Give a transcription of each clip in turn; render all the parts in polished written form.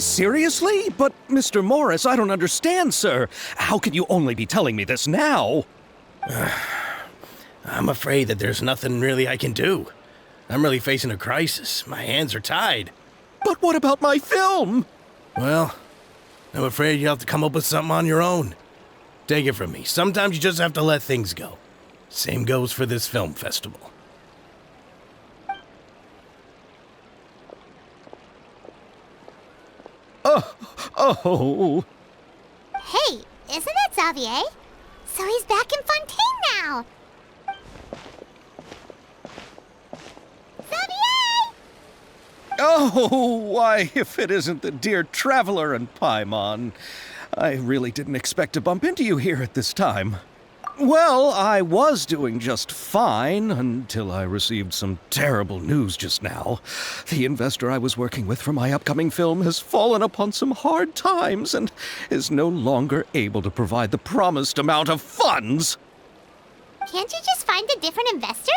Seriously? But, Mr. Morris, I don't understand, sir. How can you only be telling me this now? I'm afraid that there's nothing really I can do. I'm really facing a crisis. My hands are tied. But what about my film? Well, I'm afraid you'll have to come up with something on your own. Take it from me. Sometimes you just have to let things go. Same goes for this film festival. Oh. Hey, isn't that Xavier? So he's back in Fontaine now. Xavier! Oh, why, if it isn't the dear Traveler and Paimon. I really didn't expect to bump into you here at this time. Well, I was doing just fine until I received some terrible news just now. The investor I was working with for my upcoming film has fallen upon some hard times and is no longer able to provide the promised amount of funds. Can't you just find a different investor?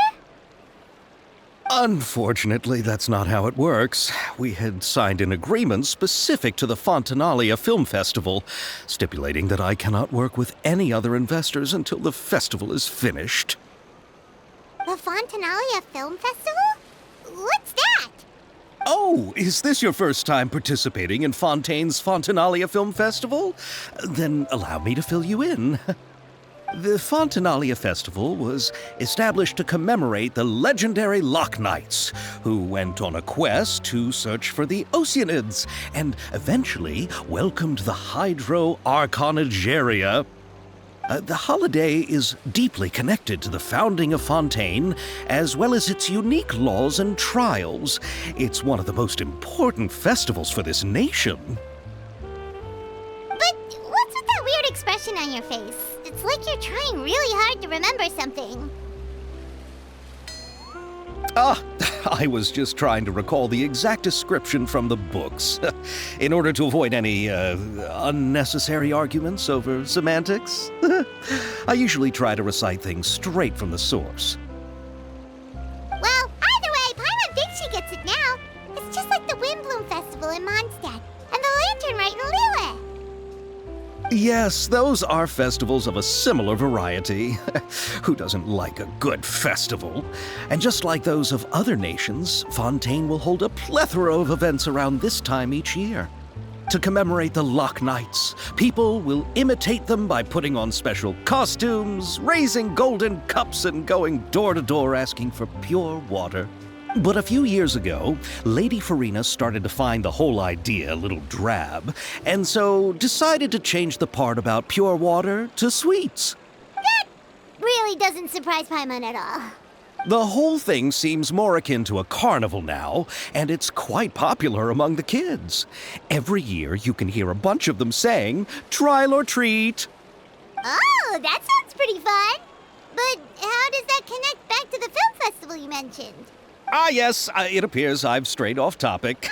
Unfortunately, that's not how it works. We had signed an agreement specific to the Fontanalia Film Festival, stipulating that I cannot work with any other investors until the festival is finished. The Fontanalia Film Festival? What's that? Oh, is this your first time participating in Fontaine's Fontanalia Film Festival? Then allow me to fill you in. The Fontanalia Festival was established to commemorate the legendary Loch Knights, who went on a quest to search for the Oceanids and eventually welcomed the Hydro Arconageria. The holiday is deeply connected to the founding of Fontaine, as well as its unique laws and trials. It's one of the most important festivals for this nation. But what's with that weird expression on your face? It's like you're trying really hard to remember something. I was just trying to recall the exact description from the books, in order to avoid any unnecessary arguments over semantics. I usually try to recite things straight from the source. Well, either way, Paimon thinks she gets it now. It's just like the Windbloom Festival in Mondstadt, and the Lantern Rite in Lille. Yes, those are festivals of a similar variety. Who doesn't like a good festival? And just like those of other nations, Fontaine will hold a plethora of events around this time each year. To commemorate the Loch Knights, people will imitate them by putting on special costumes, raising golden cups, and going door to door asking for pure water. But a few years ago, Lady Farina started to find the whole idea a little drab, and so decided to change the part about pure water to sweets. That really doesn't surprise Paimon at all. The whole thing seems more akin to a carnival now, and it's quite popular among the kids. Every year you can hear a bunch of them saying, "Trial or treat." Oh, that sounds pretty fun. But how does that connect back to the film festival you mentioned? Yes, it appears I've strayed off topic.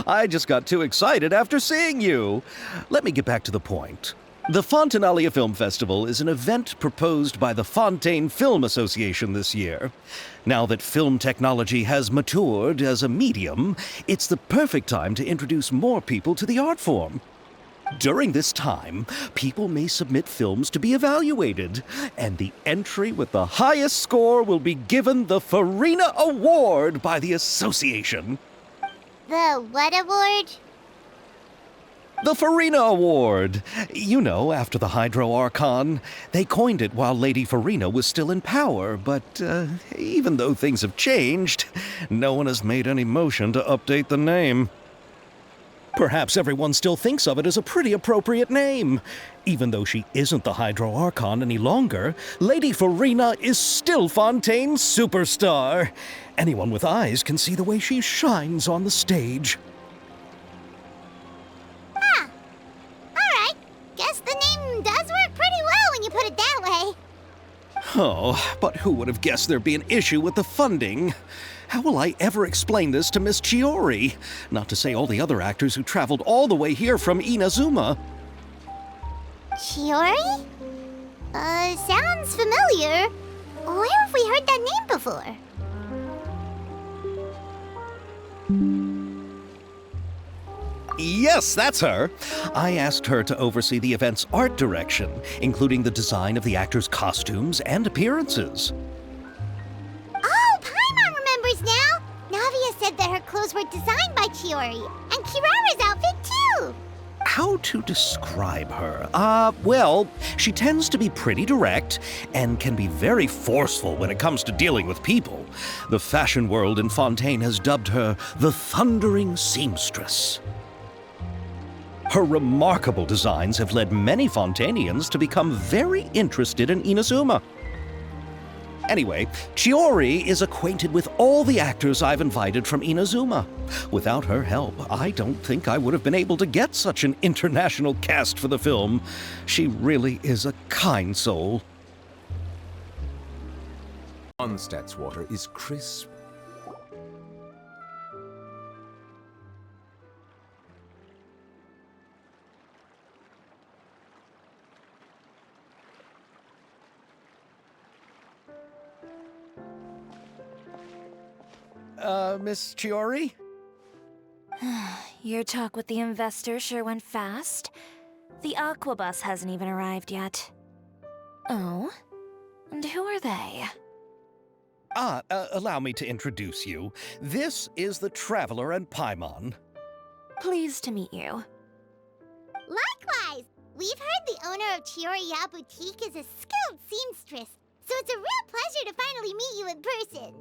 I just got too excited after seeing you. Let me get back to the point. The Fontanalia Film Festival is an event proposed by the Fontaine Film Association this year. Now that film technology has matured as a medium, it's the perfect time to introduce more people to the art form. During this time, people may submit films to be evaluated, and the entry with the highest score will be given the Farina Award by the association. The what award? The Farina Award. You know, after the Hydro Archon. They coined it while Lady Farina was still in power, but even though things have changed, no one has made any motion to update the name. Perhaps everyone still thinks of it as a pretty appropriate name. Even though she isn't the Hydro Archon any longer, Lady Farina is still Fontaine's superstar. Anyone with eyes can see the way she shines on the stage. Huh. Alright. Guess the name does work pretty well when you put it that way. Oh, but who would have guessed there'd be an issue with the funding? How will I ever explain this to Miss Chiori? Not to say all the other actors who traveled all the way here from Inazuma. Chiori? Sounds familiar. Where have we heard that name before? Yes, that's her. I asked her to oversee the event's art direction, including the design of the actors' costumes and appearances. Oh, Paimon remembers now! Navia said that her clothes were designed by Chiori, and Kirara's outfit too! How to describe her? Well, she tends to be pretty direct and can be very forceful when it comes to dealing with people. The fashion world in Fontaine has dubbed her the Thundering Seamstress. Her remarkable designs have led many Fontainians to become very interested in Inazuma. Anyway, Chiori is acquainted with all the actors I've invited from Inazuma. Without her help, I don't think I would have been able to get such an international cast for the film. She really is a kind soul. Mondstadt's water is crisp. Miss Chiori? Your talk with the investor sure went fast. The Aquabus hasn't even arrived yet. Oh? And who are they? Allow me to introduce you. This is the Traveler and Paimon. Pleased to meet you. Likewise! We've heard the owner of Chioriya Boutique is a skilled seamstress, so it's a real pleasure to finally meet you in person.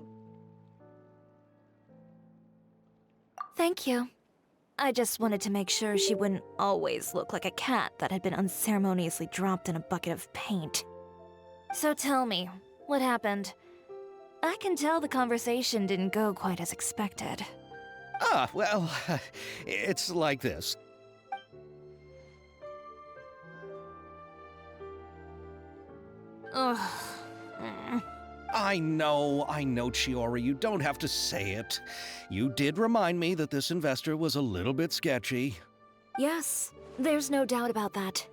Thank you. I just wanted to make sure she wouldn't always look like a cat that had been unceremoniously dropped in a bucket of paint. So tell me, what happened? I can tell the conversation didn't go quite as expected. Well, it's like this. Ugh. I know, Chiori, you don't have to say it. You did remind me that this investor was a little bit sketchy. Yes, there's no doubt about that.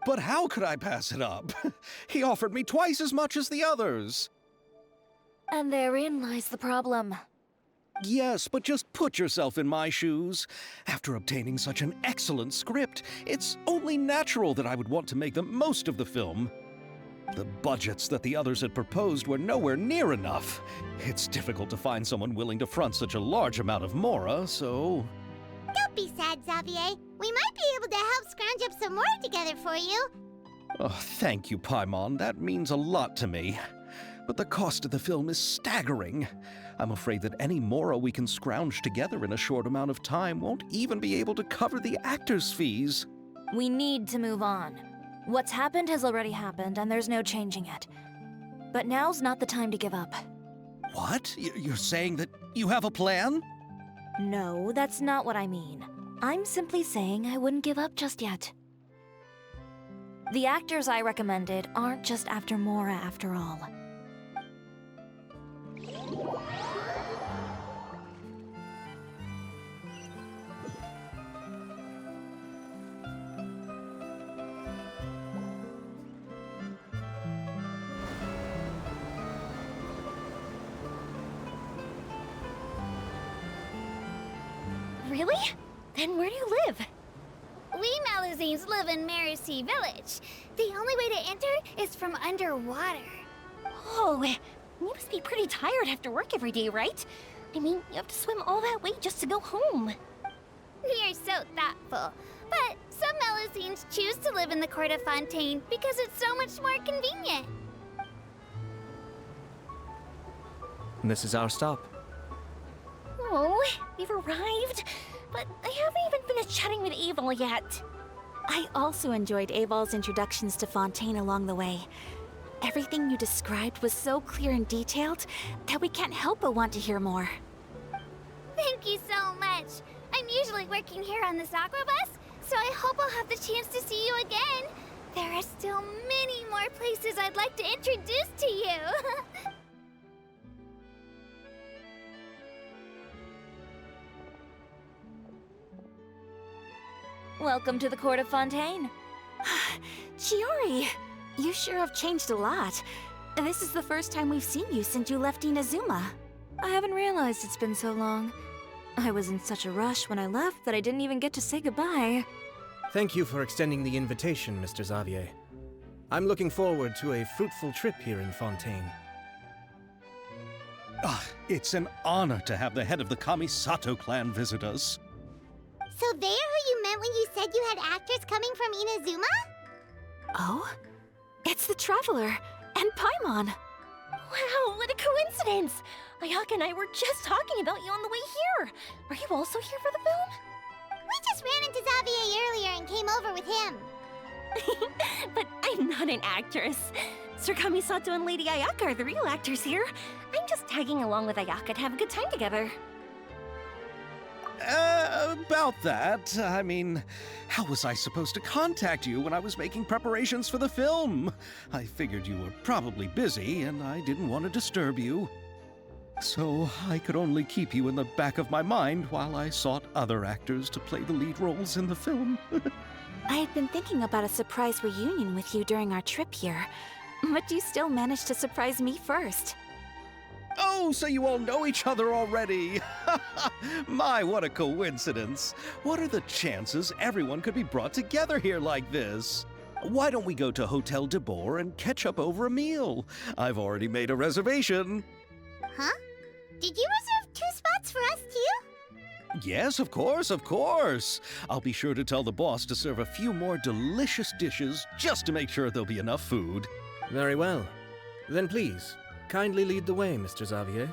But how could I pass it up? He offered me twice as much as the others. And therein lies the problem. Yes, but just put yourself in my shoes. After obtaining such an excellent script, it's only natural that I would want to make the most of the film. The budgets that the others had proposed were nowhere near enough. It's difficult to find someone willing to front such a large amount of mora, so... Don't be sad, Xavier. We might be able to help scrounge up some more together for you. Oh, thank you, Paimon. That means a lot to me. But the cost of the film is staggering. I'm afraid that any mora we can scrounge together in a short amount of time won't even be able to cover the actors' fees. We need to move on. What's happened has already happened, and there's no changing it. But now's not the time to give up. What? You're saying that you have a plan? No, that's not what I mean. I'm simply saying I wouldn't give up just yet. The actors I recommended aren't just after Mora after all. Really? Then where do you live? We Malazines live in Mercy Village. The only way to enter is from underwater. Oh, you must be pretty tired after work every day, right? I mean, you have to swim all that way just to go home. We are so thoughtful. But some Malazines choose to live in the Court of Fontaine because it's so much more convenient. This is our stop. Oh, we've arrived. But I haven't even finished chatting with Aval yet. I also enjoyed Aval's introductions to Fontaine along the way. Everything you described was so clear and detailed that we can't help but want to hear more. Thank you so much. I'm usually working here on this Aquabus, so I hope I'll have the chance to see you again. There are still many more places I'd like to introduce to you. Welcome to the Court of Fontaine. Chiori, you sure have changed a lot. This is the first time we've seen you since you left Inazuma. I haven't realized it's been so long. I was in such a rush when I left that I didn't even get to say goodbye. Thank you for extending the invitation, Mr. Xavier. I'm looking forward to a fruitful trip here in Fontaine. It's an honor to have the head of the Kamisato clan visit us. So they're who you meant when you said you had actors coming from Inazuma? Oh? It's the Traveler and Paimon. Wow, what a coincidence! Ayaka and I were just talking about you on the way here. Are you also here for the film? We just ran into Xavier earlier and came over with him. But I'm not an actress. Sir Kamisato and Lady Ayaka are the real actors here. I'm just tagging along with Ayaka to have a good time together. About that, I mean, how was I supposed to contact you when I was making preparations for the film? I figured you were probably busy, and I didn't want to disturb you. So I could only keep you in the back of my mind while I sought other actors to play the lead roles in the film. I had been thinking about a surprise reunion with you during our trip here, but you still managed to surprise me first. Oh, so you all know each other already! My, what a coincidence! What are the chances everyone could be brought together here like this? Why don't we go to Hotel de Boer and catch up over a meal? I've already made a reservation. Huh? Did you reserve 2 spots for us too? Yes, of course, of course. I'll be sure to tell the boss to serve a few more delicious dishes just to make sure there'll be enough food. Very well. Then please, kindly lead the way, Mr. Xavier.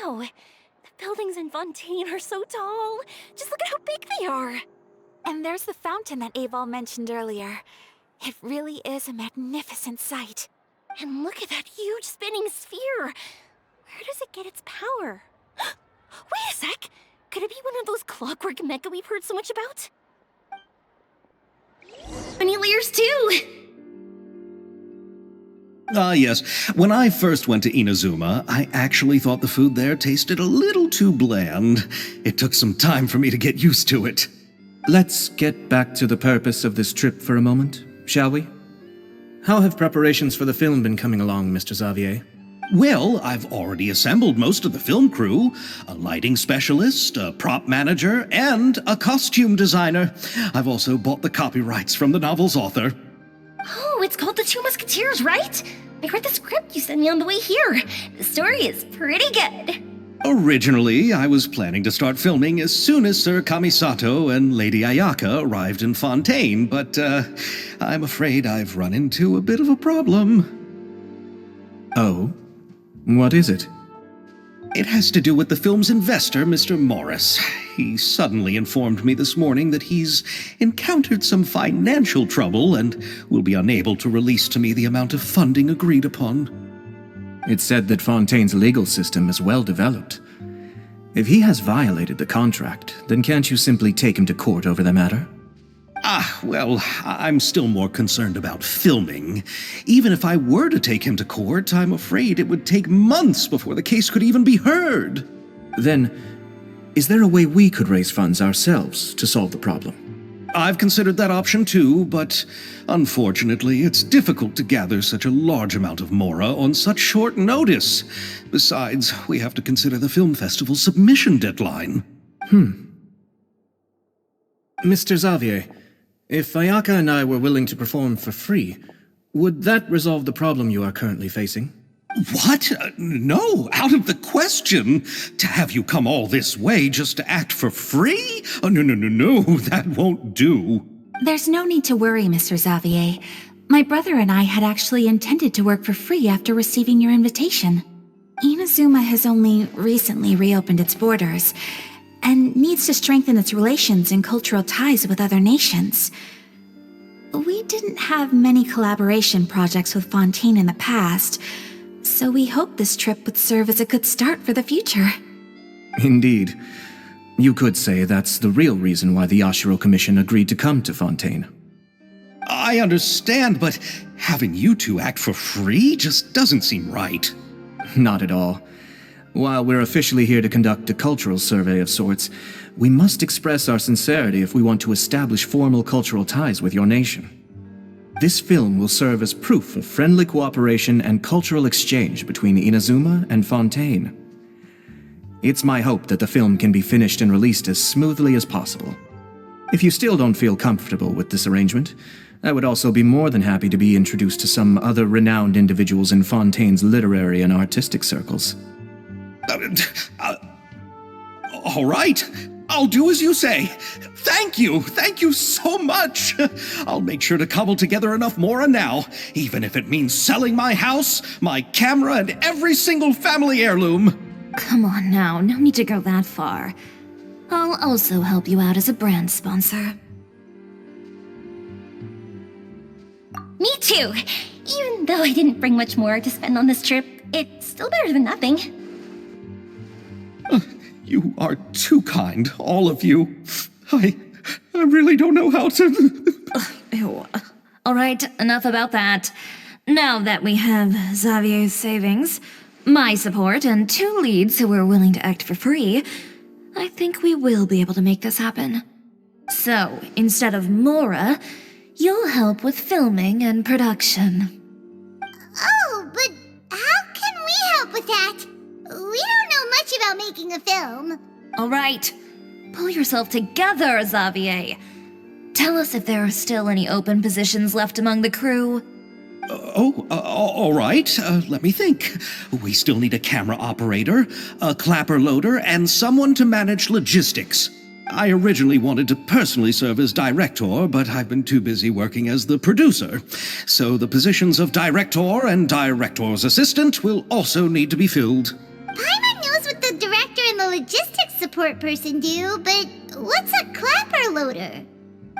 Wow, the buildings in Fontaine are so tall. Just look at how big they are. And there's the fountain that Aval mentioned earlier. It really is a magnificent sight. And look at that huge spinning sphere. Where does it get its power? Wait a sec. Could it be one of those clockwork mecha we've heard so much about? Many layers too. Yes. When I first went to Inazuma, I actually thought the food there tasted a little too bland. It took some time for me to get used to it. Let's get back to the purpose of this trip for a moment, shall we? How have preparations for the film been coming along, Mr. Xavier? Well, I've already assembled most of the film crew, a lighting specialist, a prop manager, and a costume designer. I've also bought the copyrights from the novel's author. Oh, it's called The Two Musketeers, right? I read the script you sent me on the way here. The story is pretty good. Originally, I was planning to start filming as soon as Sir Kamisato and Lady Ayaka arrived in Fontaine, but I'm afraid I've run into a bit of a problem. Oh? What is it? It has to do with the film's investor, Mr. Morris. He suddenly informed me this morning that he's encountered some financial trouble and will be unable to release to me the amount of funding agreed upon. It's said that Fontaine's legal system is well developed. If he has violated the contract, then can't you simply take him to court over the matter? Well, I'm still more concerned about filming. Even if I were to take him to court, I'm afraid it would take months before the case could even be heard. Then, is there a way we could raise funds ourselves to solve the problem? I've considered that option too, but unfortunately, it's difficult to gather such a large amount of mora on such short notice. Besides, we have to consider the film festival's submission deadline. Mr. Xavier, if Ayaka and I were willing to perform for free, would that resolve the problem you are currently facing? What? No, out of the question. To have you come all this way just to act for free? Oh, no, that won't do. There's no need to worry, Mr. Xavier. My brother and I had actually intended to work for free after receiving your invitation. Inazuma has only recently reopened its borders, and needs to strengthen its relations and cultural ties with other nations. We didn't have many collaboration projects with Fontaine in the past, so we hoped this trip would serve as a good start for the future. Indeed. You could say that's the real reason why the Yashiro Commission agreed to come to Fontaine. I understand, but having you two act for free just doesn't seem right. Not at all. While we're officially here to conduct a cultural survey of sorts, we must express our sincerity if we want to establish formal cultural ties with your nation. This film will serve as proof of friendly cooperation and cultural exchange between Inazuma and Fontaine. It's my hope that the film can be finished and released as smoothly as possible. If you still don't feel comfortable with this arrangement, I would also be more than happy to be introduced to some other renowned individuals in Fontaine's literary and artistic circles. All right. I'll do as you say. Thank you so much. I'll make sure to cobble together enough mora now, even if it means selling my house, my camera, and every single family heirloom. Come on now, no need to go that far. I'll also help you out as a brand sponsor. Me too! Even though I didn't bring much more to spend on this trip, it's still better than nothing. You are too kind, all of you. I really don't know how to... Ew. All right, enough about that. Now that we have Xavier's savings, my support, and 2 leads who are willing to act for free, I think we will be able to make this happen. So, instead of Mora, you'll help with filming and production. Oh, but how can we help with that? We don't know much about making a film. All right, pull yourself together, Xavier. Tell us if there are still any open positions left among the crew. All right. Let me think. We still need a camera operator, a clapper loader, and someone to manage logistics. I originally wanted to personally serve as director, but I've been too busy working as the producer. So the positions of director and director's assistant will also need to be filled. Paimon knows what the director and the logistics support person do, but what's a clapper loader?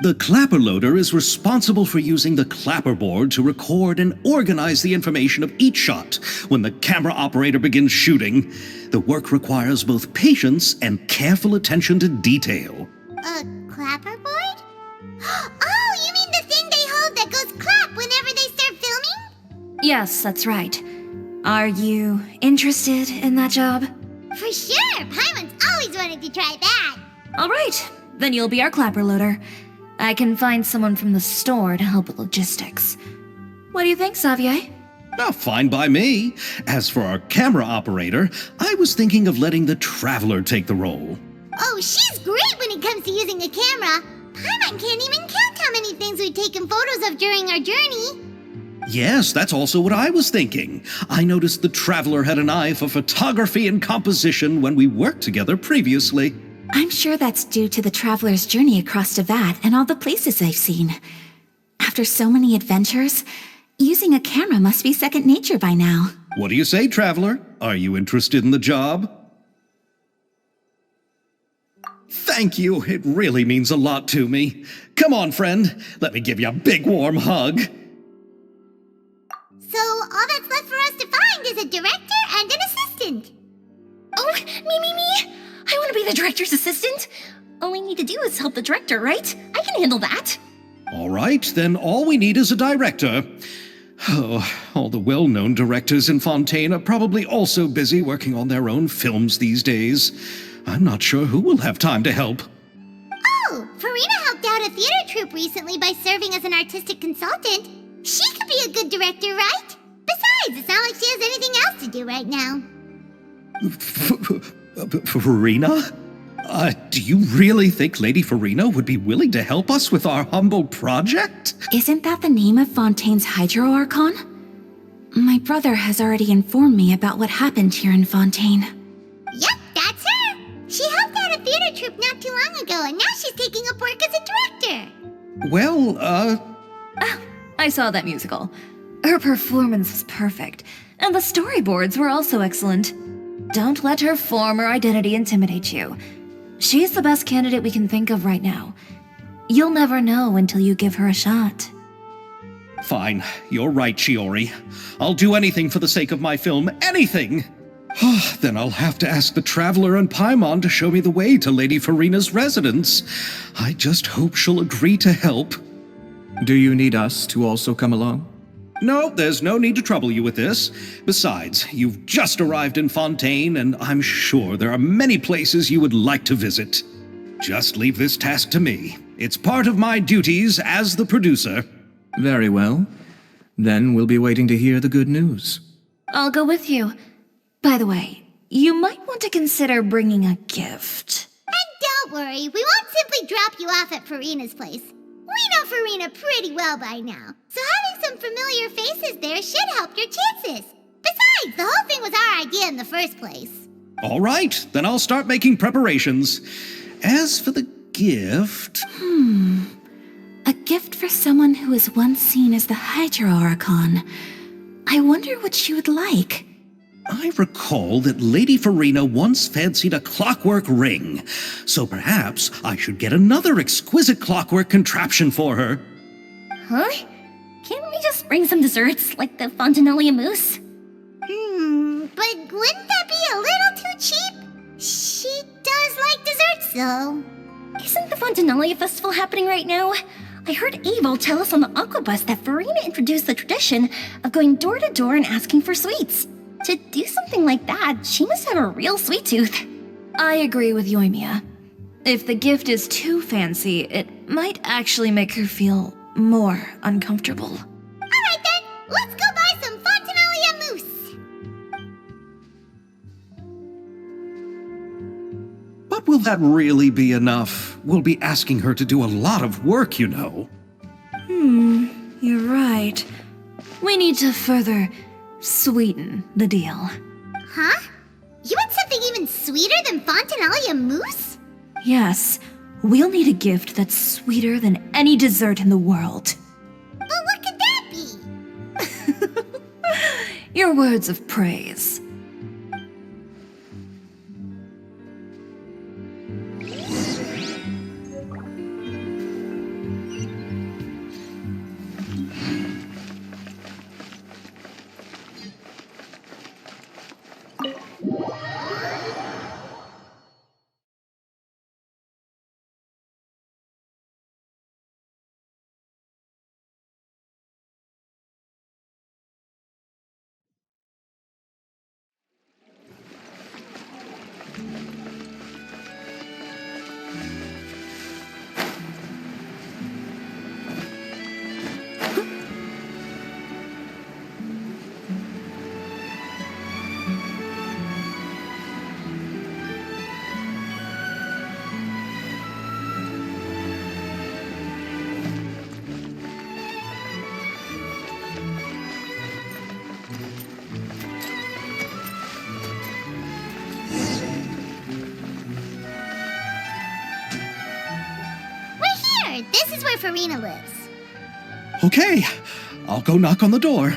The clapper loader is responsible for using the clapperboard to record and organize the information of each shot when the camera operator begins shooting. The work requires both patience and careful attention to detail. A clapperboard? Oh, you mean the thing they hold that goes clap whenever they start filming? Yes, that's right. Are you interested in that job? For sure! Paimon's always wanted to try that. All right, then you'll be our clapper loader. I can find someone from the store to help with logistics. What do you think, Xavier? Oh, fine by me. As for our camera operator, I was thinking of letting the Traveler take the role. Oh, she's great when it comes to using a camera. Paimon can't even count how many things we've taken photos of during our journey. Yes, that's also what I was thinking. I noticed the Traveler had an eye for photography and composition when we worked together previously. I'm sure that's due to the traveler's journey across Teyvat and all the places they've seen. After so many adventures, using a camera must be second nature by now. What do you say, Traveler? Are you interested in the job? Thank you. It really means a lot to me. Come on, friend. Let me give you a big warm hug. So all that's left for us to find is a director and an assistant. Oh, me! I want to be the director's assistant. All we need to do is help the director, right? I can handle that. All right, then all we need is a director. Oh, all the well-known directors in Fontaine are probably also busy working on their own films these days. I'm not sure who will have time to help. Oh, Farina helped out a theater troupe recently by serving as an artistic consultant. She could be a good director, right? Besides, it's not like she has anything else to do right now. Farina? Do you really think Lady Farina would be willing to help us with our humble project? Isn't that the name of Fontaine's Hydro Archon? My brother has already informed me about what happened here in Fontaine. Yep, that's her. She helped out a theater troupe not too long ago, and now she's taking up work as a director. Well, I saw that musical. Her performance was perfect, and the storyboards were also excellent. Don't let her former identity intimidate you. She's the best candidate we can think of right now. You'll never know until you give her a shot. Fine. You're right, Shiori. I'll do anything for the sake of my film. Anything! Then I'll have to ask the Traveler and Paimon to show me the way to Lady Farina's residence. I just hope she'll agree to help. Do you need us to also come along? No, there's no need to trouble you with this. Besides, you've just arrived in Fontaine, and I'm sure there are many places you would like to visit. Just leave this task to me. It's part of my duties as the producer. Very well. Then we'll be waiting to hear the good news. I'll go with you. By the way, you might want to consider bringing a gift. And don't worry, we won't simply drop you off at Farina's place. We know Farina pretty well by now, so having some familiar faces there should help your chances. Besides, the whole thing was our idea in the first place. All right, then I'll start making preparations. As for the gift... A gift for someone who was once seen as the Hydra Oricon. I wonder what she would like. I recall that Lady Farina once fancied a clockwork ring, so perhaps I should get another exquisite clockwork contraption for her. Huh? Can't we just bring some desserts, like the Fontinalia mousse? But wouldn't that be a little too cheap? She does like desserts, though. Isn't the Fontinalia festival happening right now? I heard Abel tell us on the Aquabus that Farina introduced the tradition of going door to door and asking for sweets. To do something like that, she must have a real sweet tooth. I agree with Yoimiya. If the gift is too fancy, it might actually make her feel more uncomfortable. Alright then, let's go buy some Fontinalia mousse. But will that really be enough? We'll be asking her to do a lot of work, you know. You're right. We need to further sweeten the deal. Huh? You want something even sweeter than Fontinalia mousse? Yes, we'll need a gift that's sweeter than any dessert in the world. But what could that be? Your words of praise. This is where Farina lives. Okay, I'll go knock on the door.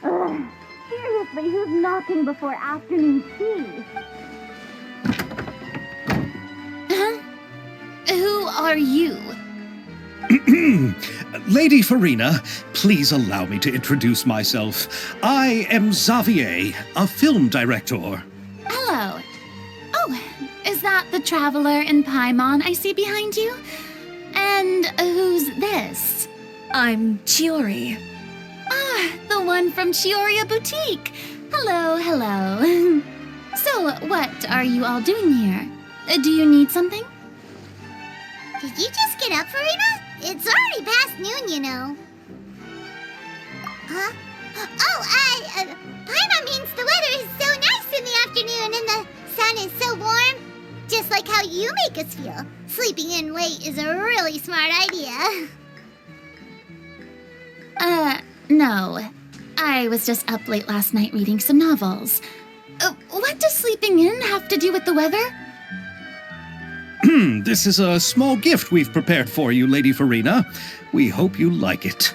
Coming. Seriously, who's knocking before afternoon tea? Who are you? Lady Farina, please allow me to introduce myself. I am Xavier, a film director. Hello. Oh, is that the traveler in Paimon I see behind you? And who's this? I'm Chiori. Ah, the one from Chioria Boutique. Hello, hello. So, what are you all doing here? Do you need something? Did you just get up, Farina? It's already past noon, you know. Huh? Oh, Paimon means the weather is so nice in the afternoon and the sun is so warm. Just like how you make us feel. Sleeping in late is a really smart idea. No. I was just up late last night reading some novels. What does sleeping in have to do with the weather? This is a small gift we've prepared for you, Lady Farina. We hope you like it.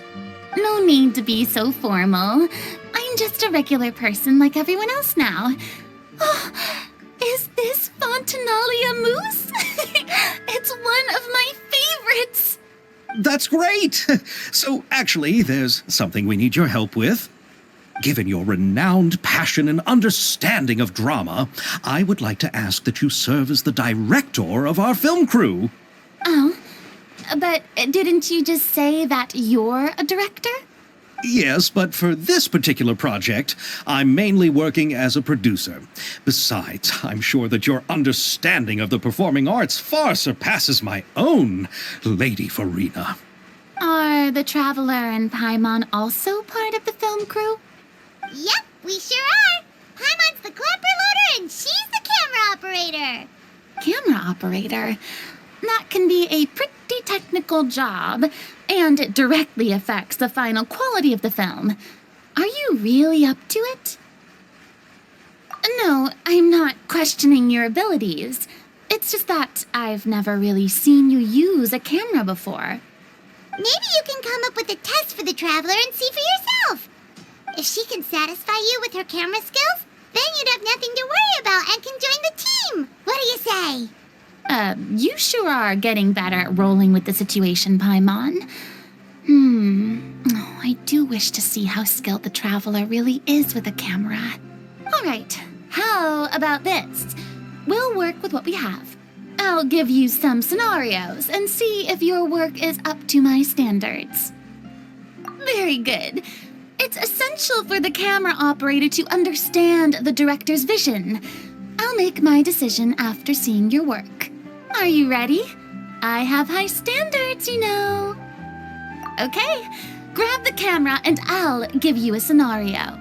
No need to be so formal. I'm just a regular person like everyone else now. Oh, is this Fontinalia mousse? It's one of my favorites. That's great! So, actually, there's something we need your help with. Given your renowned passion and understanding of drama, I would like to ask that you serve as the director of our film crew. Oh, but didn't you just say that you're a director? Yes, but for this particular project, I'm mainly working as a producer. Besides, I'm sure that your understanding of the performing arts far surpasses my own, Lady Farina. Are the Traveler and Paimon also part of the film crew? Yep, we sure are. Paimon's the clapper loader and she's the camera operator. Camera operator? That can be a pretty technical job, and it directly affects the final quality of the film. Are you really up to it? No, I'm not questioning your abilities. It's just that I've never really seen you use a camera before. Maybe you can come up with a test for the Traveler and see for yourself. If she can satisfy you with her camera skills, then you'd have nothing to worry about and can join the team. What do you say? You sure are getting better at rolling with the situation, Paimon. Oh, I do wish to see how skilled the Traveler really is with a camera. All right, how about this? We'll work with what we have. I'll give you some scenarios and see if your work is up to my standards. Very good. It's essential for the camera operator to understand the director's vision. I'll make my decision after seeing your work. Are you ready? I have high standards, you know. Okay, grab the camera and I'll give you a scenario.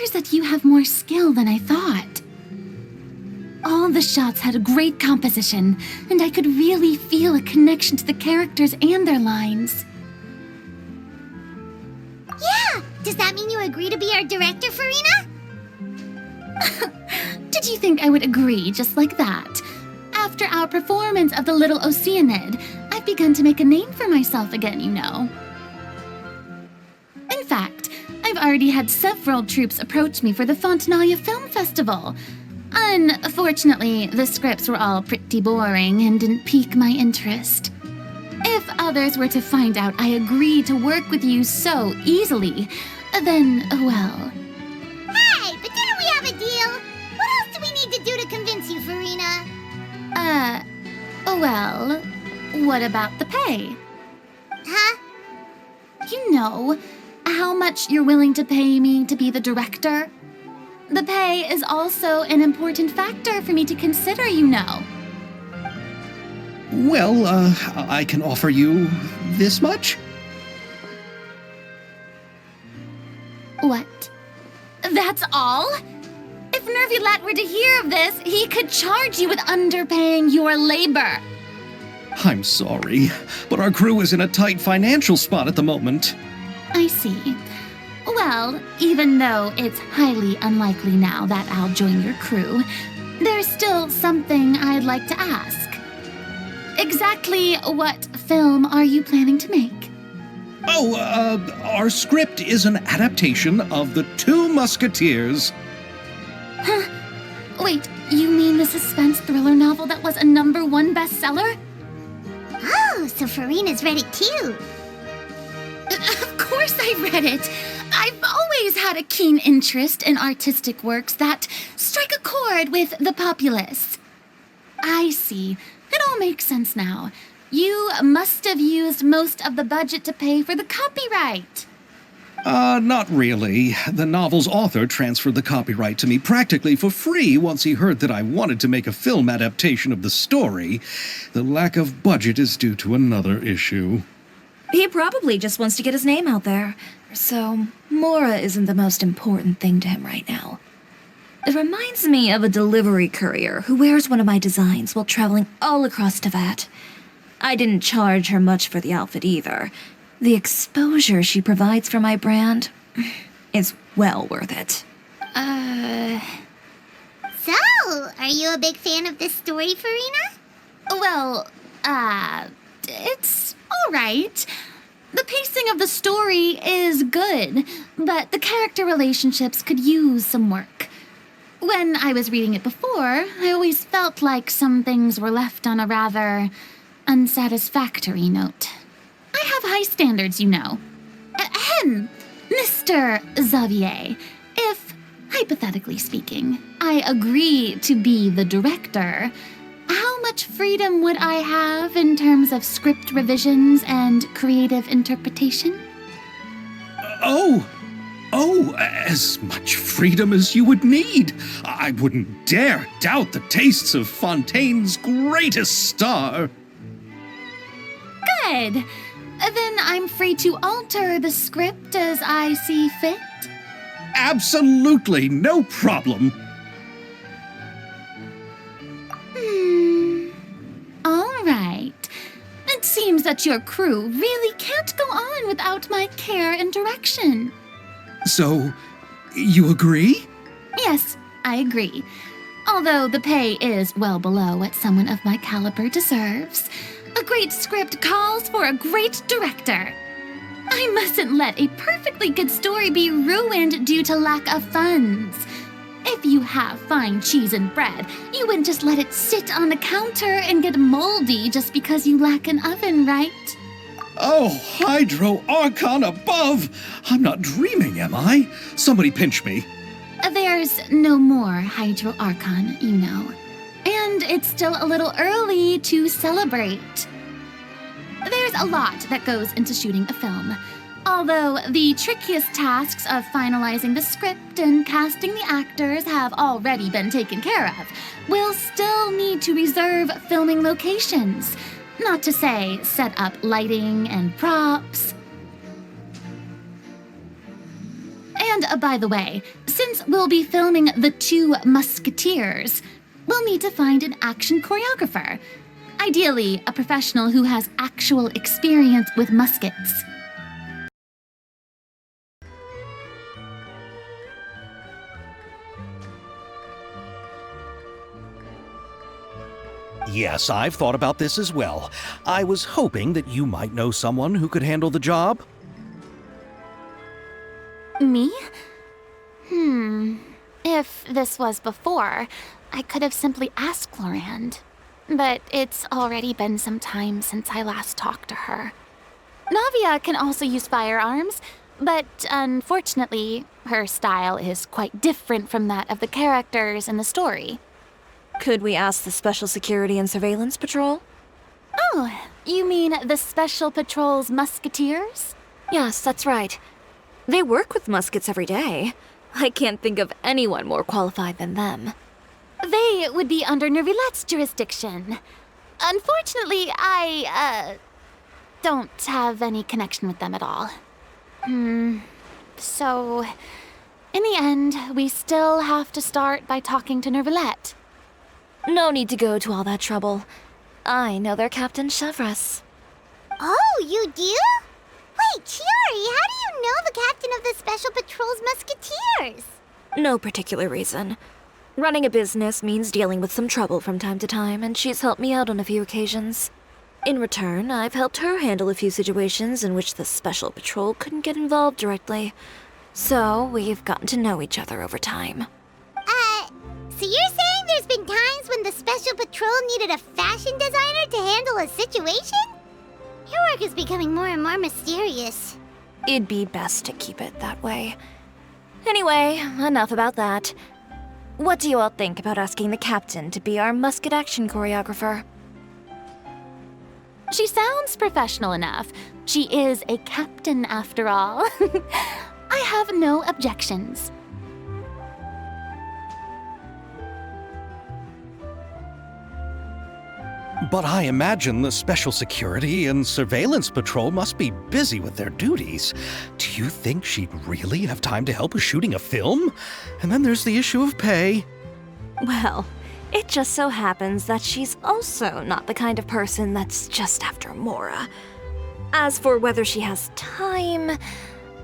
appears that you have more skill than I thought. All the shots had a great composition, and I could really feel a connection to the characters and their lines. Yeah! Does that mean you agree to be our director, Farina? Did you think I would agree just like that? After our performance of The Little Oceanid, I've begun to make a name for myself again, you know. In fact, I've already had several troupes approach me for the Fontanalia Film Festival. Unfortunately, the scripts were all pretty boring and didn't pique my interest. If others were to find out I agreed to work with you so easily, then, well... Hey, but didn't we have a deal? What else do we need to do to convince you, Farina? Well, what about the pay? Huh? You know, how much you're willing to pay me to be the director? The pay is also an important factor for me to consider, you know. Well, I can offer you this much? What? That's all? If Nervulat were to hear of this, he could charge you with underpaying your labor. I'm sorry, but our crew is in a tight financial spot at the moment. I see. Well, even though it's highly unlikely now that I'll join your crew, there's still something I'd like to ask. Exactly what film are you planning to make? Oh, our script is an adaptation of The Two Musketeers. Huh? Wait, you mean the suspense thriller novel that was a #1 bestseller? Oh, so Farina's read it too. Of course I read it. I've always had a keen interest in artistic works that strike a chord with the populace. I see. It all makes sense now. You must have used most of the budget to pay for the copyright. Not really. The novel's author transferred the copyright to me practically for free once he heard that I wanted to make a film adaptation of the story. The lack of budget is due to another issue. He probably just wants to get his name out there. So, Mora isn't the most important thing to him right now. It reminds me of a delivery courier who wears one of my designs while traveling all across Teyvat. I didn't charge her much for the outfit either. The exposure she provides for my brand is well worth it. So, are you a big fan of this story, Farina? Well, it's all right. The pacing of the story is good, but the character relationships could use some work. When I was reading it before, I always felt like some things were left on a rather unsatisfactory note. I have high standards, you know. Ahem, Mr. Xavier, if, hypothetically speaking, I agree to be the director, how much freedom would I have in terms of script revisions and creative interpretation? As much freedom as you would need. I wouldn't dare doubt the tastes of Fontaine's greatest star. Good. Then I'm free to alter the script as I see fit. Absolutely, no problem. All right. It seems that your crew really can't go on without my care and direction. So, you agree? Yes, I agree. Although the pay is well below what someone of my caliber deserves. A great script calls for a great director. I mustn't let a perfectly good story be ruined due to lack of funds. If you have fine cheese and bread, you wouldn't just let it sit on the counter and get moldy just because you lack an oven, right? Oh, Hydro Archon above! I'm not dreaming, am I? Somebody pinch me. There's no more Hydro Archon, you know. And it's still a little early to celebrate. There's a lot that goes into shooting a film. Although the trickiest tasks of finalizing the script and casting the actors have already been taken care of, we'll still need to reserve filming locations. Not to say set up lighting and props. And by the way, since we'll be filming The Two Musketeers, we'll need to find an action choreographer. Ideally, a professional who has actual experience with muskets. Yes, I've thought about this as well. I was hoping that you might know someone who could handle the job. Me? If this was before, I could have simply asked Florand. But it's already been some time since I last talked to her. Navia can also use firearms, but unfortunately, her style is quite different from that of the characters in the story. Could we ask the Special Security and Surveillance Patrol? Oh, you mean the Special Patrol's Musketeers? Yes, that's right. They work with muskets every day. I can't think of anyone more qualified than them. They would be under Nervillette's jurisdiction. Unfortunately, I don't have any connection with them at all. So, in the end, we still have to start by talking to Nervillette. No need to go to all that trouble. I know their Captain Chevres. Oh, you do? Wait, Chiori, how do you know the captain of the Special Patrol's Musketeers? No particular reason. Running a business means dealing with some trouble from time to time, and she's helped me out on a few occasions. In return, I've helped her handle a few situations in which the Special Patrol couldn't get involved directly. So, we've gotten to know each other over time. So you're saying there's been times when the Special Patrol needed a fashion designer to handle a situation? Your work is becoming more and more mysterious. It'd be best to keep it that way. Anyway, enough about that. What do you all think about asking the captain to be our musket action choreographer? She sounds professional enough. She is a captain after all. I have no objections. But I imagine the Special Security and Surveillance Patrol must be busy with their duties. Do you think she'd really have time to help with shooting a film? And then there's the issue of pay. Well, it just so happens that she's also not the kind of person that's just after Mora. As for whether she has time,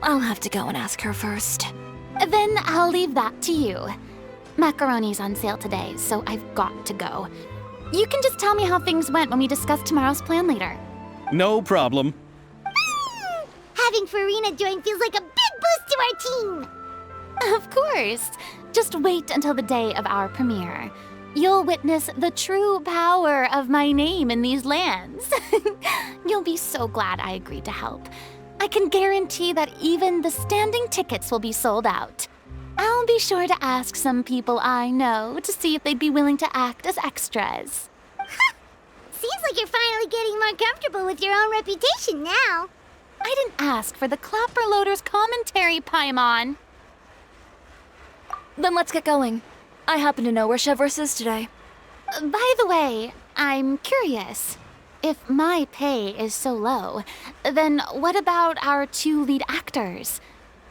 I'll have to go and ask her first. Then I'll leave that to you. Macaroni's on sale today, so I've got to go. You can just tell me how things went when we discuss tomorrow's plan later. No problem. Having Farina join feels like a big boost to our team! Of course. Just wait until the day of our premiere. You'll witness the true power of my name in these lands. You'll be so glad I agreed to help. I can guarantee that even the standing tickets will be sold out. I'll be sure to ask some people I know to see if they'd be willing to act as extras. Seems like you're finally getting more comfortable with your own reputation now. I didn't ask for the Clapper Loader's commentary, Paimon. Then let's get going. I happen to know where Chevres is today. By the way, I'm curious. If my pay is so low, then what about our two lead actors?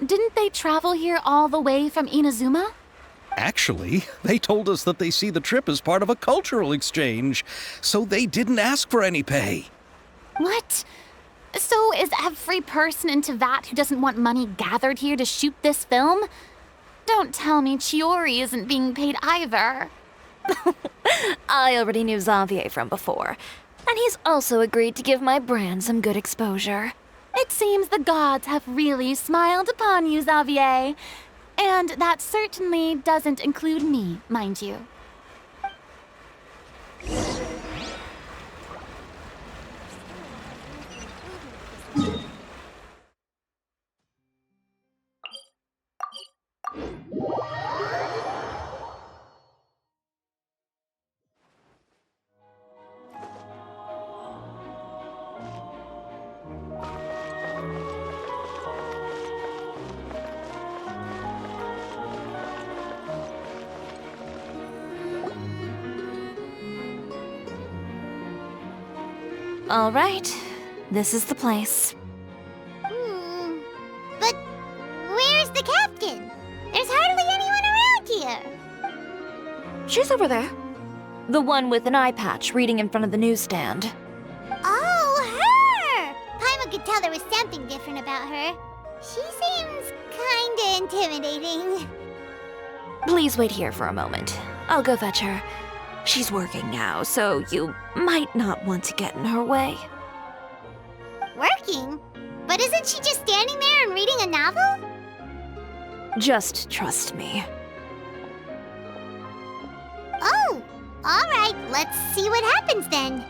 Didn't they travel here all the way from Inazuma? Actually, they told us that they see the trip as part of a cultural exchange, so they didn't ask for any pay. What? So is every person in Tevat who doesn't want money gathered here to shoot this film? Don't tell me Chiori isn't being paid either. I already knew Xavier from before, and he's also agreed to give my brand some good exposure. It seems the gods have really smiled upon you, Xavier. And that certainly doesn't include me, mind you. All right, this is the place. But where's the captain? She's over there. The one with an eye patch reading in front of the newsstand. Oh, her! Paimon could tell there was something different about her. She seems kinda intimidating. Please wait here for a moment. I'll go fetch her. She's working now, so you might not want to get in her way. Working? But isn't she just standing there and reading a novel? Just trust me. Oh, alright, let's see what happens then.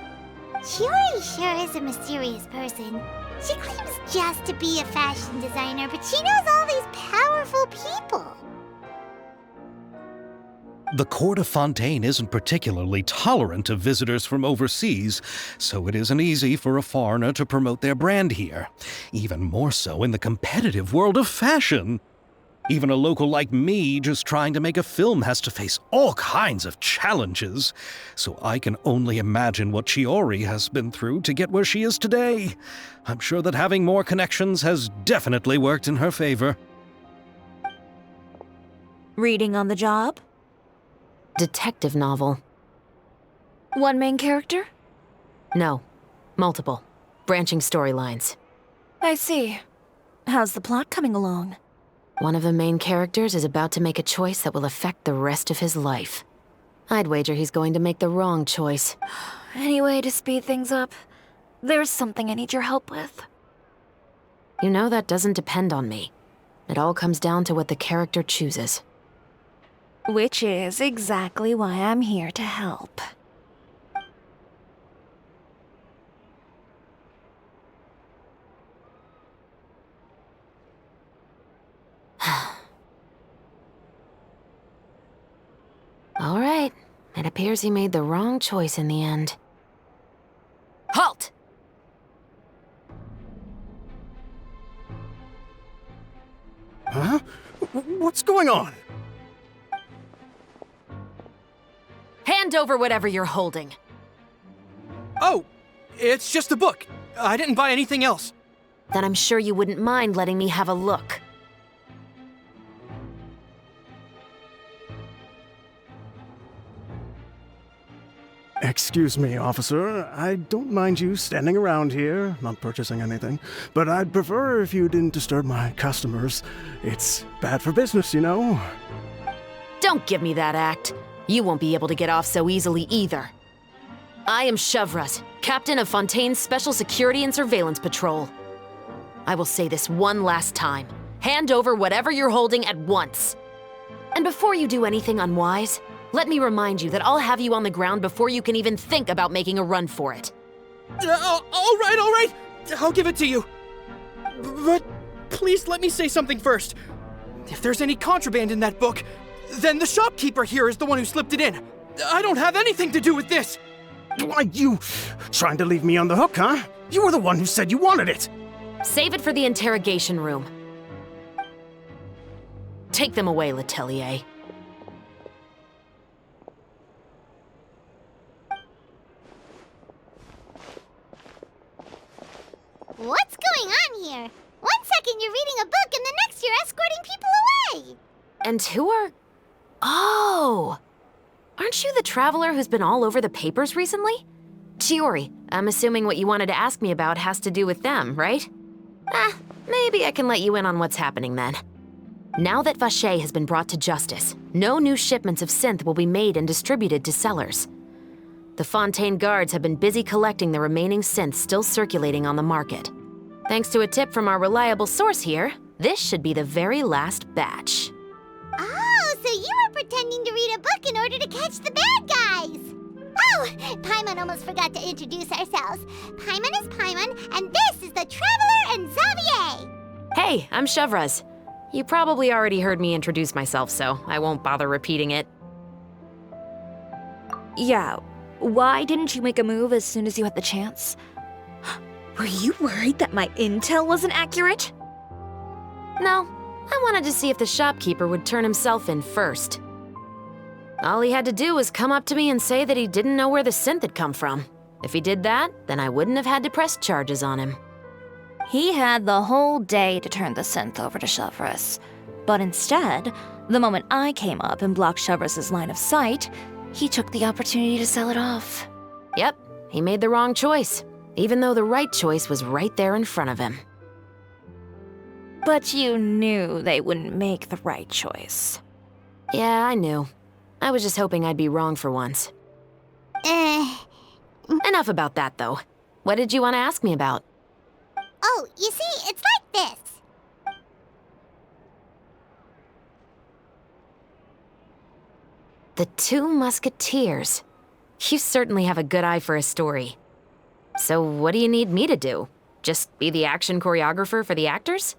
Shiori sure is a mysterious person. She claims just to be a fashion designer, but she knows all these powerful people. The court of Fontaine isn't particularly tolerant of visitors from overseas, so it isn't easy for a foreigner to promote their brand here. Even more so in the competitive world of fashion. Even a local like me just trying to make a film has to face all kinds of challenges, so I can only imagine what Shiori has been through to get where she is today. I'm sure that having more connections has definitely worked in her favor. Reading on the job? Detective novel. One main character? No. Multiple. Branching storylines. I see. How's the plot coming along? One of the main characters is about to make a choice that will affect the rest of his life. I'd wager he's going to make the wrong choice. Any way to speed things up? There's something I need your help with. You know that doesn't depend on me. It all comes down to what the character chooses. Which is exactly why I'm here to help. All right. It appears he made the wrong choice in the end. Halt! Huh? What's going on? Hand over whatever you're holding. Oh, it's just a book. I didn't buy anything else. Then I'm sure you wouldn't mind letting me have a look. Excuse me, officer. I don't mind you standing around here, not purchasing anything, but I'd prefer if you didn't disturb my customers. It's bad for business, you know? Don't give me that act. You won't be able to get off so easily either. I am Chevras, captain of Fontaine's Special Security and Surveillance Patrol. I will say this one last time. Hand over whatever you're holding at once. And before you do anything unwise, let me remind you that I'll have you on the ground before you can even think about making a run for it. All right. I'll give it to you. But please let me say something first. If there's any contraband in that book, then the shopkeeper here is the one who slipped it in. I don't have anything to do with this. Why, you trying to leave me on the hook, huh? You were the one who said you wanted it. Save it for the interrogation room. Take them away, Letelier. What's going on here? 1 second you're reading a book and the next you're escorting people away. And who are... Oh! Aren't you the traveler who's been all over the papers recently? Chiori, I'm assuming what you wanted to ask me about has to do with them, right? Maybe I can let you in on what's happening then. Now that Vacher has been brought to justice, no new shipments of synth will be made and distributed to sellers. The Fontaine guards have been busy collecting the remaining synths still circulating on the market. Thanks to a tip from our reliable source here, this should be the very last batch. Oh, so you were pretending to read a book in order to catch the bad guys. Oh, Paimon almost forgot to introduce ourselves. Paimon is Paimon, and this is the Traveler and Xavier. Hey, I'm Chevras. You probably already heard me introduce myself, so I won't bother repeating it. Yeah, why didn't you make a move as soon as you had the chance? Were you worried that my intel wasn't accurate? No, I wanted to see if the shopkeeper would turn himself in first. All he had to do was come up to me and say that he didn't know where the synth had come from. If he did that, then I wouldn't have had to press charges on him. He had the whole day to turn the synth over to Chevras, but instead, The moment I came up and blocked Chevrolet's line of sight, he took the opportunity to sell it off. Yep, he made the wrong choice, even though the right choice was right there in front of him. But you knew they wouldn't make the right choice. Yeah, I knew. I was just hoping I'd be wrong for once. Enough about that, though. What did you want to ask me about? Oh, you see, it's like this. The Two Musketeers. You certainly have a good eye for a story. So what do you need me to do? Just be the action choreographer for the actors?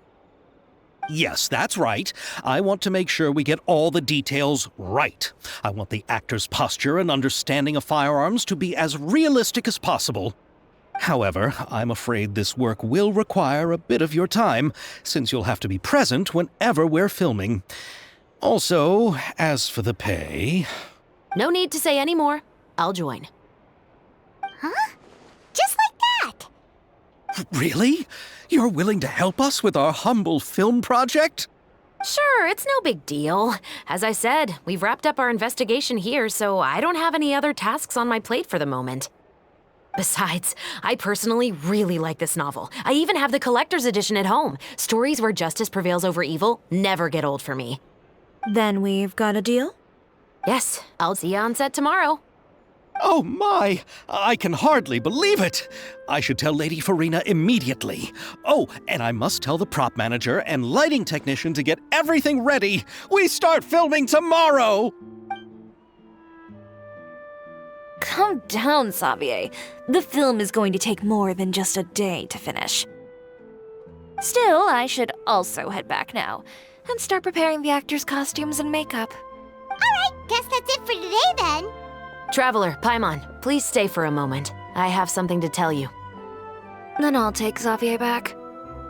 Yes, that's right. I want to make sure we get all the details right. I want the actor's posture and understanding of firearms to be as realistic as possible. However, I'm afraid this work will require a bit of your time, since you'll have to be present whenever we're filming. Also, as for the pay... No need to say any more. I'll join. Huh? Just like that? Really? You're willing to help us with our humble film project? Sure, it's no big deal. As I said, we've wrapped up our investigation here, so I don't have any other tasks on my plate for the moment. Besides, I personally really like this novel. I even have the collector's edition at home. Stories where justice prevails over evil never get old for me. Then we've got a deal? Yes, I'll see you on set tomorrow. Oh my! I can hardly believe it! I should tell Lady Farina immediately. Oh, and I must tell the prop manager and lighting technician to get everything ready. We start filming tomorrow! Calm down, Xavier. The film is going to take more than just a day to finish. Still, I should also head back now and start preparing the actors' costumes and makeup. Alright, guess that's it for today then. Traveler, Paimon, please stay for a moment. I have something to tell you. Then I'll take Xavier back.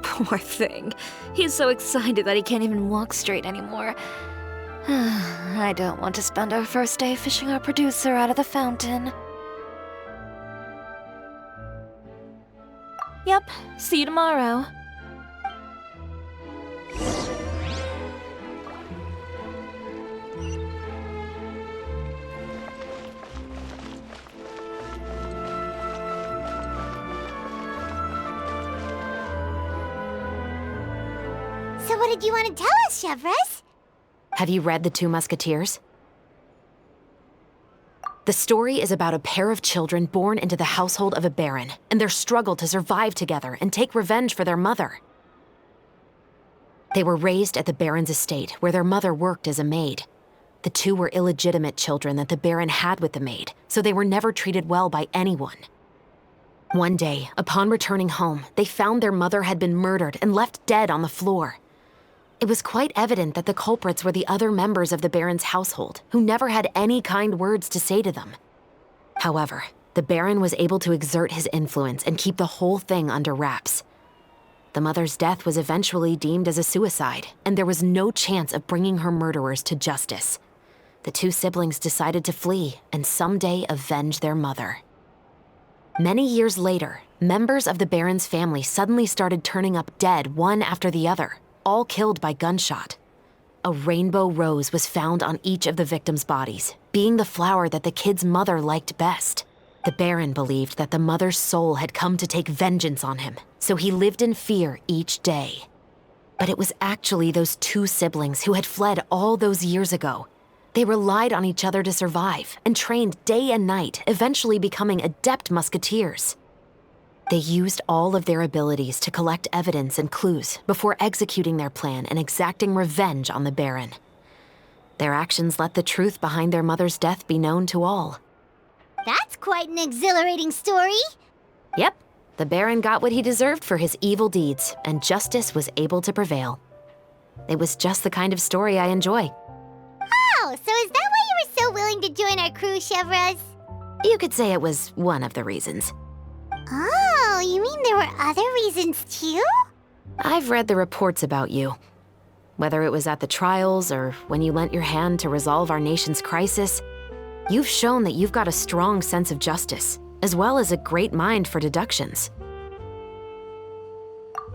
Poor thing. He's so excited that he can't even walk straight anymore. I don't want to spend our first day fishing our producer out of the fountain. Yep, see you tomorrow. So what did you want to tell us, Chevres? Have you read The Two Musketeers? The story is about a pair of children born into the household of a baron and their struggle to survive together and take revenge for their mother. They were raised at the baron's estate, where their mother worked as a maid. The two were illegitimate children that the baron had with the maid, so they were never treated well by anyone. One day, upon returning home, they found their mother had been murdered and left dead on the floor. It was quite evident that the culprits were the other members of the Baron's household, who never had any kind words to say to them. However, the Baron was able to exert his influence and keep the whole thing under wraps. The mother's death was eventually deemed as a suicide, and there was no chance of bringing her murderers to justice. The two siblings decided to flee and someday avenge their mother. Many years later, members of the Baron's family suddenly started turning up dead one after the other, all killed by gunshot. A rainbow rose was found on each of the victims' bodies, being the flower that the kid's mother liked best. The Baron believed that the mother's soul had come to take vengeance on him, so he lived in fear each day. But it was actually those two siblings who had fled all those years ago. They relied on each other to survive and trained day and night, eventually becoming adept musketeers. They used all of their abilities to collect evidence and clues before executing their plan and exacting revenge on the Baron. Their actions let the truth behind their mother's death be known to all. That's quite an exhilarating story. Yep, the Baron got what he deserved for his evil deeds, and justice was able to prevail. It was just the kind of story I enjoy. Oh, so is that why you were so willing to join our crew, Chevres? You could say it was one of the reasons. Oh, you mean there were other reasons too? I've read the reports about you. Whether it was at the trials or when you lent your hand to resolve our nation's crisis, you've shown that you've got a strong sense of justice, as well as a great mind for deductions.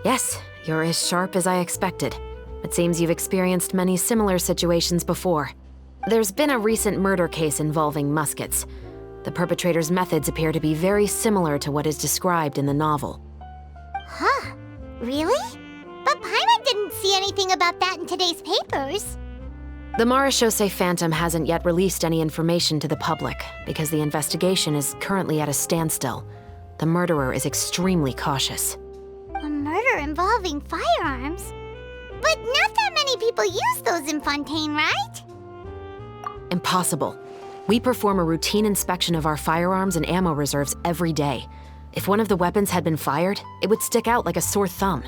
Yes, you're as sharp as I expected. It seems you've experienced many similar situations before. There's been a recent murder case involving muskets. The perpetrator's methods appear to be very similar to what is described in the novel. Huh? Really? But Paimon didn't see anything about that in today's papers. The Marechaussee Phantom hasn't yet released any information to the public because the investigation is currently at a standstill. The murderer is extremely cautious. A murder involving firearms? But not that many people use those in Fontaine, right? Impossible. We perform a routine inspection of our firearms and ammo reserves every day. If one of the weapons had been fired, it would stick out like a sore thumb.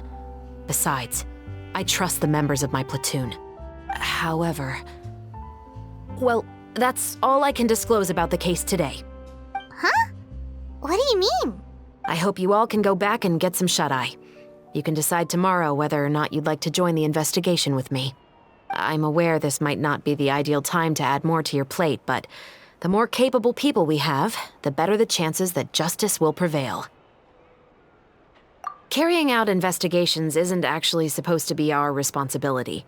Besides, I trust the members of my platoon. However... Well, that's all I can disclose about the case today. Huh? What do you mean? I hope you all can go back and get some shut-eye. You can decide tomorrow whether or not you'd like to join the investigation with me. I'm aware this might not be the ideal time to add more to your plate, but the more capable people we have, the better the chances that justice will prevail. Carrying out investigations isn't actually supposed to be our responsibility.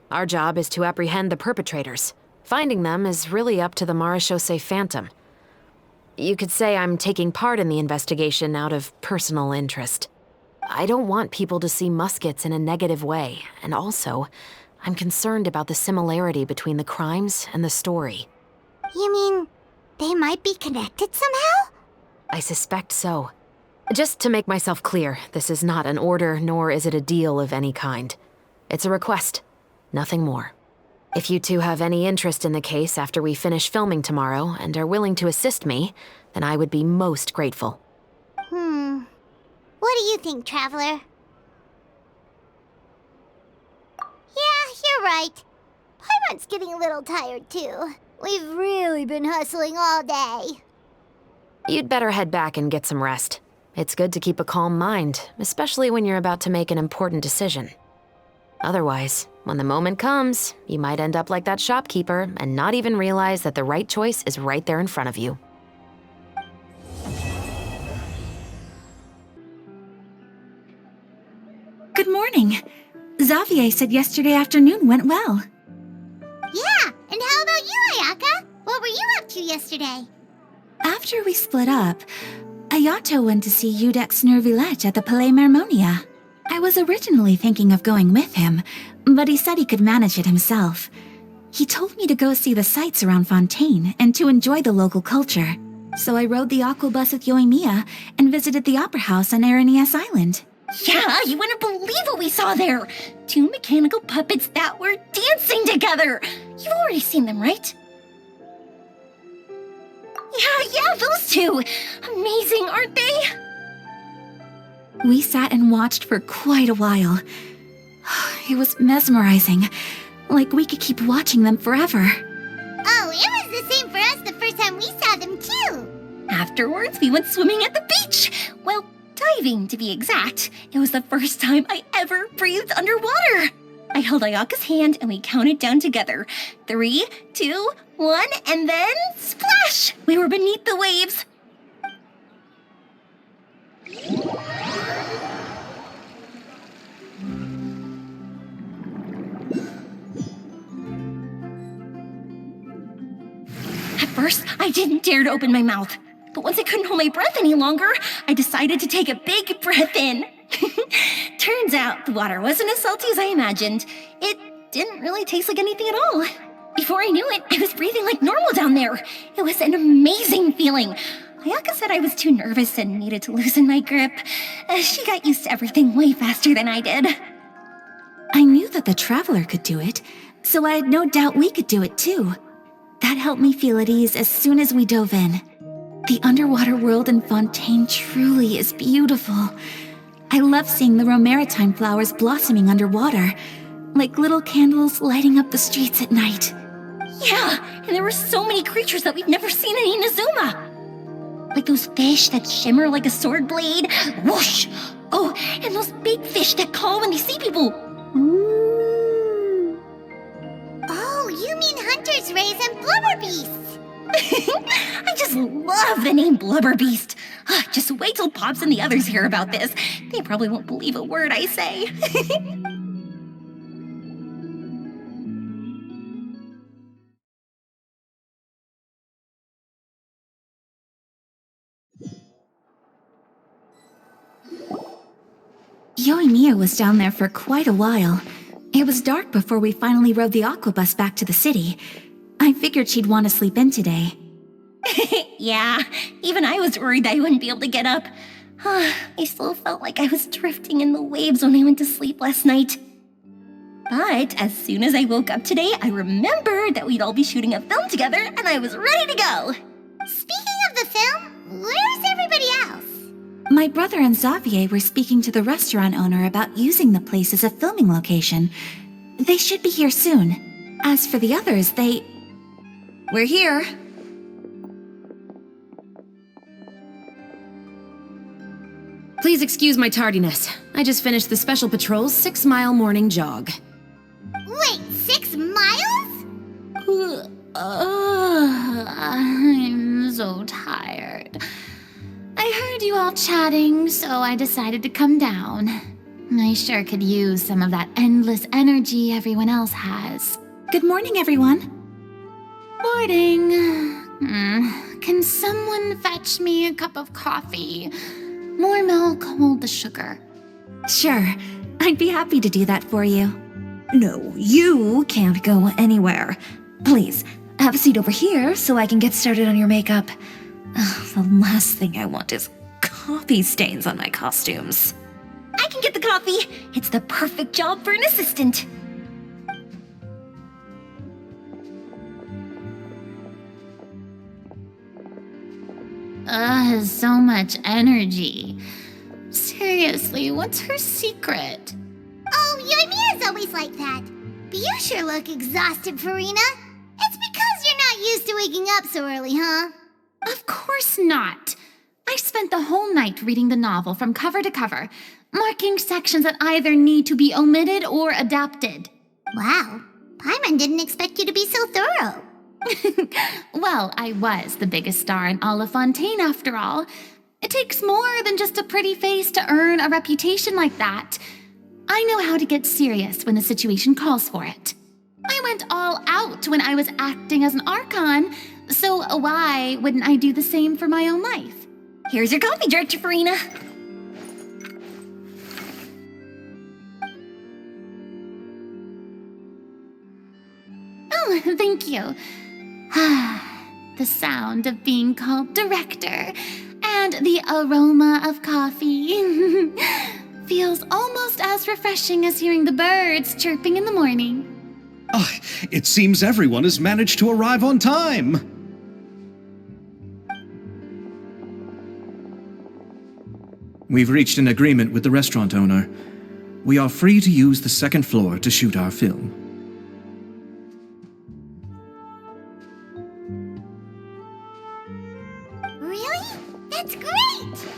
Our job is to apprehend the perpetrators. Finding them is really up to the Marechaussee Phantom. You could say I'm taking part in the investigation out of personal interest. I don't want people to see muskets in a negative way, and also, I'm concerned about the similarity between the crimes and the story. You mean, they might be connected somehow? I suspect so. Just to make myself clear, this is not an order, nor is it a deal of any kind. It's a request, nothing more. If you two have any interest in the case after we finish filming tomorrow and are willing to assist me, then I would be most grateful. What do you think, Traveler? Yeah, you're right. Paimon's getting a little tired, too. We've really been hustling all day. You'd better head back and get some rest. It's good to keep a calm mind, especially when you're about to make an important decision. Otherwise, when the moment comes, you might end up like that shopkeeper and not even realize that the right choice is right there in front of you. Good morning. Xavier said yesterday afternoon went well. Yeah, and how about you, Ayaka? What were you up to yesterday? After we split up, Ayato went to see Udex Nervillette at the Palais Mermonia. I was originally thinking of going with him, but he said he could manage it himself. He told me to go see the sights around Fontaine and to enjoy the local culture. So I rode the aquabus with Yoimiya and visited the opera house on Aranias Island. Yeah, you wouldn't believe what we saw there. 2 mechanical puppets that were dancing together. You've already seen them, right? Yeah, those two. Amazing, aren't they? We sat and watched for quite a while. It was mesmerizing. Like we could keep watching them forever. Oh, it was the same for us the first time we saw them, too. Afterwards, we went swimming at the beach. Well, diving, to be exact. It was the first time I ever breathed underwater. I held Ayaka's hand and we counted down together. 3, 2, 1, and then splash! We were beneath the waves. At first, I didn't dare to open my mouth. But once I couldn't hold my breath any longer, I decided to take a big breath in. Turns out the water wasn't as salty as I imagined. It didn't really taste like anything at all. Before I knew it, I was breathing like normal down there. It was an amazing feeling. Ayaka said I was too nervous and needed to loosen my grip. She got used to everything way faster than I did. I knew that the Traveler could do it, so I had no doubt we could do it too. That helped me feel at ease as soon as we dove in. The underwater world in Fontaine truly is beautiful. I love seeing the romaritime flowers blossoming underwater, like little candles lighting up the streets at night. Yeah, and there were so many creatures that we've never seen in Inazuma. Like those fish that shimmer like a sword blade. Whoosh! Oh, and those big fish that call when they see people. Ooh. Oh, you mean Hunter's Rays and Blubber Beasts. I just love the name Blubber Beast. Just wait till Pops and the others hear about this. They probably won't believe a word I say. Yoimiya was down there for quite a while. It was dark before we finally rode the aquabus back to the city. I figured she'd want to sleep in today. Yeah, even I was worried I wouldn't be able to get up. I still felt like I was drifting in the waves when I went to sleep last night. But as soon as I woke up today, I remembered that we'd all be shooting a film together, and I was ready to go. Speaking of the film, where's everybody else? My brother and Xavier were speaking to the restaurant owner about using the place as a filming location. They should be here soon. As for the others, We're here. Please excuse my tardiness. I just finished the Special Patrol's 6-mile morning jog. Wait, 6 miles? I'm so tired. I heard you all chatting, so I decided to come down. I sure could use some of that endless energy everyone else has. Good morning, everyone. Morning. Can someone fetch me a cup of coffee? More milk, hold the sugar. Sure, I'd be happy to do that for you. No, you can't go anywhere. Please, have a seat over here so I can get started on your makeup. The last thing I want is coffee stains on my costumes. I can get the coffee. It's the perfect job for an assistant. So much energy. Seriously, what's her secret? Oh, Yoimiya's always like that. But you sure look exhausted, Farina. It's because you're not used to waking up so early, huh? Of course not. I spent the whole night reading the novel from cover to cover, marking sections that either need to be omitted or adapted. Wow, Paimon didn't expect you to be so thorough. Well, I was the biggest star in all of Fontaine after all. It takes more than just a pretty face to earn a reputation like that. I know how to get serious when the situation calls for it. I went all out when I was acting as an Archon, so why wouldn't I do the same for my own life? Here's your coffee, Director Farina. Oh, thank you. The sound of being called director and the aroma of coffee feels almost as refreshing as hearing the birds chirping in the morning. It seems everyone has managed to arrive on time. We've reached an agreement with the restaurant owner. We are free to use the second floor to shoot our film. Really? That's great!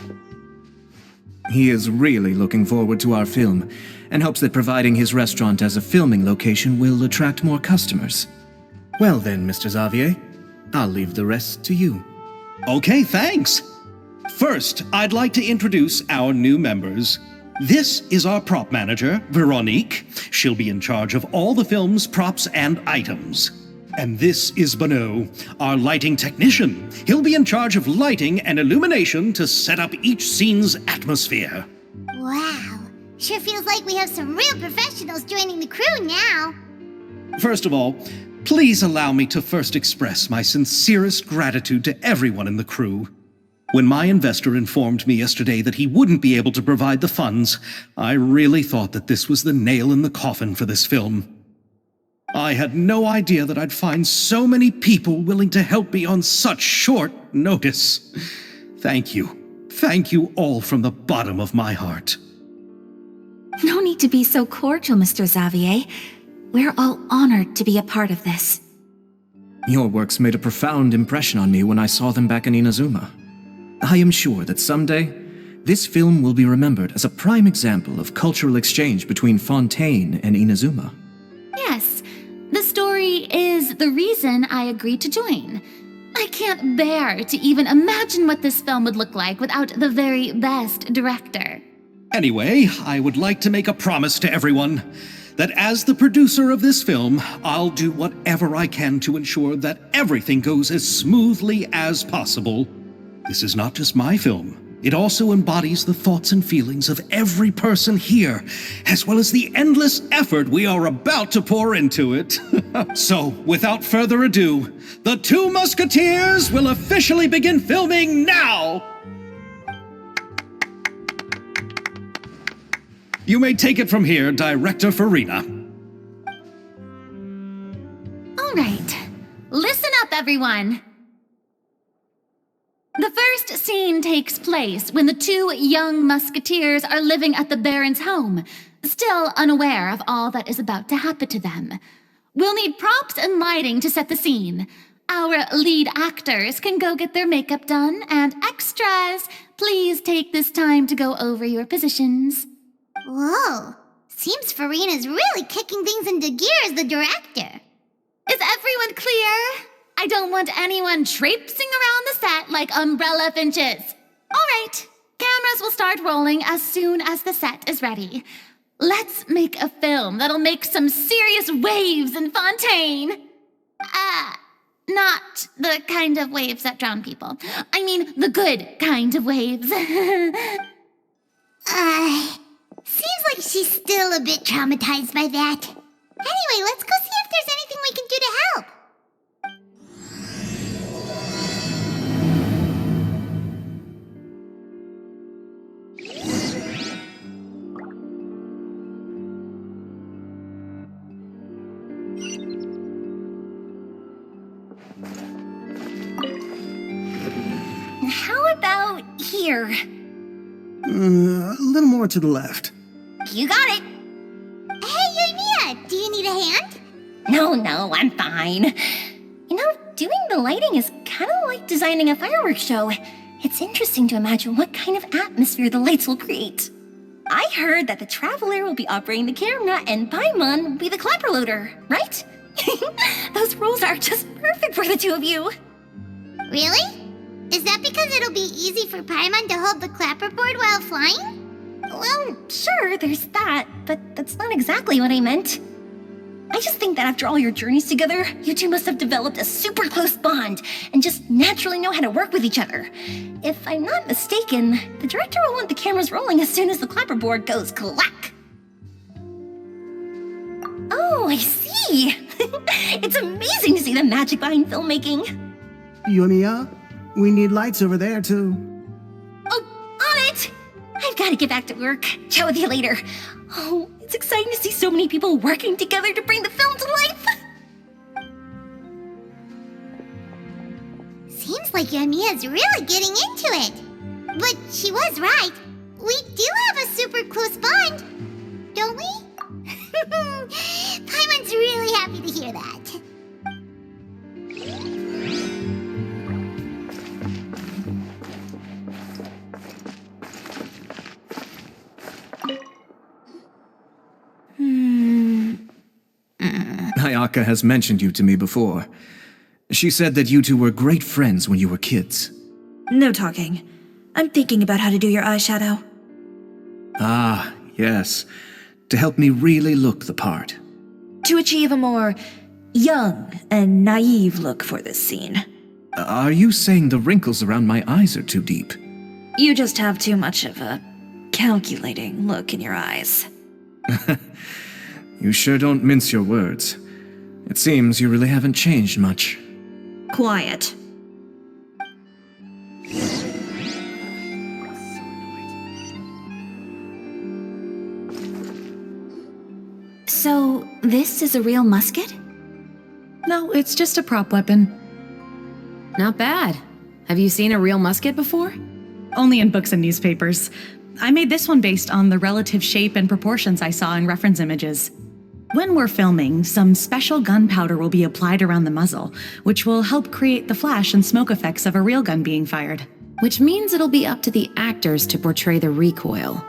He is really looking forward to our film and hopes that providing his restaurant as a filming location will attract more customers. Well then, Mr. Xavier, I'll leave the rest to you. Okay, thanks. First, I'd like to introduce our new members. This is our prop manager, Veronique. She'll be in charge of all the film's props and items. And this is Bonneau, our lighting technician. He'll be in charge of lighting and illumination to set up each scene's atmosphere. Wow, sure feels like we have some real professionals joining the crew now. First of all, please allow me to first express my sincerest gratitude to everyone in the crew. When my investor informed me yesterday that he wouldn't be able to provide the funds, I really thought that this was the nail in the coffin for this film. I had no idea that I'd find so many people willing to help me on such short notice. Thank you. Thank you all from the bottom of my heart. No need to be so cordial, Mr. Xavier. We're all honored to be a part of this. Your works made a profound impression on me when I saw them back in Inazuma. I am sure that someday, this film will be remembered as a prime example of cultural exchange between Fontaine and Inazuma. Yes, the story is the reason I agreed to join. I can't bear to even imagine what this film would look like without the very best director. Anyway, I would like to make a promise to everyone that as the producer of this film, I'll do whatever I can to ensure that everything goes as smoothly as possible. This is not just my film. It also embodies the thoughts and feelings of every person here, as well as the endless effort we are about to pour into it. So, without further ado, the Two Musketeers will officially begin filming now! You may take it from here, Director Farina. All right. Listen up, everyone. The first scene takes place when the two young musketeers are living at the Baron's home, still unaware of all that is about to happen to them. We'll need props and lighting to set the scene. Our lead actors can go get their makeup done, and extras, please take this time to go over your positions. Whoa. Seems Farina's really kicking things into gear as the director. Is everyone clear? I don't want anyone traipsing around the set like umbrella finches. All right, cameras will start rolling as soon as the set is ready. Let's make a film that'll make some serious waves in Fontaine. Not the kind of waves that drown people. I mean, the good kind of waves. Seems like she's still a bit traumatized by that. Anyway, let's go see if there's anything we can do to help. How about here? A little more to the left. You got it. Hey, Yoimiya, do you need a hand? No, I'm fine. You know, doing the lighting is kind of like designing a fireworks show. It's interesting to imagine what kind of atmosphere the lights will create. I heard that the Traveler will be operating the camera and Paimon will be the clapper loader, right? Those roles are just perfect for the two of you. Really? Is that because it'll be easy for Paimon to hold the clapperboard while flying? Well, sure, there's that, but that's not exactly what I meant. I just think that after all your journeys together, you two must have developed a super close bond and just naturally know how to work with each other. If I'm not mistaken, the director will want the cameras rolling as soon as the clapperboard goes clack. Oh, I see. It's amazing to see the magic behind filmmaking. Yoimiya, we need lights over there, too. Oh, on it! I've got to get back to work. Chat with you later. Oh, it's exciting to see so many people working together to bring the film to life. Seems like Yoimiya's really getting into it. But she was right. We do have a super close bond, don't we? Paimon's really happy to hear that. Ayaka has mentioned you to me before. She said that you two were great friends when you were kids. No talking. I'm thinking about how to do your eyeshadow. Ah, yes. To help me really look the part. To achieve a more young and naive look for this scene. Are you saying the wrinkles around my eyes are too deep? You just have too much of a calculating look in your eyes. You sure don't mince your words. It seems you really haven't changed much. Quiet. So, this is a real musket? No, it's just a prop weapon. Not bad. Have you seen a real musket before? Only in books and newspapers. I made this one based on the relative shape and proportions I saw in reference images. When we're filming, some special gunpowder will be applied around the muzzle, which will help create the flash and smoke effects of a real gun being fired. Which means it'll be up to the actors to portray the recoil.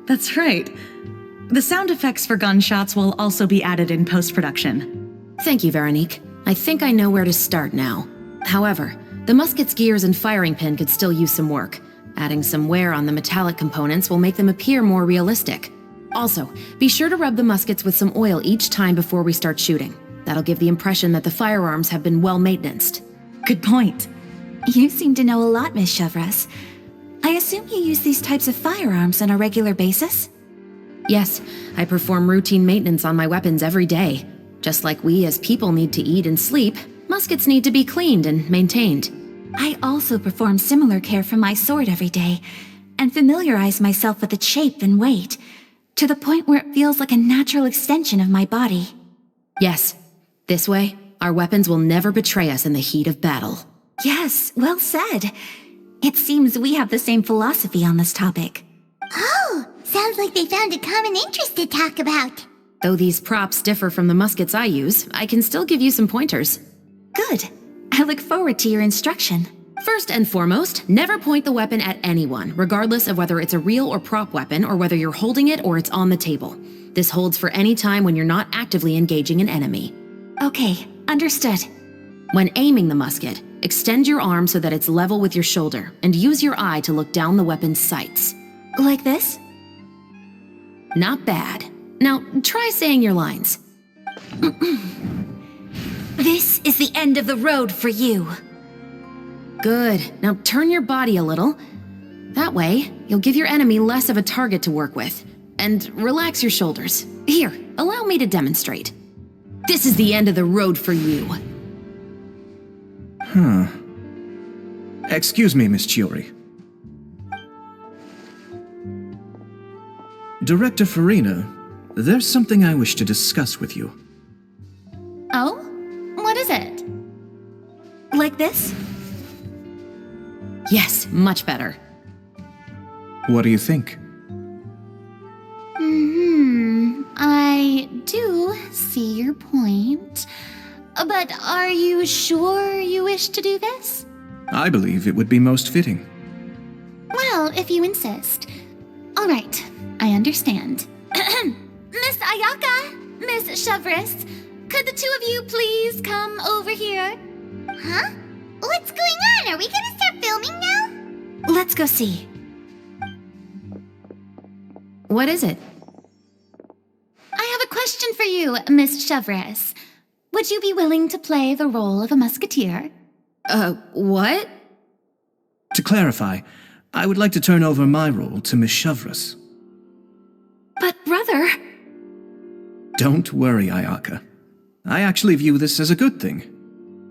That's right. The sound effects for gunshots will also be added in post-production. Thank you, Veronique. I think I know where to start now. However, the musket's gears and firing pin could still use some work. Adding some wear on the metallic components will make them appear more realistic. Also, be sure to rub the muskets with some oil each time before we start shooting. That'll give the impression that the firearms have been well maintained. Good point. You seem to know a lot, Miss Chevres. I assume you use these types of firearms on a regular basis? Yes, I perform routine maintenance on my weapons every day. Just like we as people need to eat and sleep, muskets need to be cleaned and maintained. I also perform similar care for my sword every day, and familiarize myself with its shape and weight, to the point where it feels like a natural extension of my body. Yes, this way, our weapons will never betray us in the heat of battle. Yes, well said. It seems we have the same philosophy on this topic. Oh, sounds like they found a common interest to talk about. Though these props differ from the muskets I use, I can still give you some pointers. Good. I look forward to your instruction. First and foremost, never point the weapon at anyone, regardless of whether it's a real or prop weapon or whether you're holding it or it's on the table. This holds for any time when you're not actively engaging an enemy. Okay, understood. When aiming the musket, extend your arm so that it's level with your shoulder, and use your eye to look down the weapon's sights. Like this? Not bad. Now, try saying your lines. This is the end of the road for you. Good. Now turn your body a little. That way, you'll give your enemy less of a target to work with. And relax your shoulders. Here, allow me to demonstrate. This is the end of the road for you. Excuse me, Miss Chiori. Director Farina, there's something I wish to discuss with you. Oh? What is it? Like this? Yes, much better. What do you think? I do see your point. But are you sure you wish to do this? I believe it would be most fitting. Well, if you insist. All right, I understand. Miss Ayaka, Miss Chevres, could the two of you please come over here? Huh? What's going on? Are we gonna start filming now? Let's go see. What is it? I have a question for you, Miss Chevres. Would you be willing to play the role of a musketeer? What? To clarify, I would like to turn over my role to Miss Chevres. But brother... Don't worry, Ayaka. I actually view this as a good thing.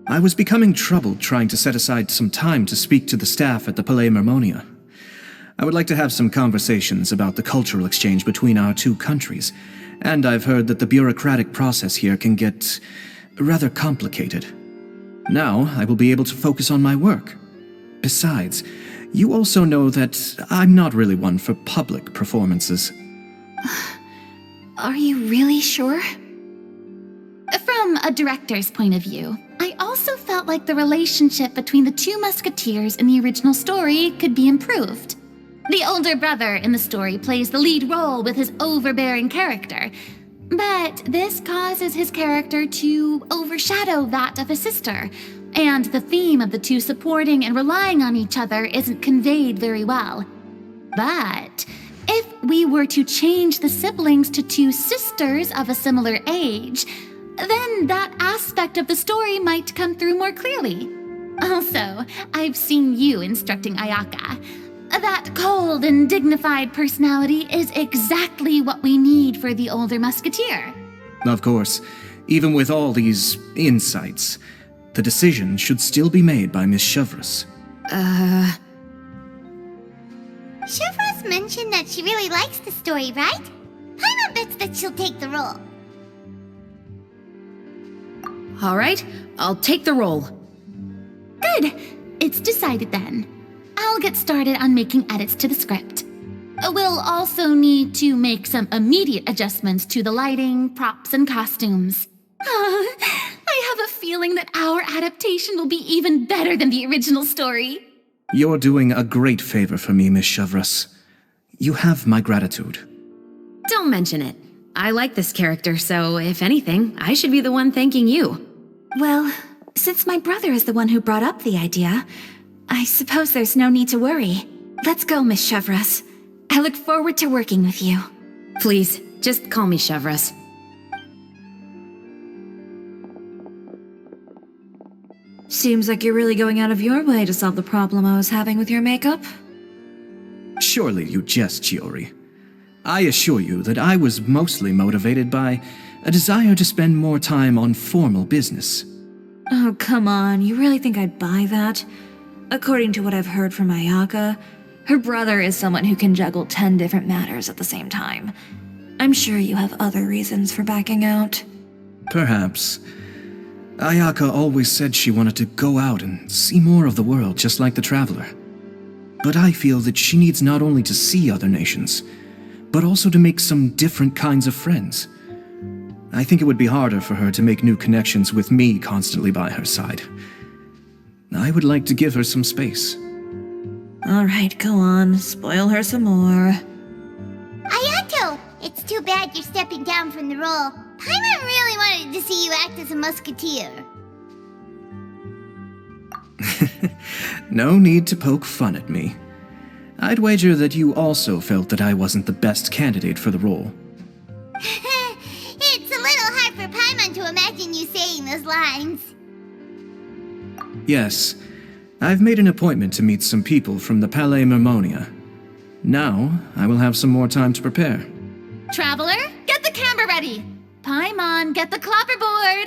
I was becoming troubled trying to set aside some time to speak to the staff at the Palais Mermonia. I would like to have some conversations about the cultural exchange between our two countries, and I've heard that the bureaucratic process here can get rather complicated. Now, I will be able to focus on my work. Besides, you also know that I'm not really one for public performances. Are you really sure? From a director's point of view, I also felt like the relationship between the two musketeers in the original story could be improved. The older brother in the story plays the lead role with his overbearing character, but this causes his character to overshadow that of his sister, and the theme of the two supporting and relying on each other isn't conveyed very well. But if we were to change the siblings to two sisters of a similar age, then that aspect of the story might come through more clearly. Also, I've seen you instructing Ayaka. That cold and dignified personality is exactly what we need for the older musketeer. Of course, even with all these insights, the decision should still be made by Miss Chevres. Chevres mentioned that she really likes the story, right? Paimon bets that she'll take the role. All right, I'll take the role. Good. It's decided then. I'll get started on making edits to the script. We'll also need to make some immediate adjustments to the lighting, props, and costumes. I have a feeling that our adaptation will be even better than the original story. You're doing a great favor for me, Miss Chevres. You have my gratitude. Don't mention it. I like this character, so if anything, I should be the one thanking you. Well, since my brother is the one who brought up the idea, I suppose there's no need to worry. Let's go, Miss Chevres. I look forward to working with you. Please, just call me Chevres. Seems like you're really going out of your way to solve the problem I was having with your makeup. Surely you jest, Chiori. I assure you that I was mostly motivated by a desire to spend more time on formal business. Oh, come on. You really think I'd buy that? According to what I've heard from Ayaka, her brother is someone who can juggle 10 different matters at the same time. I'm sure you have other reasons for backing out. Perhaps. Ayaka always said she wanted to go out and see more of the world, just like the Traveler. But I feel that she needs not only to see other nations, but also to make some different kinds of friends. I think it would be harder for her to make new connections with me constantly by her side. I would like to give her some space. Alright, go on. Spoil her some more. Ayato! It's too bad you're stepping down from the role. Paimon really wanted to see you act as a musketeer. No need to poke fun at me. I'd wager that you also felt that I wasn't the best candidate for the role. It's a little hard for Paimon to imagine you saying those lines. Yes, I've made an appointment to meet some people from the Palais Mermonia. Now, I will have some more time to prepare. Traveler, get the camera ready. Paimon, get the clapperboard.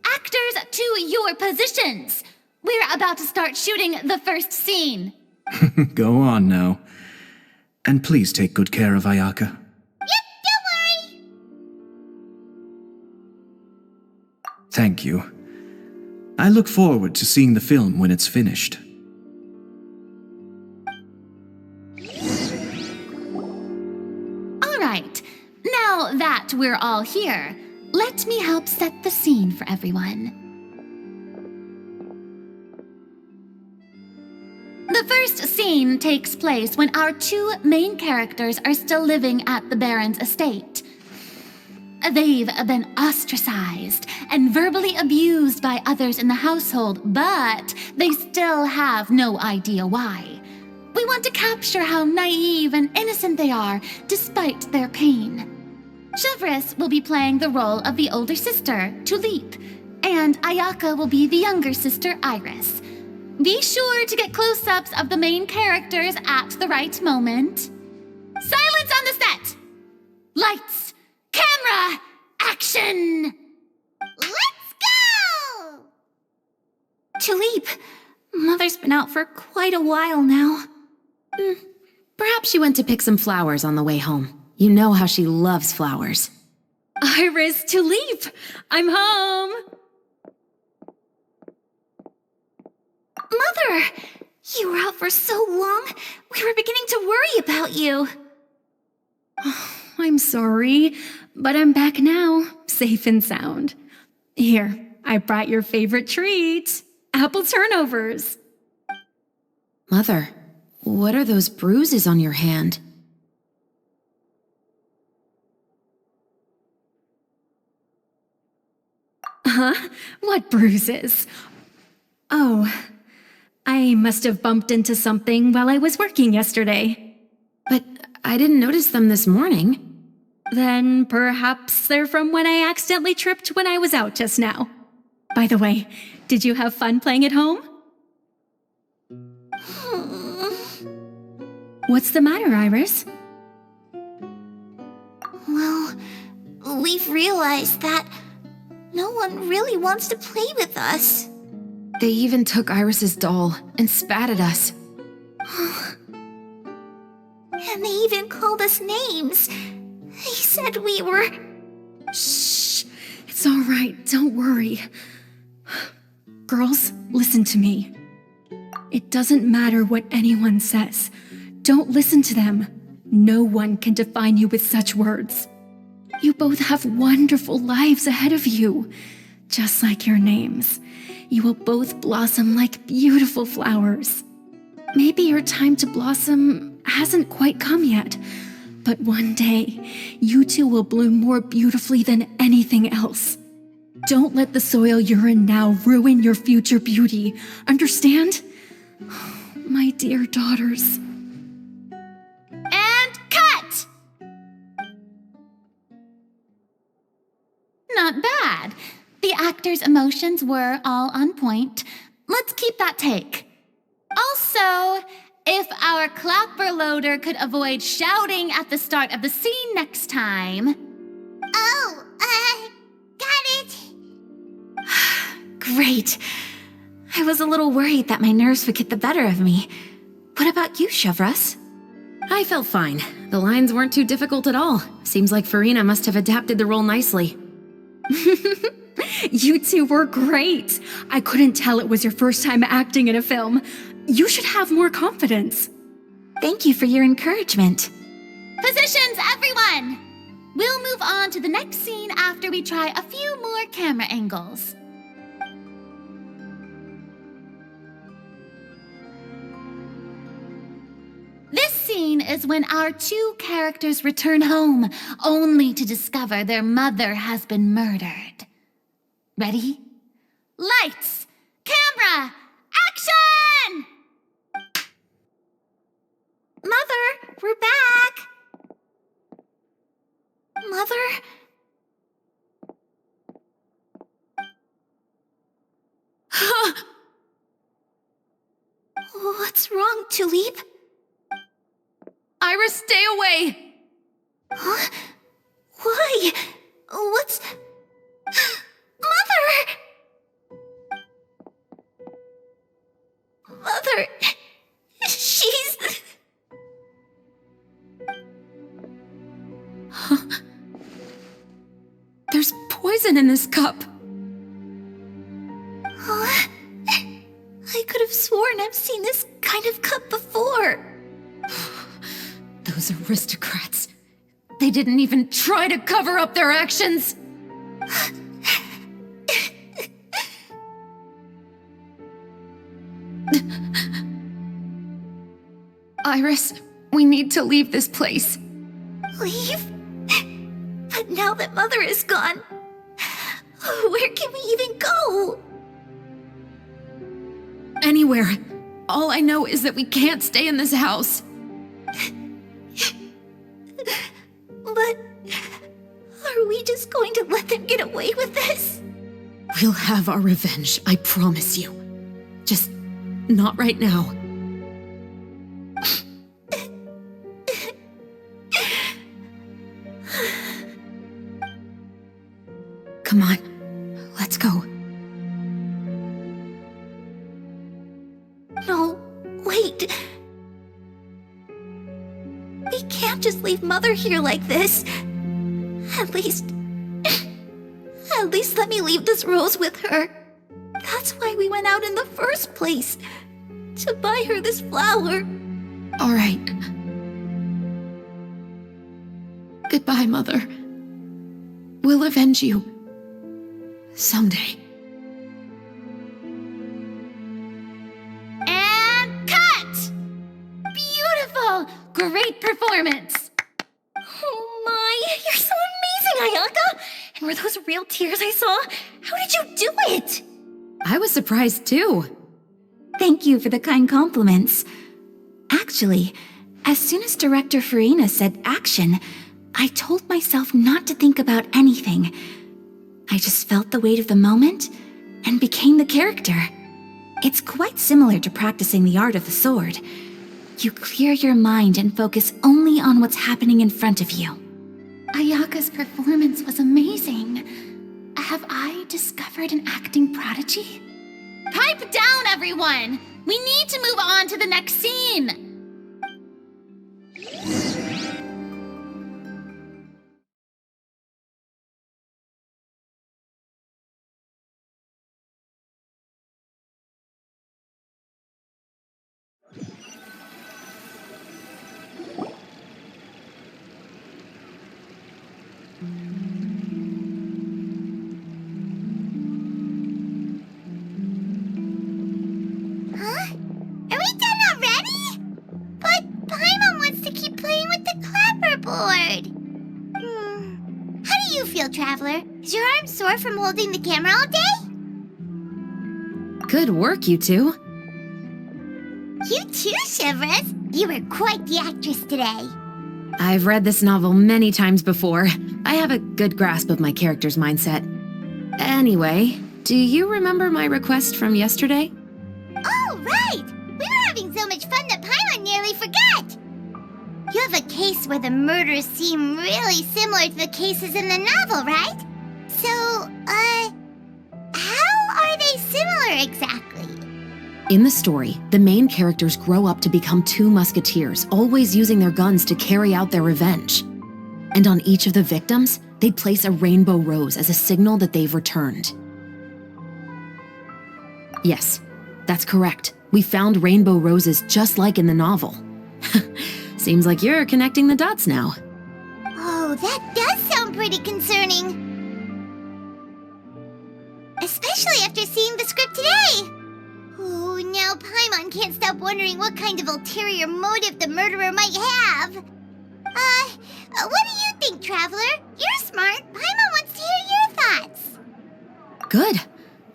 Actors, to your positions. We're about to start shooting the first scene. Go on now. And please take good care of Ayaka. Yep, don't worry. Thank you. I look forward to seeing the film when it's finished. All right, now that we're all here, let me help set the scene for everyone. The first scene takes place when our two main characters are still living at the Baron's estate. They've been ostracized and verbally abused by others in the household, but they still have no idea why. We want to capture how naive and innocent they are despite their pain. Chevres will be playing the role of the older sister, Tulip, and Ayaka will be the younger sister, Iris. Be sure to get close-ups of the main characters at the right moment. Silence on the set! Lights! Camera! Action! Let's go! Tulip, Mother's been out for quite a while now. Perhaps she went to pick some flowers on the way home. You know how she loves flowers. Iris, Tulip, I'm home. Mother! You were out for so long, we were beginning to worry about you. I'm sorry, but I'm back now, safe and sound. Here, I brought your favorite treat, apple turnovers. Mother, what are those bruises on your hand? Huh? What bruises? Oh, I must have bumped into something while I was working yesterday. But I didn't notice them this morning. Then perhaps they're from when I accidentally tripped when I was out just now. By the way, did you have fun playing at home? What's the matter, Iris? Well, we've realized that no one really wants to play with us. They even took Iris's doll and spat at us. And they even called us names. They said we were... Shh. It's all right. Don't worry. Girls, listen to me. It doesn't matter what anyone says. Don't listen to them. No one can define you with such words. You both have wonderful lives ahead of you. Just like your names. You will both blossom like beautiful flowers. Maybe your time to blossom hasn't quite come yet, but one day, you two will bloom more beautifully than anything else. Don't let the soil you're in now ruin your future beauty. Understand? My dear daughters. And cut! Not bad. The actors' emotions were all on point. let's keep that take. Also, if our clapper loader could avoid shouting at the start of the scene next time. Oh, got it. Great. I was a little worried that my nerves would get the better of me. What about you, Chevros? I felt fine. The lines weren't too difficult at all. Seems like Farina must have adapted the role nicely. You two were great. I couldn't tell it was your first time acting in a film. You should have more confidence. Thank you for your encouragement. Positions, everyone! We'll move on to the next scene after we try a few more camera angles. This scene is when our two characters return home, only to discover their mother has been murdered. Ready? Lights! Camera! Action! Mother, we're back! Mother? What's wrong, Tulip? Iris, stay away! Huh? Why? What's... Mother! Mother... She's... There's poison in this cup. Huh? I could have sworn I've seen this kind of cup before. Those aristocrats. They didn't even try to cover up their actions. Iris, we need to leave this place. Leave? But now that Mother is gone, where can we even go? Anywhere. All I know is that we can't stay in this house. But are we just going to let them get away with this? We'll have our revenge, I promise you. Just not right now. Come on, let's go. No, wait. We can't just leave Mother here like this. At least let me leave this rose with her. That's why we went out in the first place. To buy her this flower. All right. Goodbye, Mother. We'll avenge you. Someday. And cut! Beautiful! Great performance! Oh my, you're so amazing, Ayaka! And were those real tears I saw? How did you do it? I was surprised too. Thank you for the kind compliments. Actually, as soon as Director Farina said action, I told myself not to think about anything. I just felt the weight of the moment and became the character. It's quite similar to practicing the art of the sword. You clear your mind and focus only on what's happening in front of you. Ayaka's performance was amazing. Have I discovered an acting prodigy? Pipe down, everyone! We need to move on to the next scene! Huh? Are we done already? But Paimon wants to keep playing with the clapperboard. How do you feel, Traveler? Is your arm sore from holding the camera all day? Good work, you two. You too, Shivers. You were quite the actress today. I've read this novel many times before. I have a good grasp of my character's mindset. Anyway, do you remember my request from yesterday? right! We were having so much fun that Paimon nearly forgot! You have a case where the murders seem really similar to the cases in the novel, right? So, how are they similar exactly? In the story, the main characters grow up to become two musketeers, always using their guns to carry out their revenge. And on each of the victims, they'd place a rainbow rose as a signal that they've returned. Yes, that's correct. We found rainbow roses just like in the novel. Seems like you're connecting the dots now. Oh, that does sound pretty concerning. Especially after seeing the script today. Oh, now Paimon can't stop wondering what kind of ulterior motive the murderer might have. What do you think, Traveler? You're smart. Paimon wants to hear your thoughts. Good.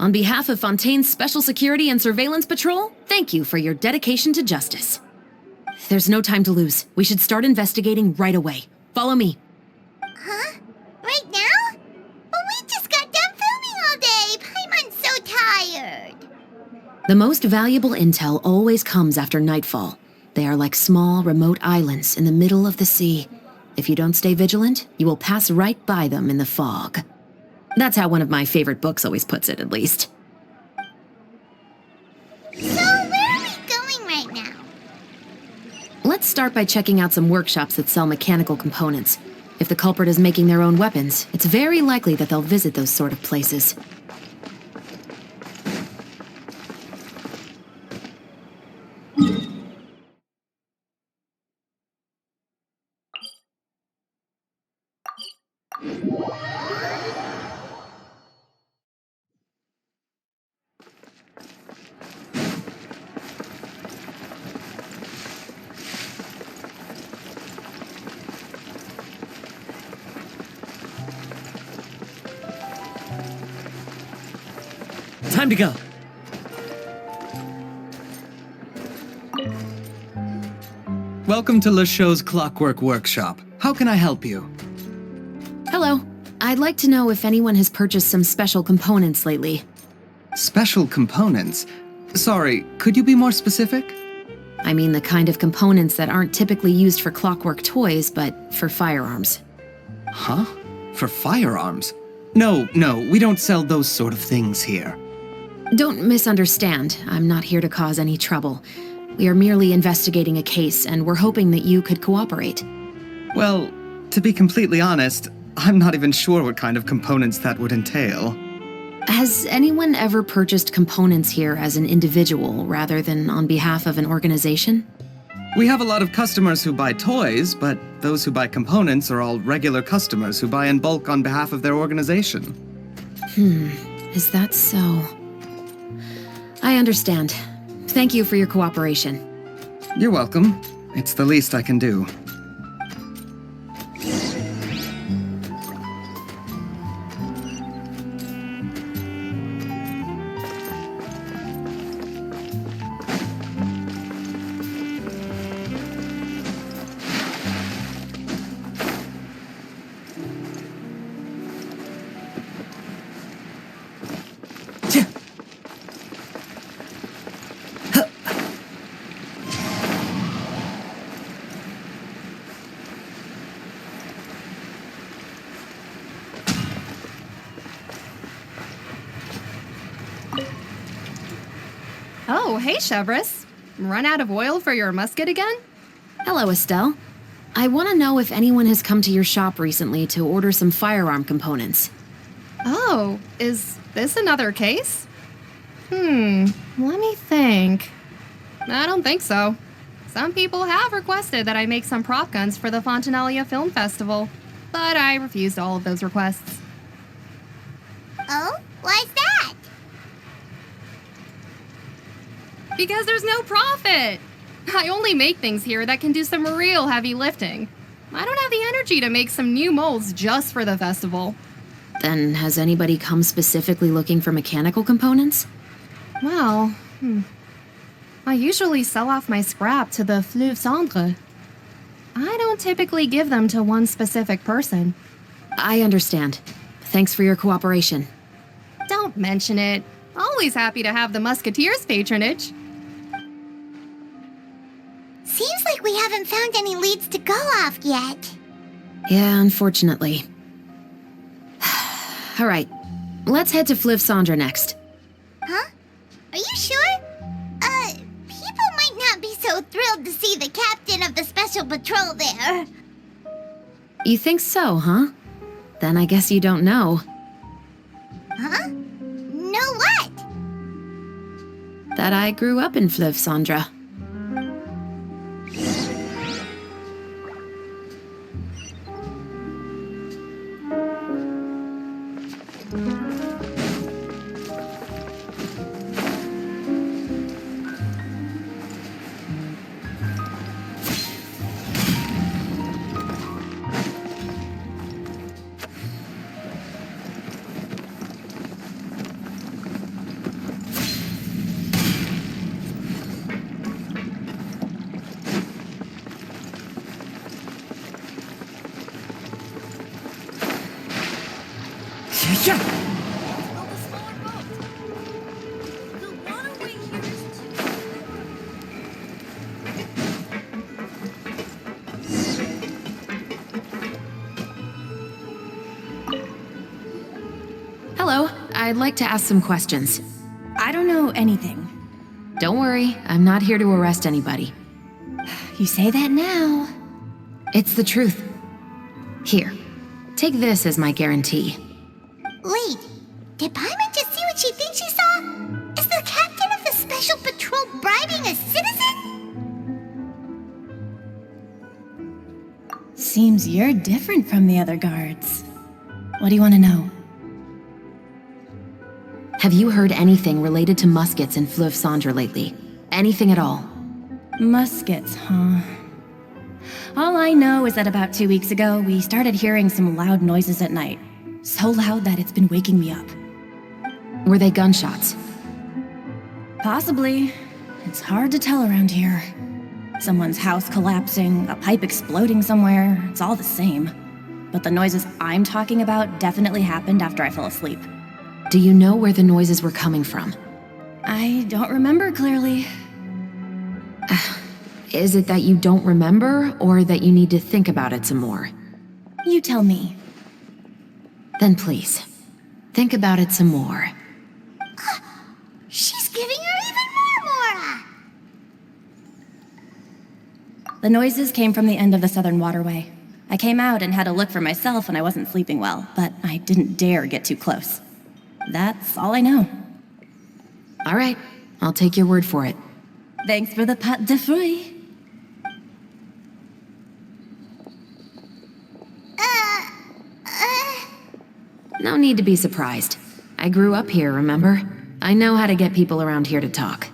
On behalf of Fontaine's Special Security and Surveillance Patrol, thank you for your dedication to justice. There's no time to lose. We should start investigating right away. Follow me. Huh? Right now? But we just got done filming all day. Paimon's so tired. The most valuable intel always comes after nightfall. They are like small, remote islands in the middle of the sea. If you don't stay vigilant, you will pass right by them in the fog. That's how one of my favorite books always puts it, at least. So, where are we going right now? Let's start by checking out some workshops that sell mechanical components. If the culprit is making their own weapons, it's very likely that they'll visit those sort of places. Time to go. Welcome to Le Show's Clockwork Workshop. How can I help you? Hello. I'd like to know if anyone has purchased some special components lately. Special components? Sorry, could you be more specific? I mean the kind of components that aren't typically used for clockwork toys, but for firearms. Huh? For firearms? No, we don't sell those sort of things here. Don't misunderstand. I'm not here to cause any trouble. We are merely investigating a case, and we're hoping that you could cooperate. Well, to be completely honest, I'm not even sure what kind of components that would entail. Has anyone ever purchased components here as an individual rather than on behalf of an organization? We have a lot of customers who buy toys, but those who buy components are all regular customers who buy in bulk on behalf of their organization. Is that so? I understand. Thank you for your cooperation. You're welcome. It's the least I can do. Oh, hey, Chevres. Run out of oil for your musket again? Hello, Estelle. I want to know if anyone has come to your shop recently to order some firearm components. Oh, is this another case? Let me think. I don't think so. Some people have requested that I make some prop guns for the Fontanalia Film Festival, but I refused all of those requests. Oh? Why's that? Because there's no profit! I only make things here that can do some real heavy lifting. I don't have the energy to make some new molds just for the festival. Then has anybody come specifically looking for mechanical components? Well, I usually sell off my scrap to the Fleuve Cendre. I don't typically give them to one specific person. I understand. Thanks for your cooperation. Don't mention it. Always happy to have the Musketeers' patronage. like we haven't found any leads to go off yet. Yeah, unfortunately. Alright, let's head to Fliv Sandra next. Huh? Are you sure? People might not be so thrilled to see the captain of the special patrol there. You think so, huh? Then I guess you don't know. Huh? Know what? That I grew up in Fliv Sandra. Hello, I'd like to ask some questions. I don't know anything. Don't worry, I'm not here to arrest anybody. You say that now. It's the truth. Here, take this as my guarantee. Wait, did Paimon just see what she thinks she saw? Is the captain of the special patrol bribing a citizen? Seems you're different from the other guards. What do you want to know? Have you heard anything related to muskets in Fliv Sandra lately? Anything at all? Muskets, huh? All I know is that about 2 weeks ago, we started hearing some loud noises at night. So loud that it's been waking me up. Were they gunshots? Possibly. It's hard to tell around here. Someone's house collapsing, a pipe exploding somewhere, it's all the same. But the noises I'm talking about definitely happened after I fell asleep. Do you know where the noises were coming from? I don't remember clearly. Is it that you don't remember, or that you need to think about it some more? You tell me. Then please, think about it some more. She's giving her even more Mora! The noises came from the end of the Southern Waterway. I came out and had a look for myself when I wasn't sleeping well, but I didn't dare get too close. That's all I know. All right, I'll take your word for it. Thanks for the pâte de fruits. No need to be surprised. I grew up here, remember? I know how to get people around here to talk.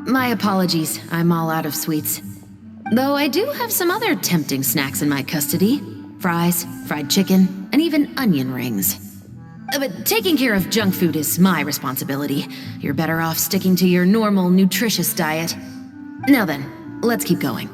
My apologies, I'm all out of sweets. Though I do have some other tempting snacks in my custody. Fries, fried chicken, and even onion rings. But taking care of junk food is my responsibility. You're better off sticking to your normal, nutritious diet. Now then, let's keep going.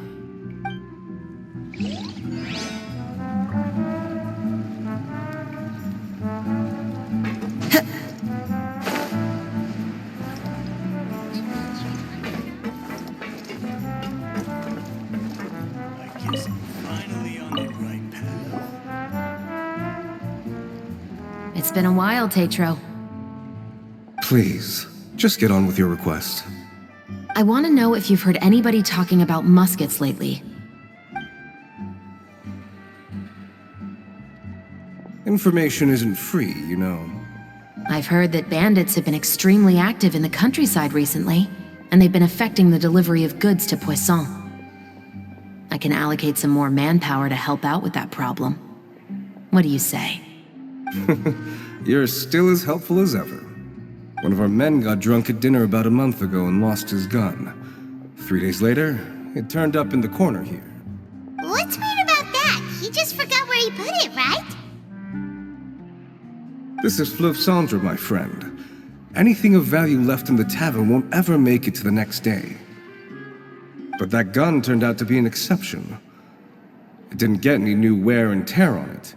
It's been a while, Tetro. Please, just get on with your request. I want to know if you've heard anybody talking about muskets lately. Information isn't free, you know. I've heard that bandits have been extremely active in the countryside recently, and they've been affecting the delivery of goods to Poisson. I can allocate some more manpower to help out with that problem. What do you say? You're still as helpful as ever. One of our men got drunk at dinner about a month ago and lost his gun. 3 days later, it turned up in the corner here. What's weird about that? He just forgot where he put it, right? This is Fliv Sandra, my friend. Anything of value left in the tavern won't ever make it to the next day. But that gun turned out to be an exception. It didn't get any new wear and tear on it,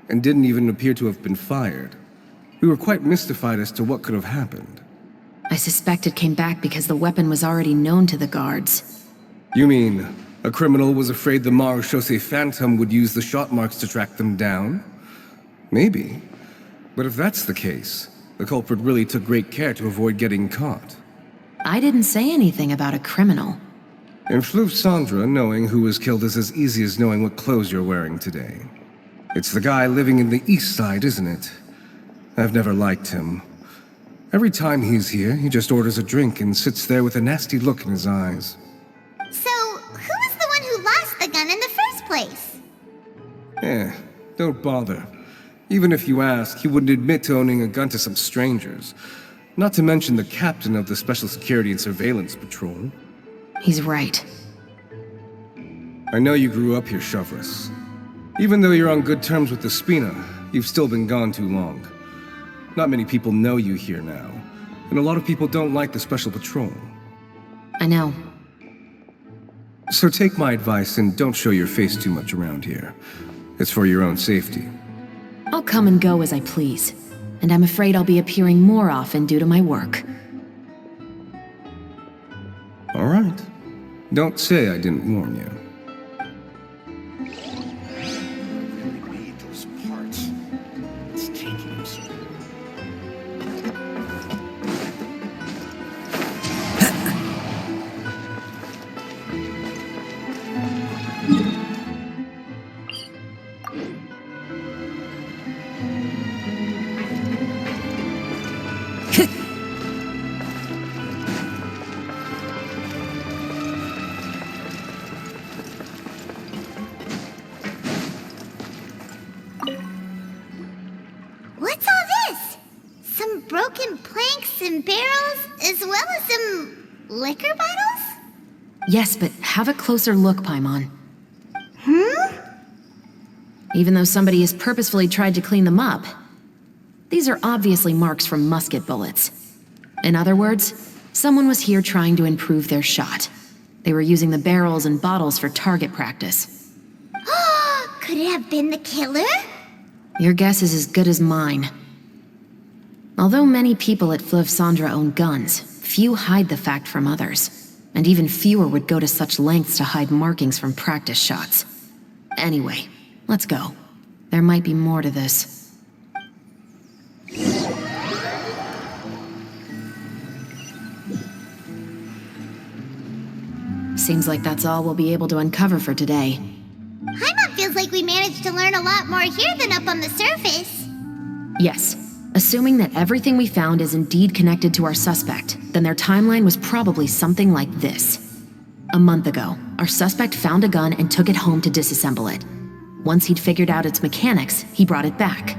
and didn't even appear to have been fired. We were quite mystified as to what could have happened. I suspect it came back because the weapon was already known to the guards. You mean a criminal was afraid the Marechaussee Phantom would use the shot marks to track them down? Maybe. But if that's the case, the culprit really took great care to avoid getting caught. I didn't say anything about a criminal. In Fleuve Cendra, knowing who was killed is as easy as knowing what clothes you're wearing today. It's the guy living in the East Side, isn't it? I've never liked him. Every time he's here, he just orders a drink and sits there with a nasty look in his eyes. So, who was the one who lost the gun in the first place? Don't bother. Even if you ask, he wouldn't admit to owning a gun to some strangers. Not to mention the captain of the Special Security and Surveillance Patrol. He's right. I know you grew up here, Chevres. Even though you're on good terms with the Spina, you've still been gone too long. Not many people know you here now, and a lot of people don't like the Special Patrol. I know. So take my advice and don't show your face too much around here. It's for your own safety. I'll come and go as I please, and I'm afraid I'll be appearing more often due to my work. All right. Don't say I didn't warn you. What's all this? Some broken planks and barrels, as well as some liquor bottles? Yes, but have a closer look, Paimon. Even though somebody has purposefully tried to clean them up, these are obviously marks from musket bullets. In other words, someone was here trying to improve their shot. They were using the barrels and bottles for target practice. Could it have been the killer? Your guess is as good as mine. Although many people at Fleuve Cendra own guns, few hide the fact from others. And even fewer would go to such lengths to hide markings from practice shots. Anyway, let's go. There might be more to this. Seems like that's all we'll be able to uncover for today. Paimon feels like we managed to learn a lot more here than up on the surface. Yes. Assuming that everything we found is indeed connected to our suspect, then their timeline was probably something like this. A month ago, our suspect found a gun and took it home to disassemble it. Once he'd figured out its mechanics, he brought it back.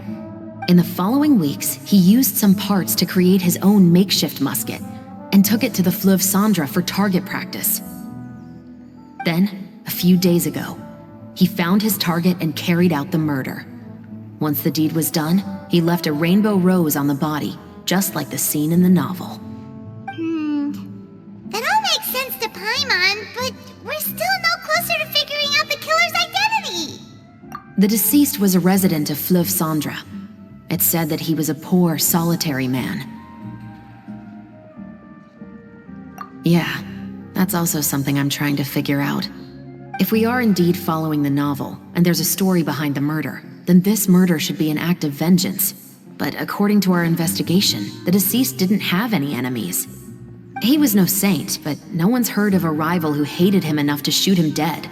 In the following weeks, he used some parts to create his own makeshift musket and took it to the Fleuve Cendra for target practice. Then, a few days ago, he found his target and carried out the murder. Once the deed was done, he left a rainbow rose on the body, just like the scene in the novel. That all makes sense to Paimon, but we're still no closer to figuring out the killer's identity. The deceased was a resident of Fleuve Cendra. It's said that he was a poor, solitary man. Yeah, that's also something I'm trying to figure out. If we are indeed following the novel, and there's a story behind the murder, then this murder should be an act of vengeance. But according to our investigation, the deceased didn't have any enemies. He was no saint, but no one's heard of a rival who hated him enough to shoot him dead,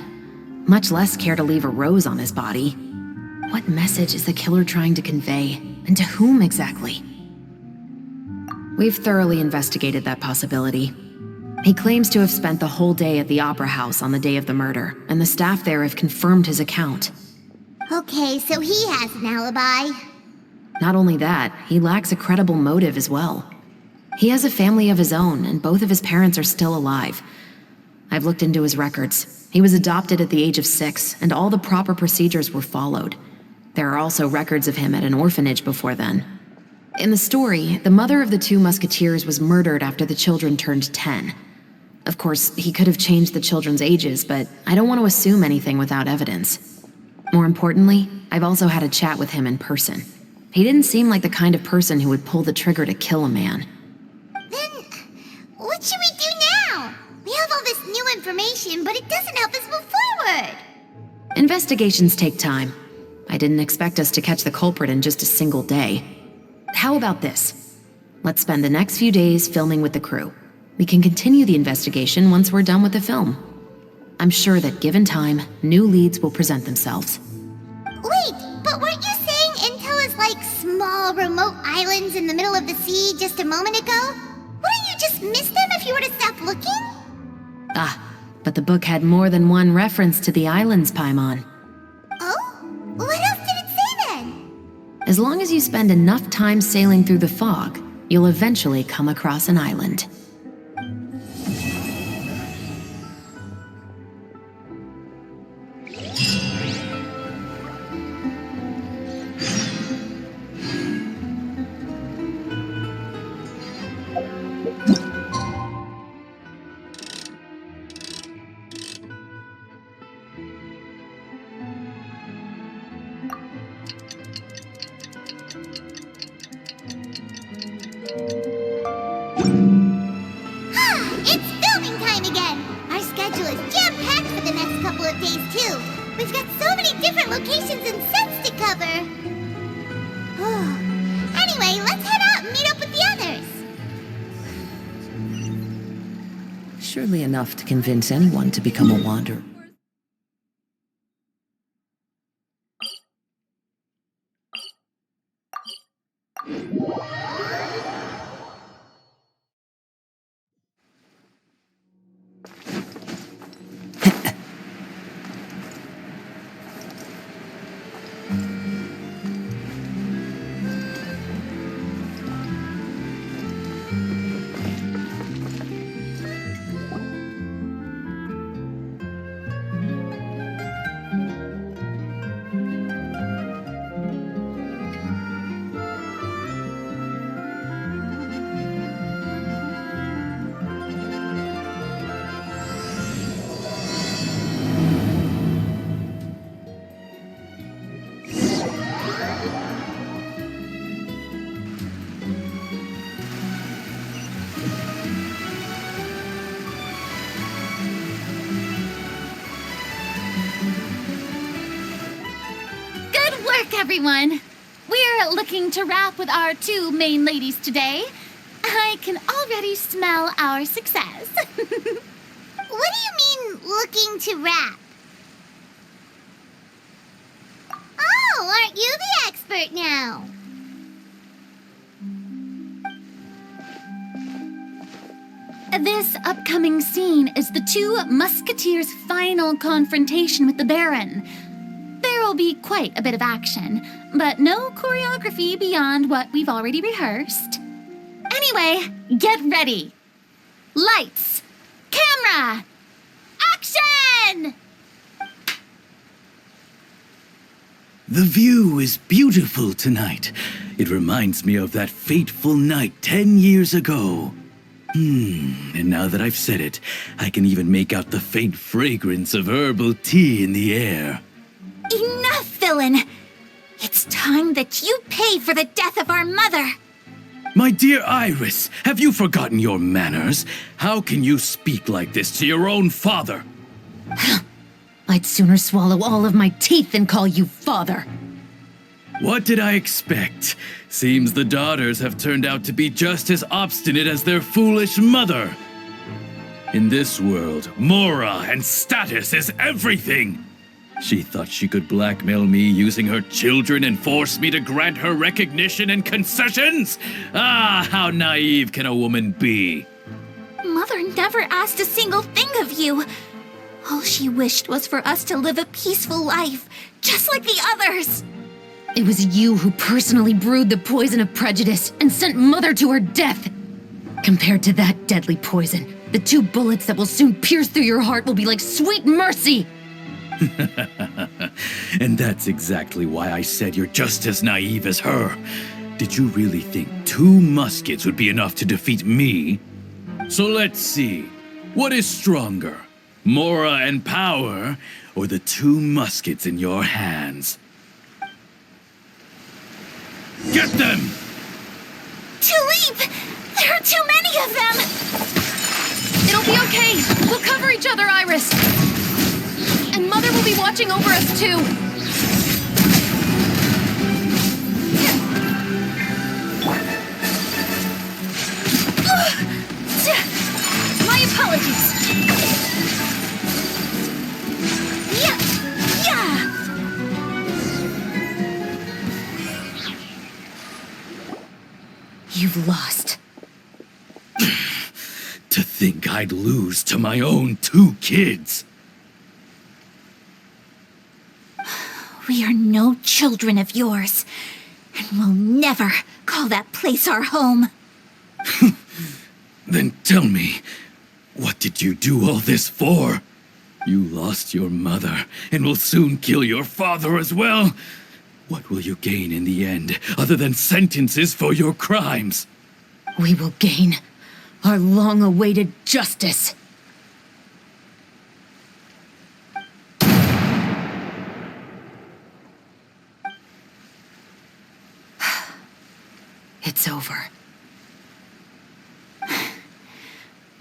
much less care to leave a rose on his body. What message is the killer trying to convey, and to whom exactly? We've thoroughly investigated that possibility. He claims to have spent the whole day at the Opera House on the day of the murder, and the staff there have confirmed his account. Okay, so he has an alibi. Not only that, he lacks a credible motive as well. He has a family of his own, and both of his parents are still alive. I've looked into his records. He was adopted at the age of 6, and all the proper procedures were followed. There are also records of him at an orphanage before then. In the story, the mother of the 2 Musketeers was murdered after the children turned 10. Of course, he could have changed the children's ages, but I don't want to assume anything without evidence. More importantly, I've also had a chat with him in person. He didn't seem like the kind of person who would pull the trigger to kill a man. Then, what should we do now? We have all this new information, but it doesn't help us move forward. Investigations take time. I didn't expect us to catch the culprit in just a single day. How about this? Let's spend the next few days filming with the crew. We can continue the investigation once we're done with the film. I'm sure that given time, new leads will present themselves. Wait, but weren't you saying intel is like small, remote islands in the middle of the sea just a moment ago? Wouldn't you just miss them if you were to stop looking? Ah, but the book had more than one reference to the islands, Paimon. Oh? What else did it say then? As long as you spend enough time sailing through the fog, you'll eventually come across an island. It's filming time again! Our schedule is jam-packed for the next couple of days, too. We've got so many different locations and sets to cover. Anyway, let's head out and meet up with the others. Surely enough to convince anyone to become a wanderer. Everyone, we're looking to wrap with our two main ladies today. I can already smell our success. What do you mean, looking to wrap? Oh, aren't you the expert now? This upcoming scene is the two Musketeers' final confrontation with the Baron. There will be quite a bit of action, but no choreography beyond what we've already rehearsed. Anyway, get ready. Lights, camera, action! The view is beautiful tonight. It reminds me of that fateful night 10 years ago. And now that I've said it, I can even make out the faint fragrance of herbal tea in the air. Enough, villain! It's time that you pay for the death of our mother! My dear Iris, have you forgotten your manners? How can you speak like this to your own father? I'd sooner swallow all of my teeth than call you father. What did I expect? Seems the daughters have turned out to be just as obstinate as their foolish mother. In this world, Mora and status is everything. She thought she could blackmail me using her children and force me to grant her recognition and concessions? Ah, how naive can a woman be? Mother never asked a single thing of you. All she wished was for us to live a peaceful life, just like the others. It was you who personally brewed the poison of prejudice and sent Mother to her death. Compared to that deadly poison, the 2 bullets that will soon pierce through your heart will be like sweet mercy. And that's exactly why I said you're just as naive as her. Did you really think 2 muskets would be enough to defeat me? So let's see. What is stronger? Mora and power, or the 2 muskets in your hands? Get them! Tulip! There are too many of them! It'll be okay. We'll cover each other, Iris. And Mother will be watching over us, too. My apologies. You've lost. To think I'd lose to my own 2 kids. We are no children of yours, and we'll never call that place our home. Then tell me, what did you do all this for? You lost your mother, and will soon kill your father as well. What will you gain in the end, other than sentences for your crimes? We will gain our long-awaited justice. It's over.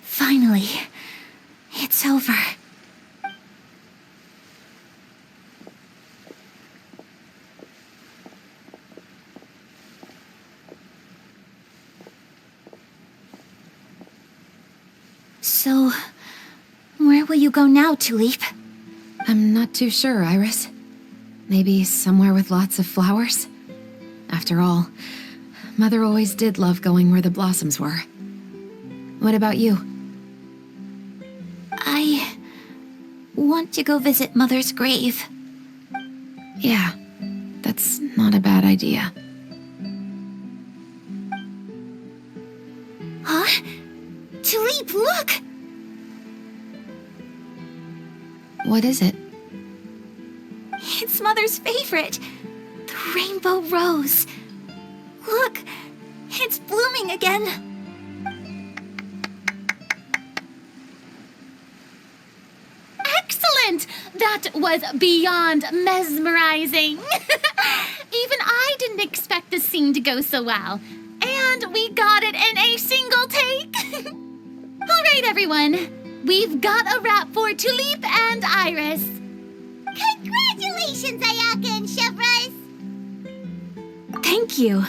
Finally, it's over. So, where will you go now, Tulip? I'm not too sure, Iris. Maybe somewhere with lots of flowers? After all, Mother always did love going where the blossoms were. What about you? I want to go visit Mother's grave. Yeah, that's not a bad idea. Huh? Tulip, look! What is it? It's Mother's favorite, the rainbow rose. Look, it's blooming again. Excellent! That was beyond mesmerizing. Even I didn't expect the scene to go so well. And we got it in a single take. All right, everyone. We've got a wrap for Tulip and Iris. Congratulations, Ayaka and Chevres! Thank you.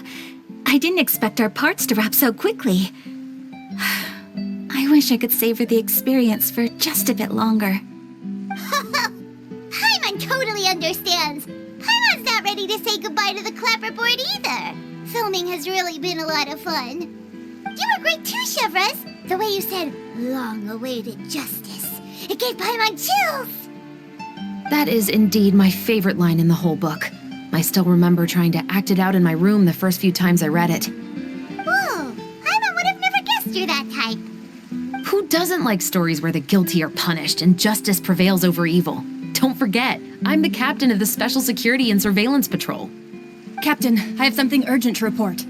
I didn't expect our parts to wrap so quickly. I wish I could savor the experience for just a bit longer. Paimon totally understands. Paimon's not ready to say goodbye to the clapperboard either. Filming has really been a lot of fun. You were great too, Chevres. The way you said, long-awaited justice. It gave Paimon chills. That is indeed my favorite line in the whole book. I still remember trying to act it out in my room the first few times I read it. Whoa, Paimon would have never guessed you're that type. Who doesn't like stories where the guilty are punished and justice prevails over evil? Don't forget, I'm the captain of the Special Security and Surveillance Patrol. Captain, I have something urgent to report.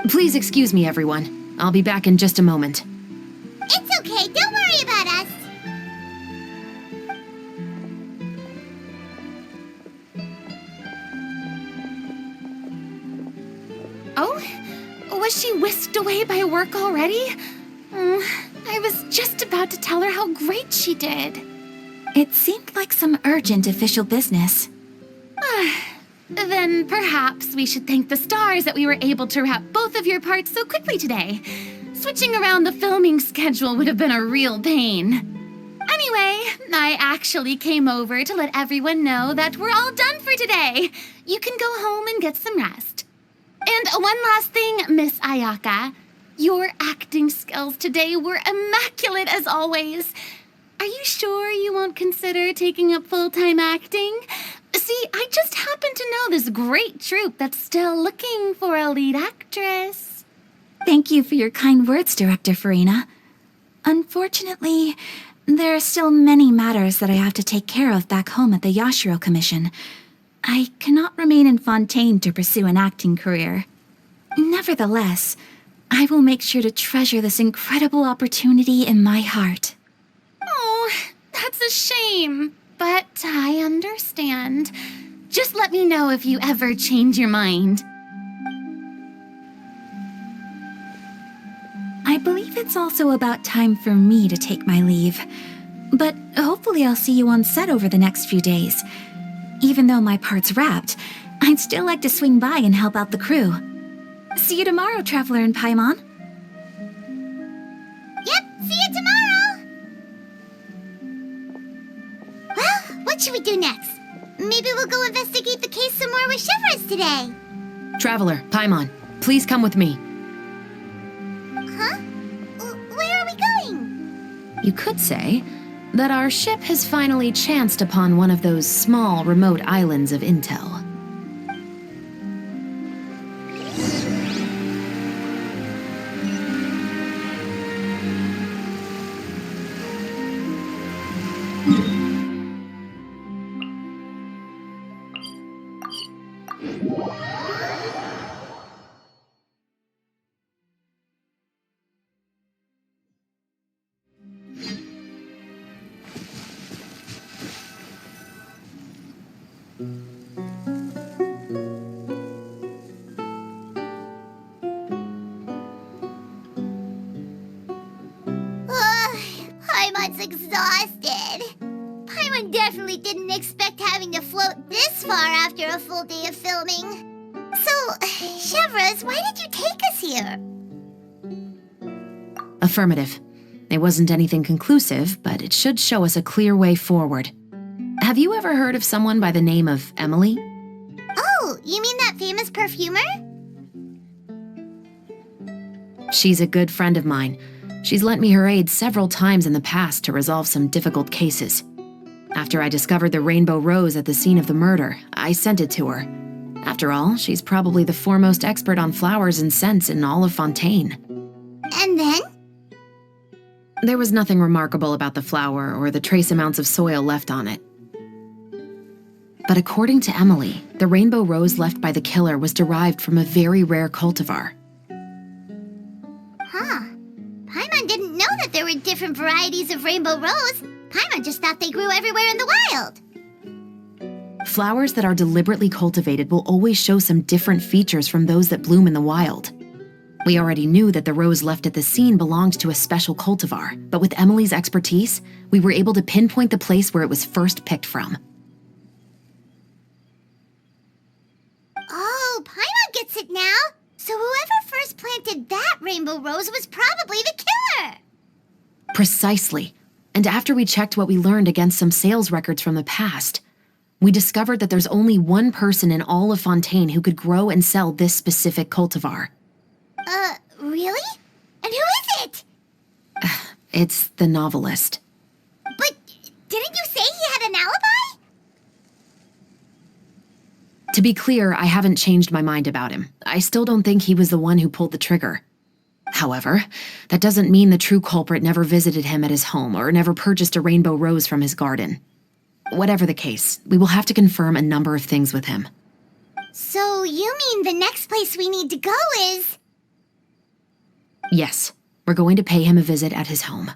Please excuse me, everyone. I'll be back in just a moment. It's okay, don't worry about us. Oh? Was she whisked away by work already? I was just about to tell her how great she did. It seemed like some urgent official business. Then perhaps we should thank the stars that we were able to wrap both of your parts so quickly today. Switching around the filming schedule would have been a real pain. Anyway, I actually came over to let everyone know that we're all done for today. You can go home and get some rest. And one last thing, Miss Ayaka. Your acting skills today were immaculate as always. Are you sure you won't consider taking up full-time acting? See, I just happen to know this great troupe that's still looking for a lead actress. Thank you for your kind words, Director Farina. Unfortunately, there are still many matters that I have to take care of back home at the Yashiro Commission. I cannot remain in Fontaine to pursue an acting career. Nevertheless, I will make sure to treasure this incredible opportunity in my heart. Oh, that's a shame. But I understand. Just let me know if you ever change your mind. I believe it's also about time for me to take my leave. But hopefully I'll see you on set over the next few days. Even though my part's wrapped, I'd still like to swing by and help out the crew. See you tomorrow, Traveler and Paimon. Yep, see you tomorrow! Well, what should we do next? Maybe we'll go investigate the case some more with Chevres today. Traveler, Paimon, please come with me. Huh? Where are we going? You could say that our ship has finally chanced upon one of those small, remote islands of intel. Paimon's exhausted. Paimon definitely didn't expect having to float this far after a full day of filming. So, Chevres, why did you take us here? Affirmative. It wasn't anything conclusive, but it should show us a clear way forward. Have you ever heard of someone by the name of Emily? Oh, you mean that famous perfumer? She's a good friend of mine. She's lent me her aid several times in the past to resolve some difficult cases. After I discovered the rainbow rose at the scene of the murder, I sent it to her. After all, she's probably the foremost expert on flowers and scents in all of Fontaine. And then? There was nothing remarkable about the flower or the trace amounts of soil left on it. But according to Emily, the rainbow rose left by the killer was derived from a very rare cultivar. Huh. Paimon didn't know that there were different varieties of rainbow rose. Paimon just thought they grew everywhere in the wild. Flowers that are deliberately cultivated will always show some different features from those that bloom in the wild. We already knew that the rose left at the scene belonged to a special cultivar, but with Emily's expertise, we were able to pinpoint the place where it was first picked from. Oh, Paimon gets it now. So whoever first planted that rainbow rose was probably the killer. Precisely. And after we checked what we learned against some sales records from the past, we discovered that there's only one person in all of Fontaine who could grow and sell this specific cultivar. Really? And who is it? It's the novelist. But didn't you say he had an alibi? To be clear, I haven't changed my mind about him. I still don't think he was the one who pulled the trigger. However, that doesn't mean the true culprit never visited him at his home or never purchased a rainbow rose from his garden. Whatever the case, we will have to confirm a number of things with him. So you mean the next place we need to go is... Yes, we're going to pay him a visit at his home.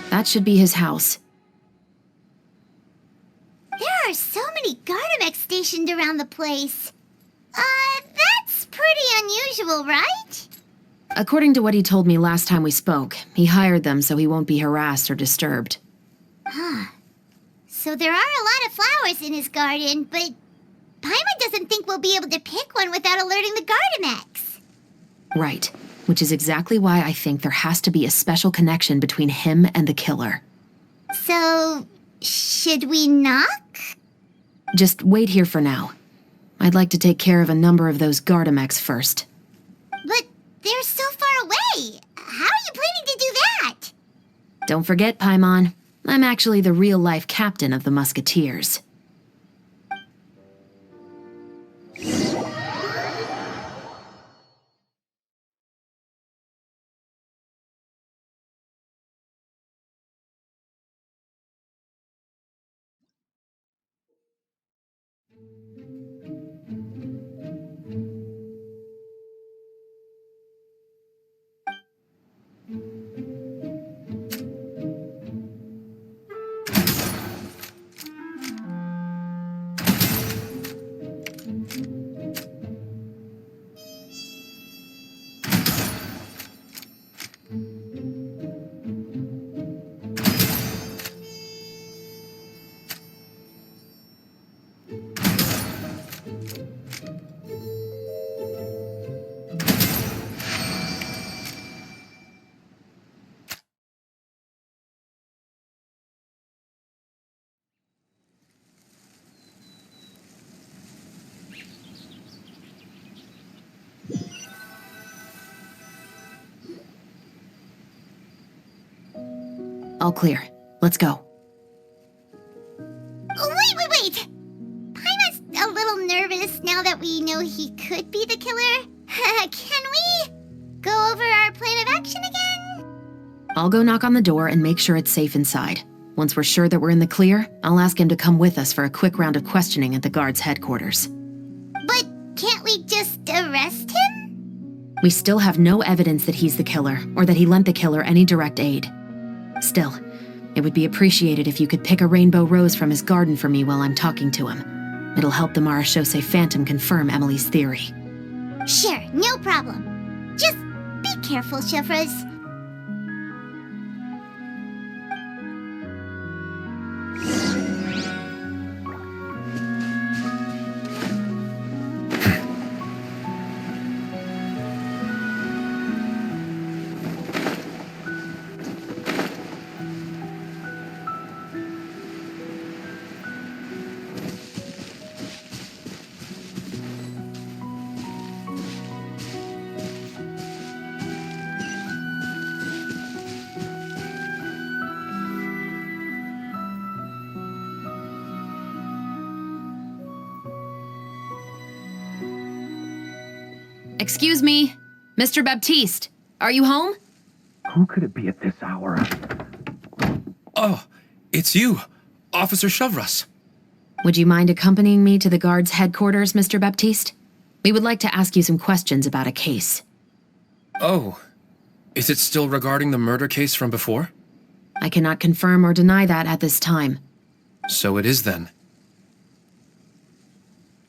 That should be his house. There are so many Gardamex stationed around the place. That's pretty unusual, right? According to what he told me last time we spoke, he hired them so he won't be harassed or disturbed. Huh. So there are a lot of flowers in his garden, but Paimon doesn't think we'll be able to pick one without alerting the Gardamex. Right. Which is exactly why I think there has to be a special connection between him and the killer. So, should we knock? Just wait here for now. I'd like to take care of a number of those Gardamex first. But they're so far away. How are you planning to do that? Don't forget, Paimon, I'm actually the real-life captain of the Musketeers. All clear. Let's go. Wait! Paimon's a little nervous now that we know he could be the killer. Can we go over our plan of action again? I'll go knock on the door and make sure it's safe inside. Once we're sure that we're in the clear, I'll ask him to come with us for a quick round of questioning at the guard's headquarters. But can't we just arrest him? We still have no evidence that he's the killer, or that he lent the killer any direct aid. Still, it would be appreciated if you could pick a rainbow rose from his garden for me while I'm talking to him. It'll help the Marachose Phantom confirm Emily's theory. Sure, no problem. Just be careful, Chevros. Excuse me, Mr. Baptiste, are you home? Who could it be at this hour? Oh, it's you, Officer Chevros. Would you mind accompanying me to the guard's headquarters, Mr. Baptiste? We would like to ask you some questions about a case. Oh, is it still regarding the murder case from before? I cannot confirm or deny that at this time. So it is then.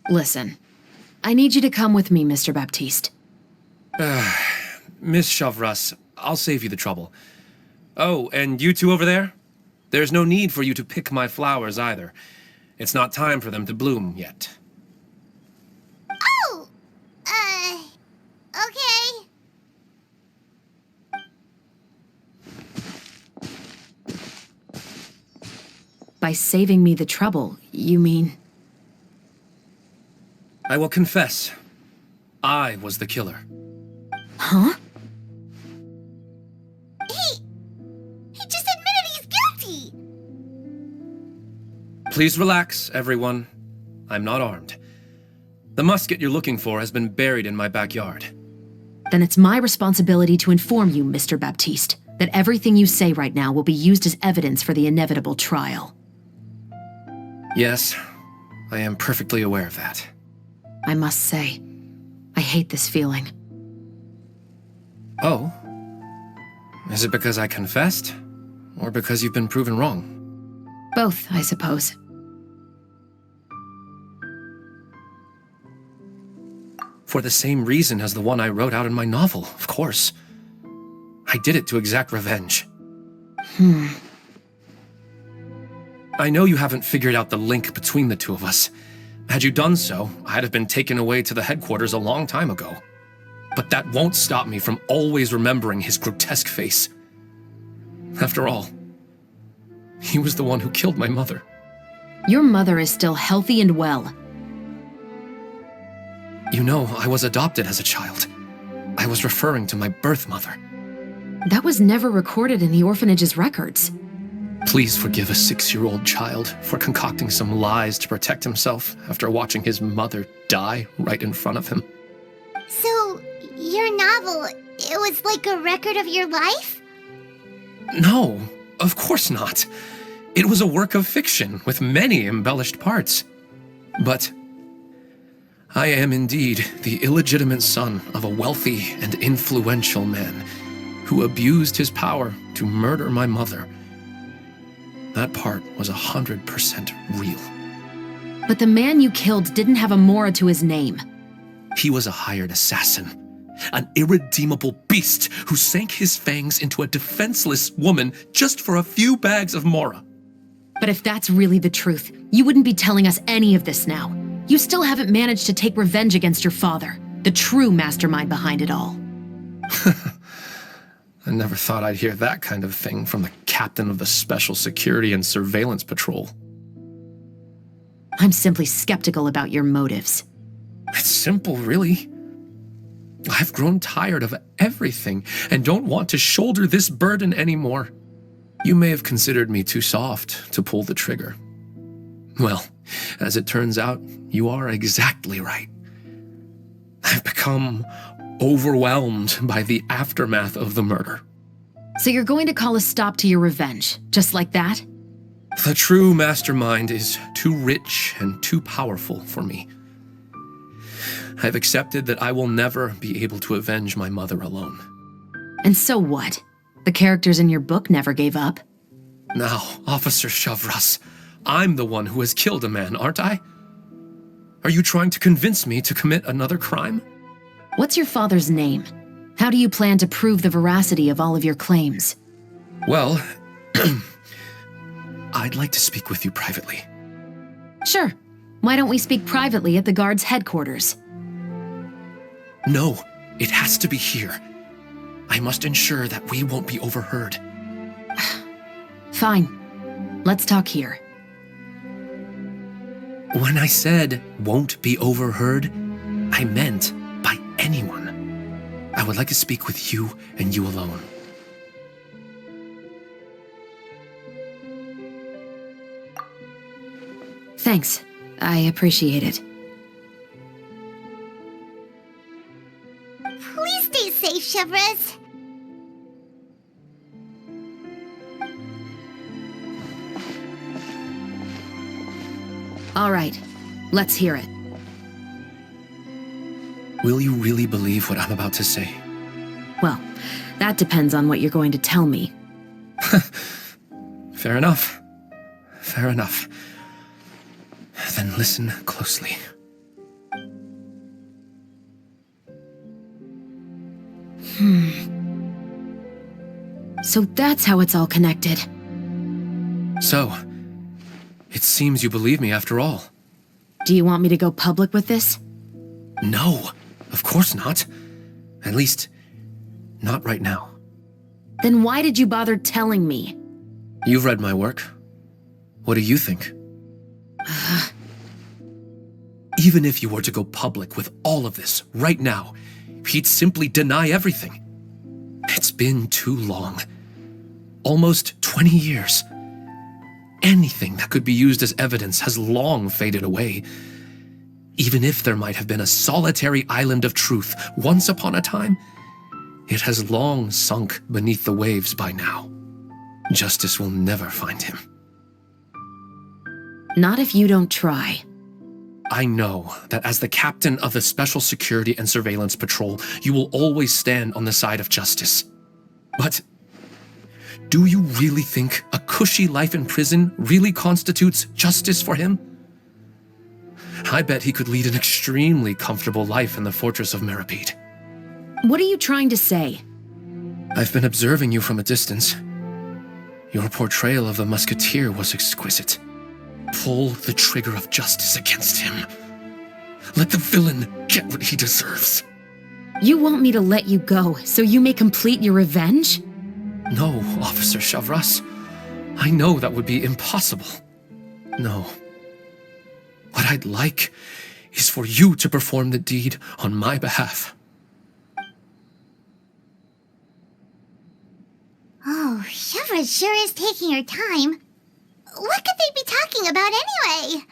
Listen, I need you to come with me, Mr. Baptiste. Miss Chevros, I'll save you the trouble. Oh, and you two over there? There's no need for you to pick my flowers either. It's not time for them to bloom yet. Oh! Okay. By saving me the trouble, you mean... I will confess, I was the killer. Huh? He just admitted he's guilty! Please relax, everyone. I'm not armed. The musket you're looking for has been buried in my backyard. Then it's my responsibility to inform you, Mr. Baptiste, that everything you say right now will be used as evidence for the inevitable trial. Yes, I am perfectly aware of that. I must say, I hate this feeling. Oh? Is it because I confessed? Or because you've been proven wrong? Both, I suppose. For the same reason as the one I wrote out in my novel, of course. I did it to exact revenge. I know you haven't figured out the link between the two of us. Had you done so, I'd have been taken away to the headquarters a long time ago. But that won't stop me from always remembering his grotesque face. After all, he was the one who killed my mother. Your mother is still healthy and well. You know, I was adopted as a child. I was referring to my birth mother. That was never recorded in the orphanage's records. Please forgive a 6-year-old child for concocting some lies to protect himself after watching his mother die right in front of him. So, your novel, it was like a record of your life? No, of course not. It was a work of fiction with many embellished parts. But I am indeed the illegitimate son of a wealthy and influential man who abused his power to murder my mother. That part was 100% real. But the man you killed didn't have a Mora to his name. He was a hired assassin, an irredeemable beast who sank his fangs into a defenseless woman just for a few bags of Mora. But if that's really the truth, you wouldn't be telling us any of this now. You still haven't managed to take revenge against your father, the true mastermind behind it all. I never thought I'd hear that kind of thing from the captain of the Special Security and Surveillance Patrol. I'm simply skeptical about your motives. It's simple, really. I've grown tired of everything and don't want to shoulder this burden anymore. You may have considered me too soft to pull the trigger. Well, as it turns out, you are exactly right. I've become overwhelmed by the aftermath of the murder. So you're going to call a stop to your revenge, just like that? The true mastermind is too rich and too powerful for me. I've accepted that I will never be able to avenge my mother alone. And so what? The characters in your book never gave up. Now, Officer Shavras, I'm the one who has killed a man, aren't I? Are you trying to convince me to commit another crime? What's your father's name? How do you plan to prove the veracity of all of your claims? Well, I'd like to speak with you privately. Sure. Why don't we speak privately at the guard's headquarters? No, it has to be here. I must ensure that we won't be overheard. Fine. Let's talk here. When I said won't be overheard, I meant by anyone. I would like to speak with you and you alone. Thanks. I appreciate it. Please stay safe, Shavras. All right. Let's hear it. Will you really believe what I'm about to say? Well, that depends on what you're going to tell me. Fair enough. Fair enough. Then listen closely. So that's how it's all connected. So, it seems you believe me after all. Do you want me to go public with this? No, of course not. At least, not right now. Then why did you bother telling me? You've read my work. What do you think? Even if you were to go public with all of this right now, he'd simply deny everything. It's been too long. Almost 20 years. Anything that could be used as evidence has long faded away. Even if there might have been a solitary island of truth once upon a time, it has long sunk beneath the waves by now. Justice will never find him. Not if you don't try. I know that as the captain of the Special Security and Surveillance Patrol, you will always stand on the side of justice. But do you really think a cushy life in prison really constitutes justice for him? I bet he could lead an extremely comfortable life in the fortress of Meripede. What are you trying to say? I've been observing you from a distance. Your portrayal of the Musketeer was exquisite. Pull the trigger of justice against him. Let the villain get what he deserves. You want me to let you go so you may complete your revenge? No, Officer Shavras. I know that would be impossible. No. What I'd like is for you to perform the deed on my behalf. Oh, Shavras sure is taking her time. What could they be talking about anyway?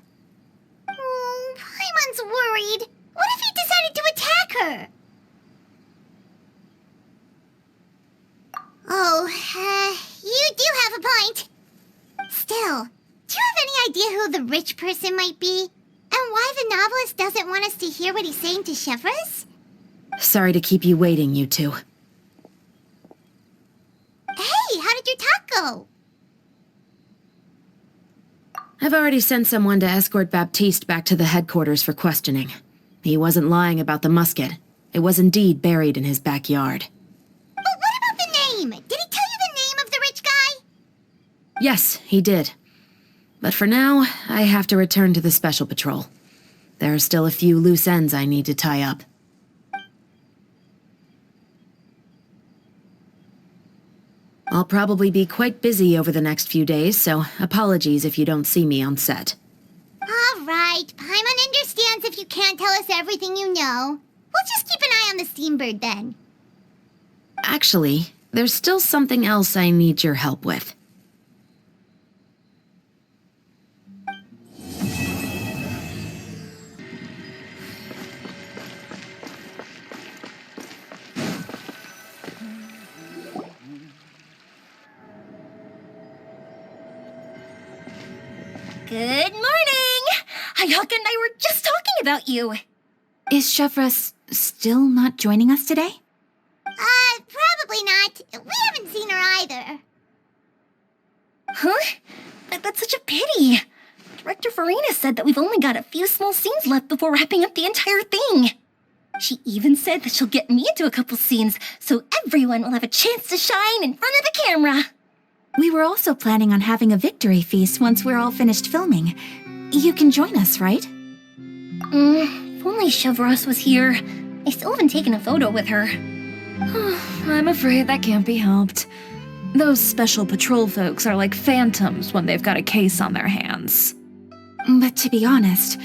Oh, Paimon's worried. What if he decided to attack her? Oh, you do have a point. Still, do you have any idea who the rich person might be? And why the novelist doesn't want us to hear what he's saying to Chevreuse? Sorry to keep you waiting, you two. Hey, how did your talk go? I've already sent someone to escort Baptiste back to the headquarters for questioning. He wasn't lying about the musket. It was indeed buried in his backyard. But what about the name? Did he tell you the name of the rich guy? Yes, he did. But for now, I have to return to the Special Patrol. There are still a few loose ends I need to tie up. I'll probably be quite busy over the next few days, so apologies if you don't see me on set. All right, Paimon understands if you can't tell us everything you know. We'll just keep an eye on the Steambird then. Actually, there's still something else I need your help with. Good morning! Hayaka and I were just talking about you. Is Chevreuse still not joining us today? Probably not. We haven't seen her either. Huh? That's such a pity. Director Farina said that we've only got a few small scenes left before wrapping up the entire thing. She even said that she'll get me into a couple scenes so everyone will have a chance to shine in front of the camera. We were also planning on having a victory feast once we're all finished filming. You can join us, right? If only Chevreuse was here. I still haven't taken a photo with her. I'm afraid that can't be helped. Those Special Patrol folks are like phantoms when they've got a case on their hands. But to be honest,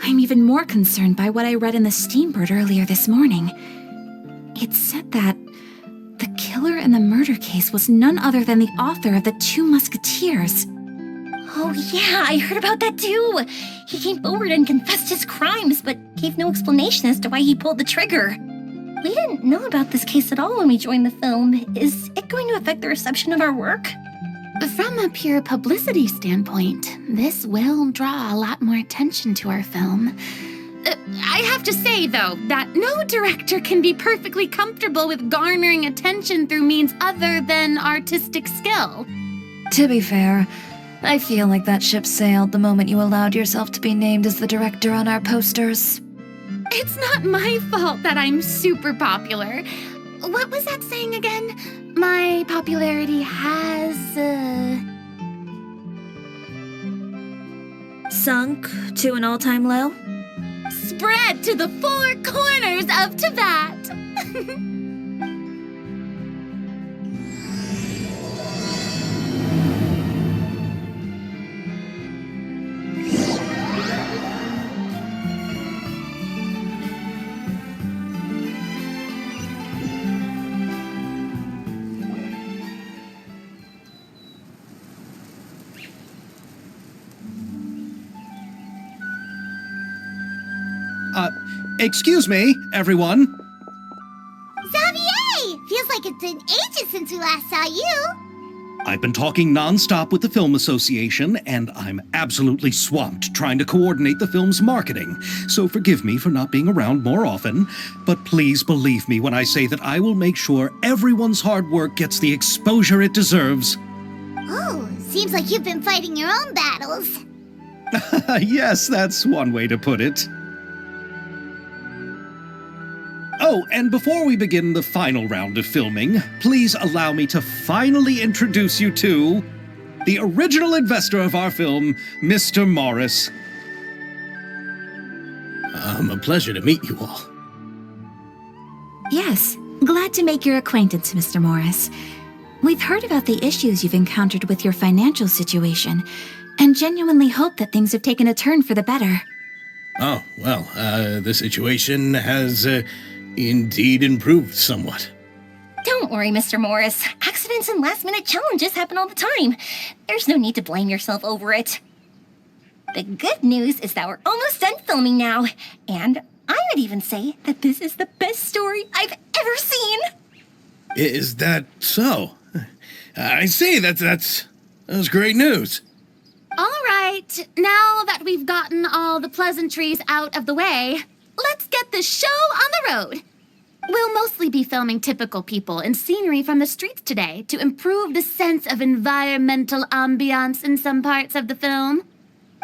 I'm even more concerned by what I read in the Steambird earlier this morning. It said that the killer in the murder case was none other than the author of the 2 Musketeers. Oh yeah, I heard about that too. He came forward and confessed his crimes, but gave no explanation as to why he pulled the trigger. We didn't know about this case at all when we joined the film. Is it going to affect the reception of our work? From a pure publicity standpoint, this will draw a lot more attention to our film. I have to say, though, that no director can be perfectly comfortable with garnering attention through means other than artistic skill. To be fair, I feel like that ship sailed the moment you allowed yourself to be named as the director on our posters. It's not my fault that I'm super popular. What was that saying again? My popularity has, Sunk to an all-time low? spread to the 4 corners of Tibet. Excuse me, everyone. Xavier! Feels like it's been ages since we last saw you. I've been talking non-stop with the Film Association, and I'm absolutely swamped trying to coordinate the film's marketing. So forgive me for not being around more often, but please believe me when I say that I will make sure everyone's hard work gets the exposure it deserves. Oh, seems like you've been fighting your own battles. Yes, that's one way to put it. Oh, and before we begin the final round of filming, please allow me to finally introduce you to the original investor of our film, Mr. Morris. A pleasure to meet you all. Yes, glad to make your acquaintance, Mr. Morris. We've heard about the issues you've encountered with your financial situation, and genuinely hope that things have taken a turn for the better. Oh, well, the situation has indeed improved somewhat. Don't worry, Mr. Morris. Accidents and last-minute challenges happen all the time. There's no need to blame yourself over it. The good news is that we're almost done filming now, and I would even say that this is the best story I've ever seen. Is that so? I see. That's great news. All right, right, now that we've gotten all the pleasantries out of the way, let's get this show on the road. We'll mostly be filming typical people and scenery from the streets today to improve the sense of environmental ambiance in some parts of the film.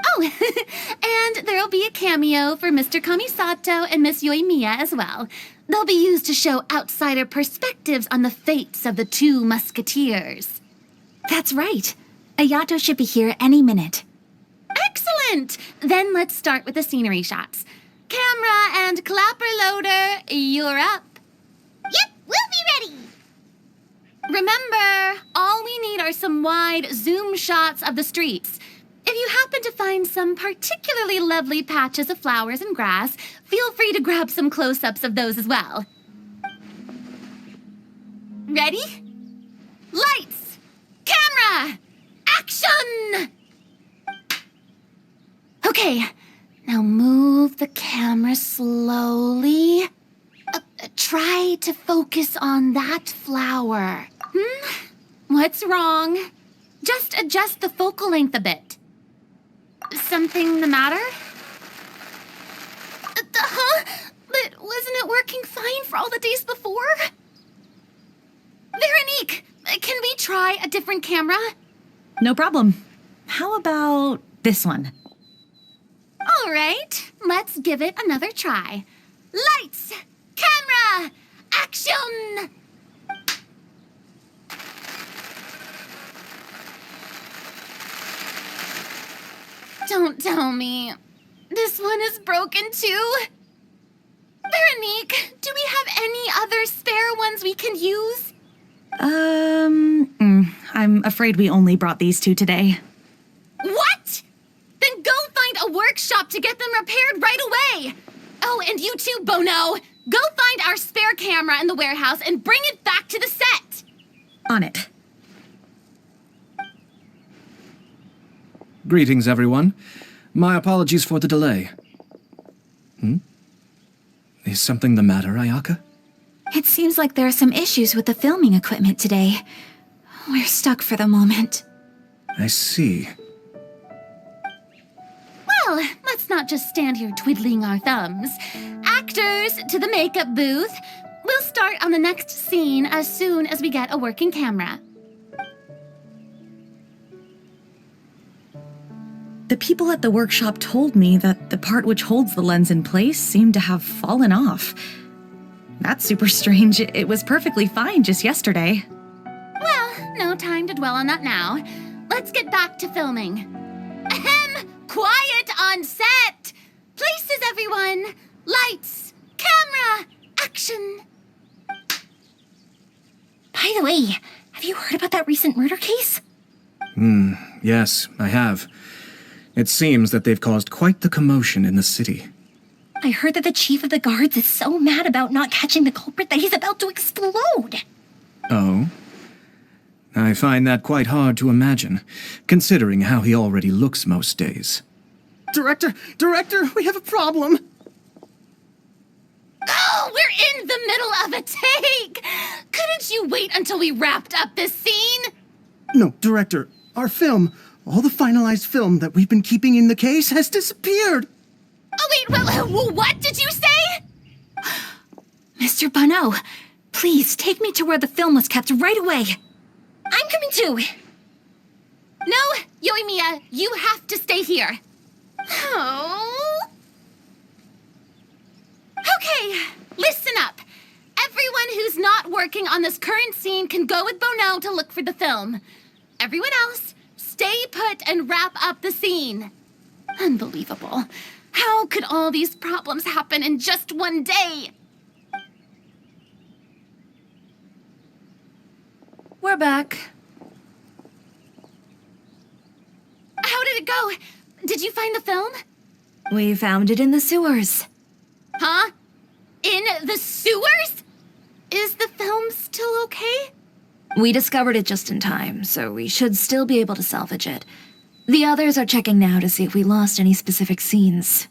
Oh, and there'll be a cameo for Mr. Kamisato and Miss Yoimiya as well. They'll be used to show outsider perspectives on the fates of the two Musketeers. That's right. Ayato should be here any minute. Excellent! Then let's start with the scenery shots. Camera and clapper loader, you're up. Yep, we'll be ready. Remember, all we need are some wide zoom shots of the streets. If you happen to find some particularly lovely patches of flowers and grass, feel free to grab some close-ups of those as well. Ready? Lights! Camera! Action! Okay, now move the camera slowly. Try to focus on that flower. What's wrong? Just adjust the focal length a bit. Something the matter? But wasn't it working fine for all the days before? Veronique, can we try a different camera? No problem. How about this one? All right, let's give it another try. Lights! Camera! Action! Don't tell me. This one is broken too? Veronique, do we have any other spare ones we can use? I'm afraid we only brought these two today. What? Then go find a workshop to get them repaired right away. Oh, and you too, Bono. Go find our spare camera in the warehouse and bring it back to the set. On it. Greetings, everyone. My apologies for the delay. Is something the matter, Ayaka? It seems like there are some issues with the filming equipment today. We're stuck for the moment. I see. Well, let's not just stand here twiddling our thumbs. Actors, to the makeup booth. We'll start on the next scene as soon as we get a working camera. The people at the workshop told me that the part which holds the lens in place seemed to have fallen off. That's super strange. It was perfectly fine just yesterday. Well, no time to dwell on that now. Let's get back to filming. Ahem! Quiet on set! Places, everyone! Lights! Camera! Action! By the way, have you heard about that recent murder case? Yes, I have. It seems that they've caused quite the commotion in the city. I heard that the chief of the guards is so mad about not catching the culprit that he's about to explode. Oh? I find that quite hard to imagine, considering how he already looks most days. Director, we have a problem. Oh, we're in the middle of a take! Couldn't you wait until we wrapped up this scene? No, Director, our film, all the finalized film that we've been keeping in the case has disappeared. Oh, wait, what did you say? Mr. Bono, please take me to where the film was kept right away. I'm coming too. No, Yoimiya, you have to stay here. Oh. Okay, listen up. Everyone who's not working on this current scene can go with Bono to look for the film. Everyone else, stay put and wrap up the scene. Unbelievable. How could all these problems happen in just one day? We're back. How did it go? Did you find the film? We found it in the sewers. Huh? In the sewers? Is the film still okay? We discovered it just in time, so we should still be able to salvage it. The others are checking now to see if we lost any specific scenes.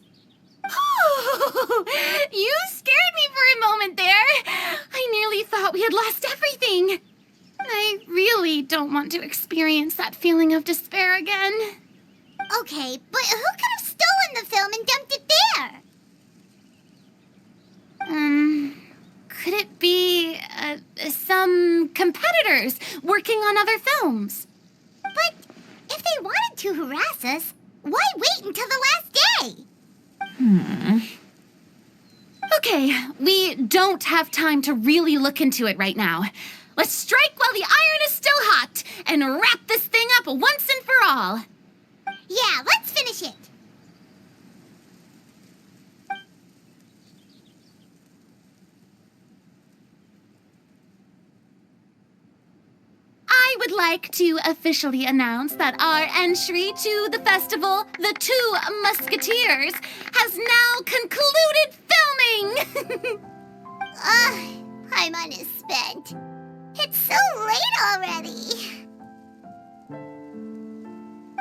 Oh, you scared me for a moment there. I nearly thought we had lost everything. I really don't want to experience that feeling of despair again. Okay, but who could have stolen the film and dumped it there? Could it be, some competitors working on other films? But if they wanted to harass us, why wait until the last day? Okay, we don't have time to really look into it right now. Let's strike while the iron is still hot and wrap this thing up once and for all. Yeah, let's finish it. I would like to officially announce that our entry to the festival, The Two Musketeers, has now concluded filming! Paimon is spent. It's so late already.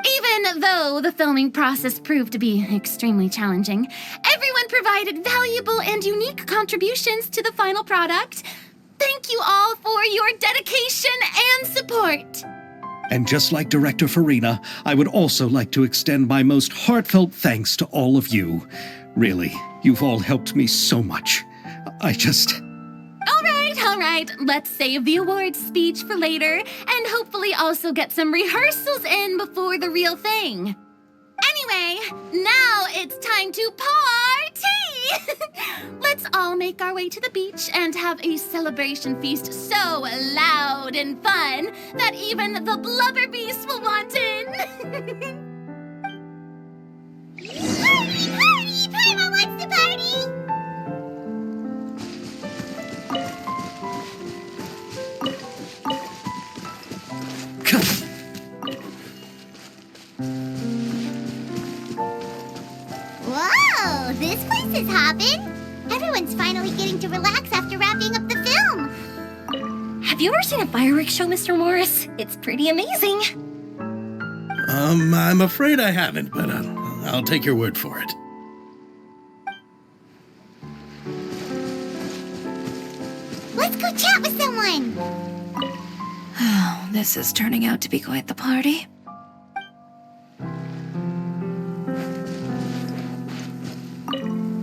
Even though the filming process proved to be extremely challenging, everyone provided valuable and unique contributions to the final product. Thank you all for your dedication and support. And just like Director Farina, I would also like to extend my most heartfelt thanks to all of you. Really, you've all helped me so much. All right, let's save the awards speech for later and hopefully also get some rehearsals in before the real thing. Anyway, now it's time to party! Let's all make our way to the beach and have a celebration feast so loud and fun that even the blubber beast will want in. Party! Paimon wants to party! Whoa, this place is hopping. Everyone's finally getting to relax after wrapping up the film. Have you ever seen a fireworks show, Mr. Morris? It's pretty amazing. I'm afraid I haven't, but I'll take your word for it. Let's go chat with someone. Oh, this is turning out to be quite the party.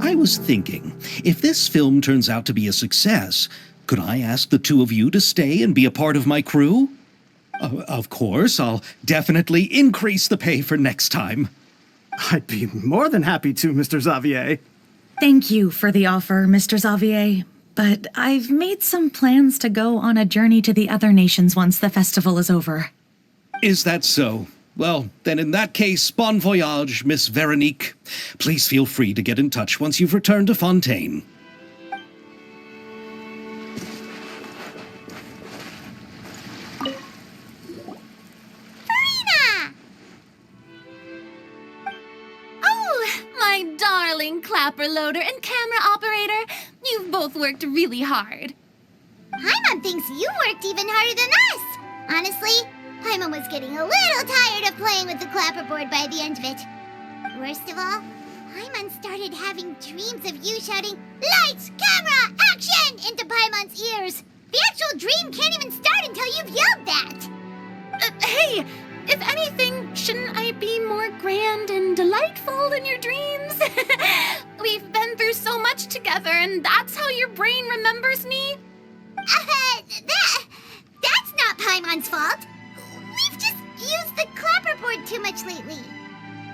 I was thinking, if this film turns out to be a success, could I ask the two of you to stay and be a part of my crew? Of course, I'll definitely increase the pay for next time. I'd be more than happy to, Mr. Xavier. Thank you for the offer, Mr. Xavier. But I've made some plans to go on a journey to the other nations once the festival is over. Is that so? Well, then in that case, bon voyage, Miss Veronique. Please feel free to get in touch once you've returned to Fontaine. Farina! Oh, my darling clapper loader and camera operator. You've both worked really hard. Paimon thinks you worked even harder than us. Honestly, Paimon was getting a little tired of playing with the clapperboard by the end of it. Worst of all, Paimon started having dreams of you shouting, "Lights, camera, action!" into Paimon's ears. The actual dream can't even start until you've yelled that. Hey, if anything, shouldn't I be more grand and delightful in your dreams? We've been through so much together, and that's how your brain remembers me? That's not Paimon's fault. We've just used the clapperboard too much lately.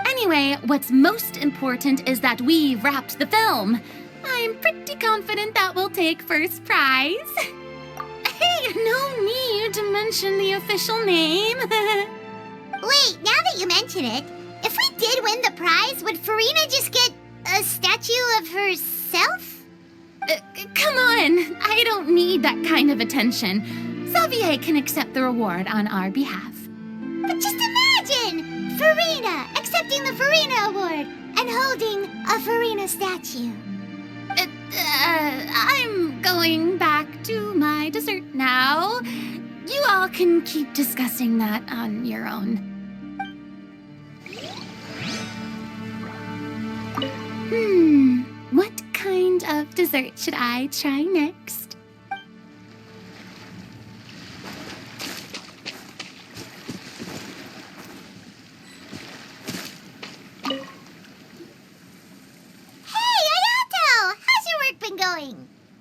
Anyway, what's most important is that we wrapped the film. I'm pretty confident that we'll take first prize. Hey, no need to mention the official name. Wait, now that you mention it, if we did win the prize, would Farina just get a statue of herself? Come on, I don't need that kind of attention. Xavier can accept the reward on our behalf. But just imagine! Farina accepting the Farina Award and holding a Farina statue. I'm going back to my dessert now. You all can keep discussing that on your own. What kind of dessert should I try next?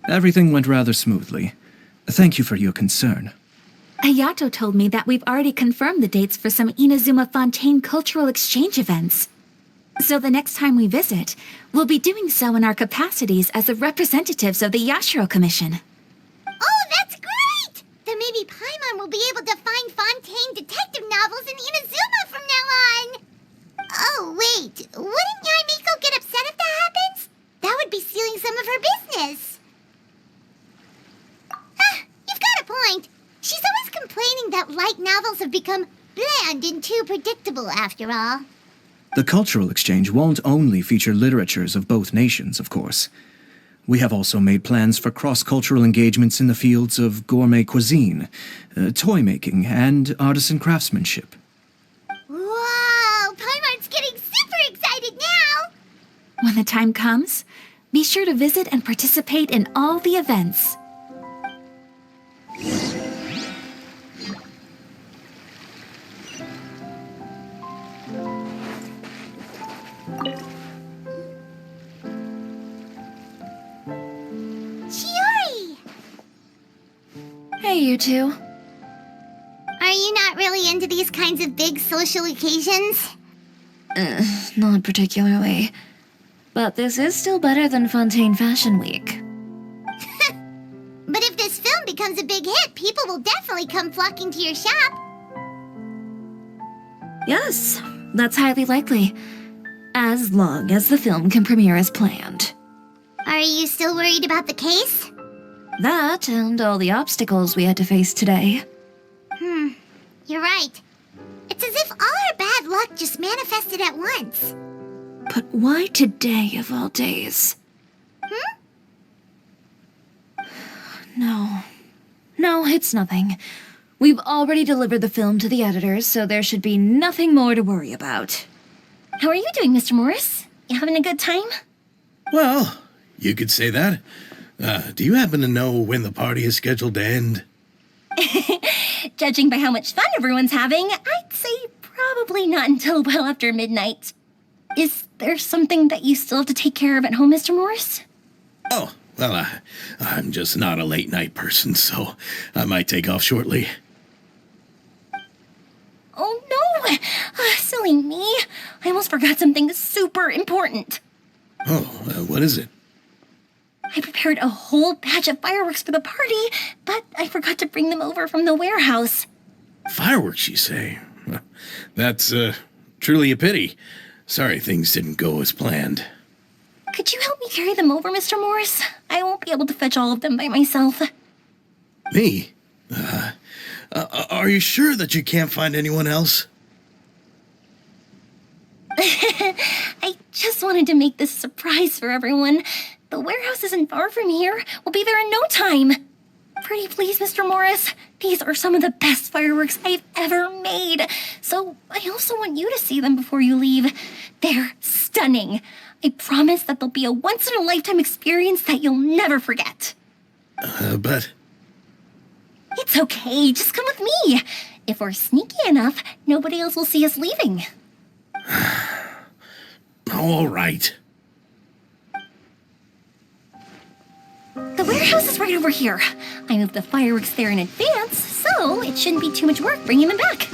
Everything went rather smoothly. Thank you for your concern. Hayato told me that we've already confirmed the dates for some Inazuma Fontaine cultural exchange events. So the next time we visit, we'll be doing so in our capacities as the representatives of the Yashiro Commission. Oh, that's great! Then maybe Paimon will be able to find Fontaine detective novels in Inazuma from now on! Oh, wait. Wouldn't Yai Miko get upset if that happens? That would be stealing some of her business. You've got a point. She's always complaining that light novels have become bland and too predictable after all. The cultural exchange won't only feature literatures of both nations, of course. We have also made plans for cross-cultural engagements in the fields of gourmet cuisine, toy making, and artisan craftsmanship. Whoa! Paimon's getting super excited now! When the time comes, be sure to visit and participate in all the events. Chiori! Hey, you two. Are you not really into these kinds of big social occasions? Not particularly. But this is still better than Fontaine Fashion Week. But if this film becomes a big hit, people will definitely come flocking to your shop. Yes, that's highly likely. As long as the film can premiere as planned. Are you still worried about the case? That and all the obstacles we had to face today. You're right. It's as if all our bad luck just manifested at once. But why today of all days? No, it's nothing. We've already delivered the film to the editors, so there should be nothing more to worry about. How are you doing, Mr. Morris? You having a good time? Well, you could say that. Do you happen to know when the party is scheduled to end? Judging by how much fun everyone's having, I'd say probably not until well after midnight. Is there something that you still have to take care of at home, Mr. Morris? Oh, well, I'm just not a late night person, so I might take off shortly. Oh no! Silly me. I almost forgot something super important. Oh, what is it? I prepared a whole batch of fireworks for the party, but I forgot to bring them over from the warehouse. Fireworks, you say? That's, truly a pity. Sorry things didn't go as planned. Could you help me carry them over, Mr. Morris? I won't be able to fetch all of them by myself. Me? Are you sure that you can't find anyone else? I just wanted to make this a surprise for everyone. The warehouse isn't far from here. We'll be there in no time. Pretty please, Mr. Morris. These are some of the best fireworks I've ever made. So I also want you to see them before you leave. They're stunning. I promise that they'll be a once-in-a-lifetime experience that you'll never forget. But... It's okay. Just come with me. If we're sneaky enough, nobody else will see us leaving. All right. The warehouse is right over here. I moved the fireworks there in advance, so it shouldn't be too much work bringing them back.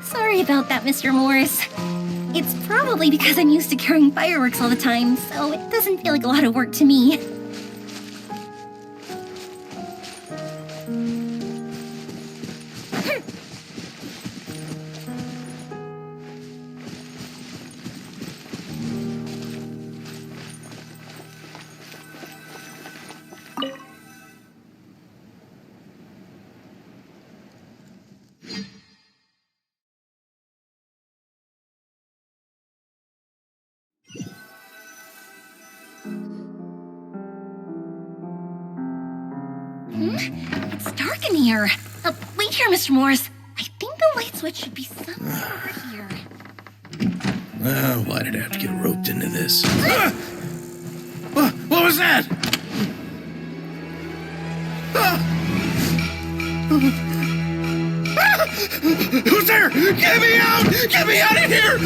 Sorry about that, Mr. Morris. It's probably because I'm used to carrying fireworks all the time, so it doesn't feel like a lot of work to me. It's dark in here. Wait here, Mr. Morris. I think the light switch should be somewhere over here. Well, why did I have to get roped into this? What was that? Who's there? Get me out! Get me out of here!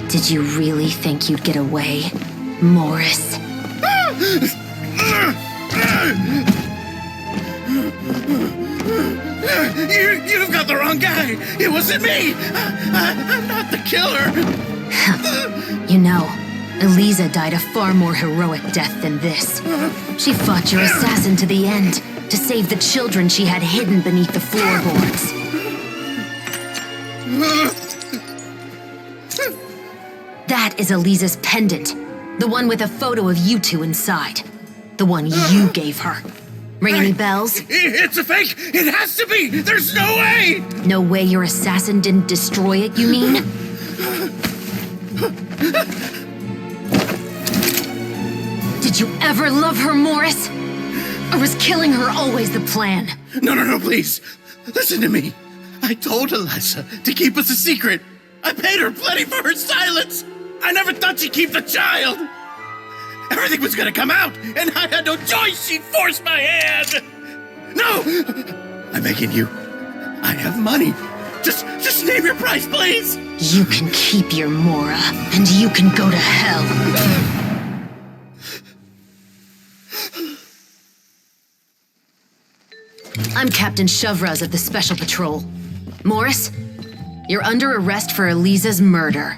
Did you really think you'd get away, Morris? You've got the wrong guy! It wasn't me! I'm not the killer! You know, Eliza died a far more heroic death than this. She fought your assassin to the end, to save the children she had hidden beneath the floorboards. That is Eliza's pendant. The one with a photo of you two inside. The one you gave her. Ring any bells? It's a fake! It has to be! There's no way! No way your assassin didn't destroy it, you mean? Did you ever love her, Morris? Or was killing her always the plan? No, please. Listen to me. I told Eliza to keep us a secret. I paid her plenty for her silence. I never thought she'd keep the child. Everything was gonna come out, and I had no choice. She'd force my hand. No! I'm begging you. I have money. Just name your price, please. You can keep your Mora, and you can go to hell. I'm Captain Shovraz of the Special Patrol. Morris, you're under arrest for Eliza's murder.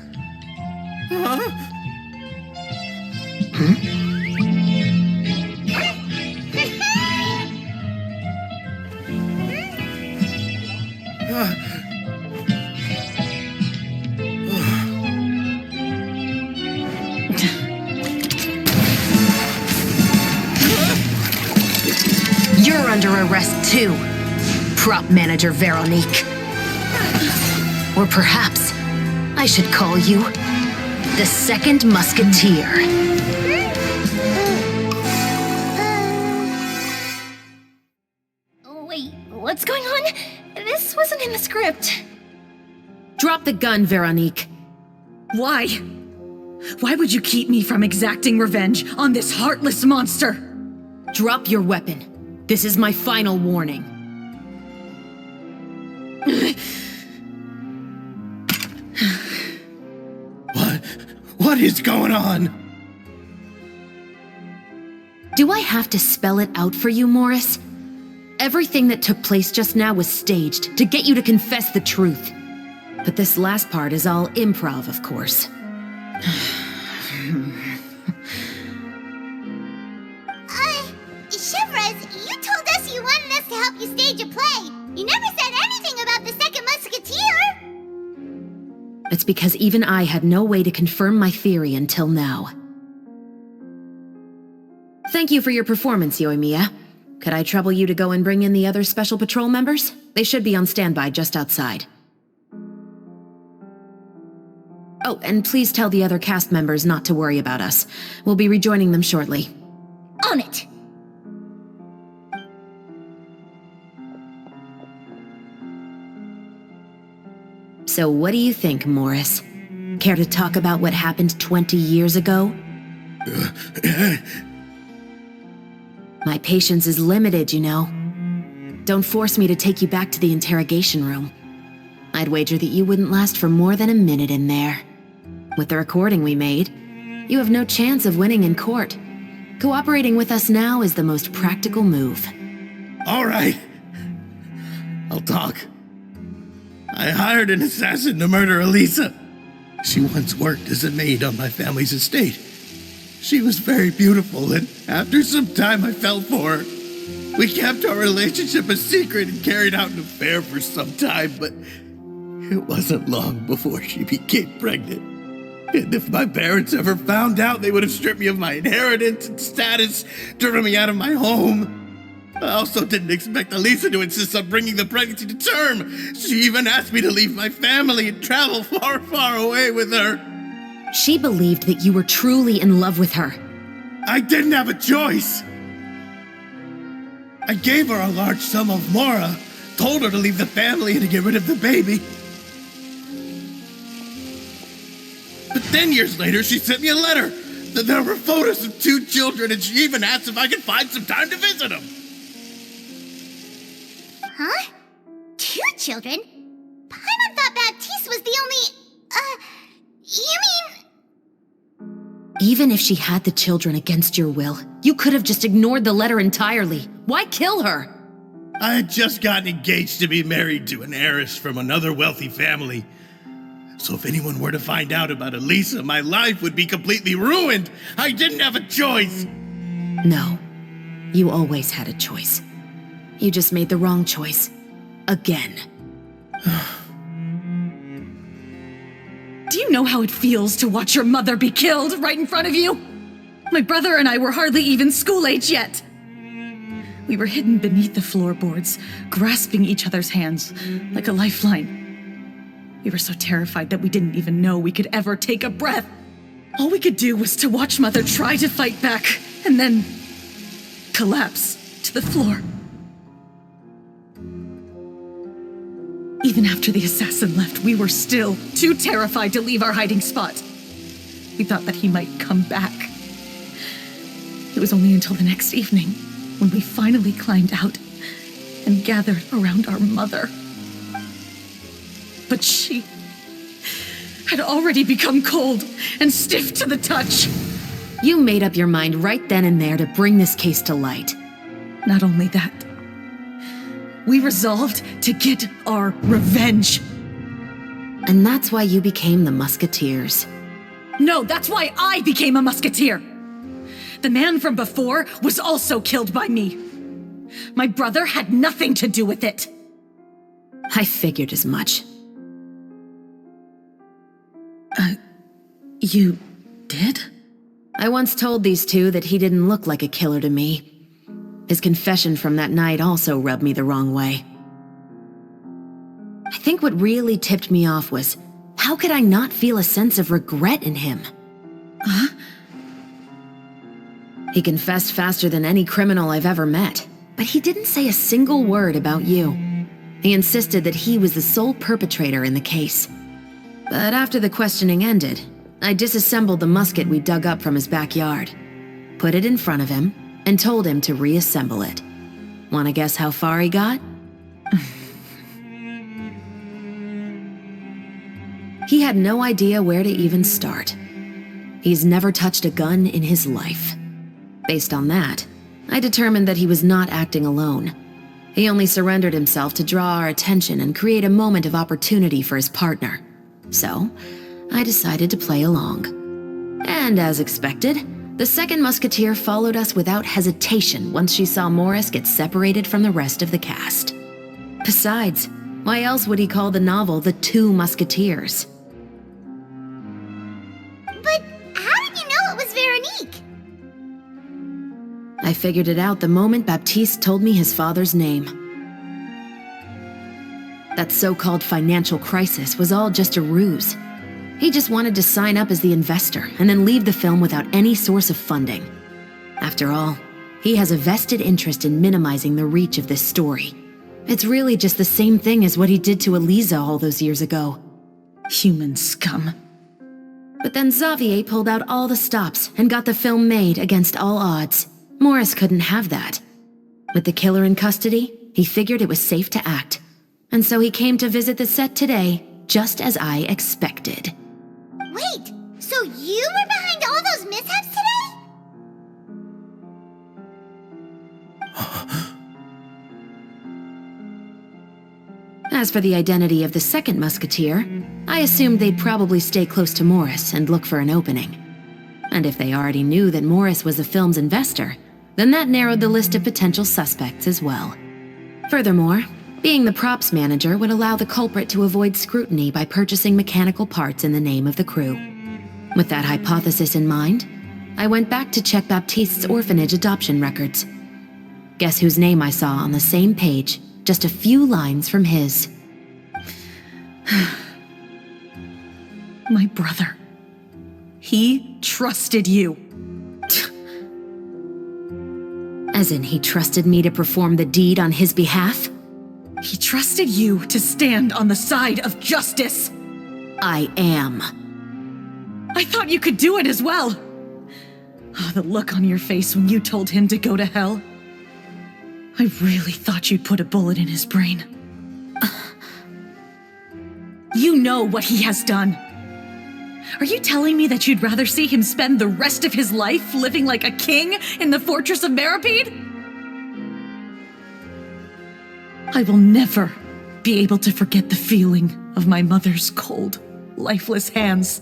You're under arrest too, prop manager Veronique. Or perhaps I should call you the second Musketeer. Wait, what's going on? This wasn't in the script. Drop the gun, Veronique. Why? Why would you keep me from exacting revenge on this heartless monster? Drop your weapon. This is my final warning. What is going on? Do I have to spell it out for you, Morris? Everything that took place just now was staged to get you to confess the truth. But this last part is all improv, of course. Shovraz, you told us you wanted us to help you stage a play. You never said anything about the second Musketeer. It's because even I had no way to confirm my theory until now. Thank you for your performance, Yoimiya. Could I trouble you to go and bring in the other Special Patrol members? They should be on standby just outside. Oh, and please tell the other cast members not to worry about us. We'll be rejoining them shortly. On it! So what do you think, Morris? Care to talk about what happened 20 years ago? My patience is limited, you know. Don't force me to take you back to the interrogation room. I'd wager that you wouldn't last for more than a minute in there. With the recording we made, you have no chance of winning in court. Cooperating with us now is the most practical move. All right. I'll talk. I hired an assassin to murder Eliza. She once worked as a maid on my family's estate. She was very beautiful, and after some time I fell for her. We kept our relationship a secret and carried out an affair for some time, but it wasn't long before she became pregnant. And if my parents ever found out, they would have stripped me of my inheritance and status, driven me out of my home. I also didn't expect Eliza to insist on bringing the pregnancy to term. She even asked me to leave my family and travel far, far away with her. She believed that you were truly in love with her. I didn't have a choice. I gave her a large sum of mora, told her to leave the family and to get rid of the baby. But then years later, she sent me a letter. There were photos of 2 children, and she even asked if I could find some time to visit them. Huh? 2 children? Paimon thought Baptiste was the only... you mean... Even if she had the children against your will, you could have just ignored the letter entirely. Why kill her? I had just gotten engaged to be married to an heiress from another wealthy family. So if anyone were to find out about Elisa, my life would be completely ruined. I didn't have a choice. No. You always had a choice. You just made the wrong choice. Again. Do you know how it feels to watch your mother be killed right in front of you? My brother and I were hardly even school age yet. We were hidden beneath the floorboards, grasping each other's hands like a lifeline. We were so terrified that we didn't even know we could ever take a breath. All we could do was to watch Mother try to fight back, and then collapse to the floor. Even after the assassin left, we were still too terrified to leave our hiding spot. We thought that he might come back. It was only until the next evening when we finally climbed out and gathered around our mother. But she had already become cold and stiff to the touch. You made up your mind right then and there to bring this case to light. Not only that, we resolved to get our revenge. And that's why you became the Musketeers. No, that's why I became a Musketeer. The man from before was also killed by me. My brother had nothing to do with it. I figured as much. You did? I once told these 2 that he didn't look like a killer to me. His confession from that night also rubbed me the wrong way. I think what really tipped me off was, how could I not feel a sense of regret in him? Huh? He confessed faster than any criminal I've ever met, but he didn't say a single word about you. He insisted that he was the sole perpetrator in the case. But after the questioning ended, I disassembled the musket we dug up from his backyard, put it in front of him, and told him to reassemble it. Wanna guess how far he got? He had no idea where to even start. He's never touched a gun in his life. Based on that, I determined that he was not acting alone. He only surrendered himself to draw our attention and create a moment of opportunity for his partner. So, I decided to play along. And as expected, the second musketeer followed us without hesitation once she saw Morris get separated from the rest of the cast. Besides, why else would he call the novel The Two Musketeers? But how did you know it was Veronique? I figured it out the moment Baptiste told me his father's name. That so-called financial crisis was all just a ruse. He just wanted to sign up as the investor and then leave the film without any source of funding. After all, he has a vested interest in minimizing the reach of this story. It's really just the same thing as what he did to Elisa all those years ago. Human scum. But then Xavier pulled out all the stops and got the film made against all odds. Morris couldn't have that. With the killer in custody, he figured it was safe to act. And so he came to visit the set today, just as I expected. Wait, so you were behind all those mishaps today? As for the identity of the second musketeer, I assumed they'd probably stay close to Morris and look for an opening. And if they already knew that Morris was the film's investor, then that narrowed the list of potential suspects as well. Furthermore, being the props manager would allow the culprit to avoid scrutiny by purchasing mechanical parts in the name of the crew. With that hypothesis in mind, I went back to check Baptiste's orphanage adoption records. Guess whose name I saw on the same page, just a few lines from his. My brother. He trusted you. As in, he trusted me to perform the deed on his behalf? He trusted you to stand on the side of justice. I am. I thought you could do it as well. Oh, the look on your face when you told him to go to hell. I really thought you'd put a bullet in his brain. You know what he has done. Are you telling me that you'd rather see him spend the rest of his life living like a king in the fortress of Meripede? I will never be able to forget the feeling of my mother's cold, lifeless hands.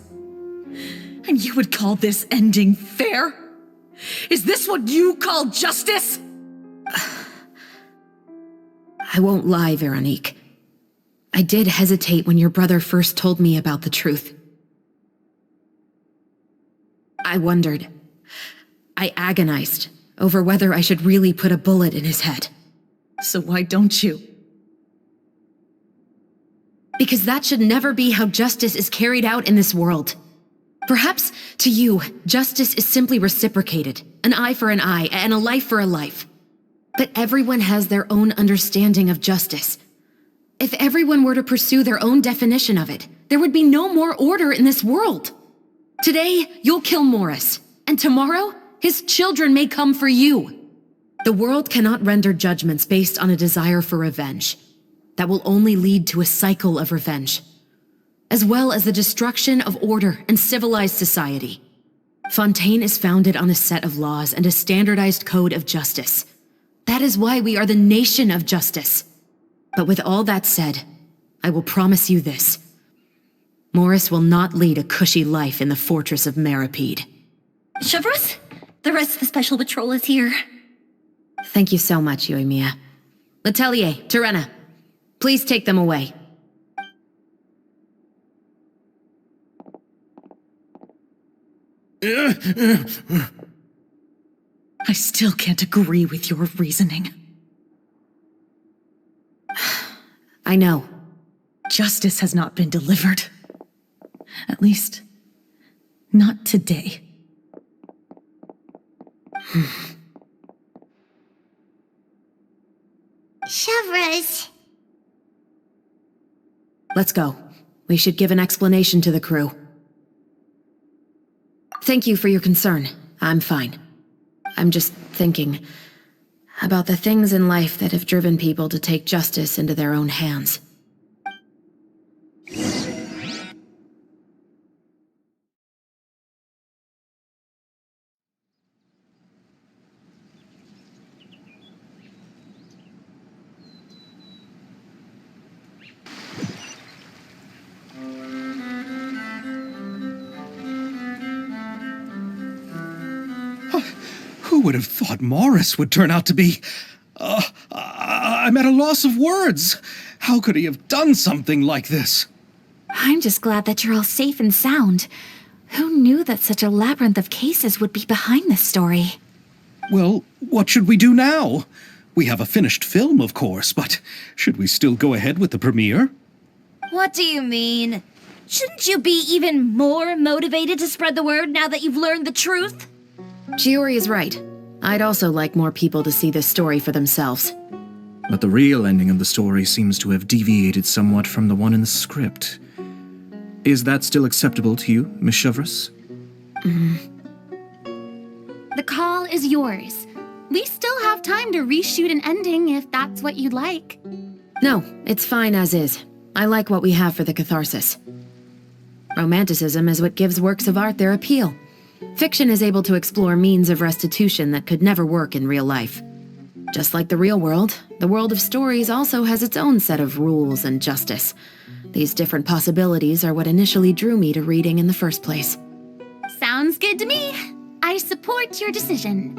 And you would call this ending fair? Is this what you call justice? I won't lie, Veronique. I did hesitate when your brother first told me about the truth. I wondered. I agonized over whether I should really put a bullet in his head. So why don't you? Because that should never be how justice is carried out in this world. Perhaps, to you, justice is simply reciprocated, an eye for an eye and a life for a life. But everyone has their own understanding of justice. If everyone were to pursue their own definition of it, there would be no more order in this world. Today, you'll kill Morris, and tomorrow, his children may come for you. The world cannot render judgments based on a desire for revenge. That will only lead to a cycle of revenge, as well as the destruction of order and civilized society. Fontaine is founded on a set of laws and a standardized code of justice. That is why we are the nation of justice. But with all that said, I will promise you this. Morris will not lead a cushy life in the fortress of Meripede. Chevreuse, the rest of the special patrol is here. Thank you so much, Yoimiya. Letelier, Terena, please take them away. I still can't agree with your reasoning. I know. Justice has not been delivered. At least, not today. Chevreuse. Let's go. We should give an explanation to the crew. Thank you for your concern. I'm fine. I'm just thinking about the things in life that have driven people to take justice into their own hands. Who would have thought Morris would turn out to be... I'm at a loss of words. How could he have done something like this? I'm just glad that you're all safe and sound. Who knew that such a labyrinth of cases would be behind this story? Well, what should we do now? We have a finished film, of course, but should we still go ahead with the premiere? What do you mean? Shouldn't you be even more motivated to spread the word now that you've learned the truth? Chiori is right. I'd also like more people to see this story for themselves. But the real ending of the story seems to have deviated somewhat from the one in the script. Is that still acceptable to you, Miss Chevreuse? The call is yours. We still have time to reshoot an ending if that's what you'd like. No, it's fine as is. I like what we have for the catharsis. Romanticism is what gives works of art their appeal. Fiction is able to explore means of restitution that could never work in real life. Just like the real world, the world of stories also has its own set of rules and justice. These different possibilities are what initially drew me to reading in the first place. Sounds good to me. I support your decision.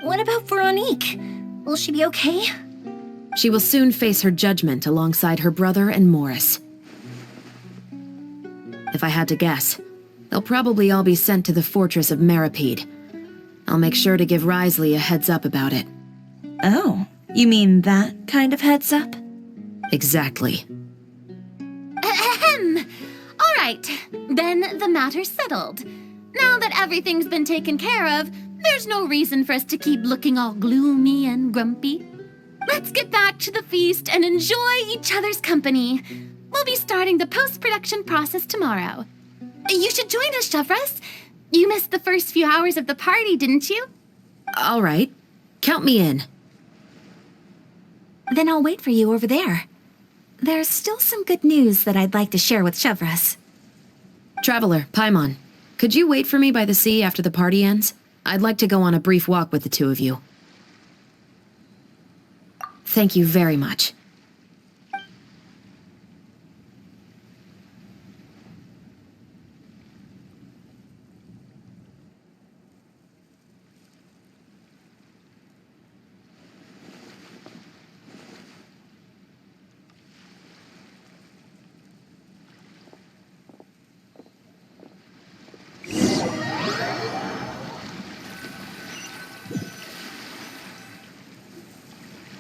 What about Veronique? Will she be okay? She will soon face her judgment alongside her brother and Morris. If I had to guess, they'll probably all be sent to the fortress of Meripede. I'll make sure to give Risley a heads up about it. Oh, you mean that kind of heads up? Exactly. Ahem. All right, then the matter's settled. Now that everything's been taken care of, There's no reason for us to keep looking all gloomy and grumpy. Let's get back to the feast and enjoy each other's company. We'll be starting the post-production process tomorrow. You should join us, Shavras. You missed the first few hours of the party, didn't you? All right. Count me in. Then I'll wait for you over there. There's still some good news that I'd like to share with Shavras. Traveler, Paimon, could you wait for me by the sea after the party ends? I'd like to go on a brief walk with the two of you. Thank you very much.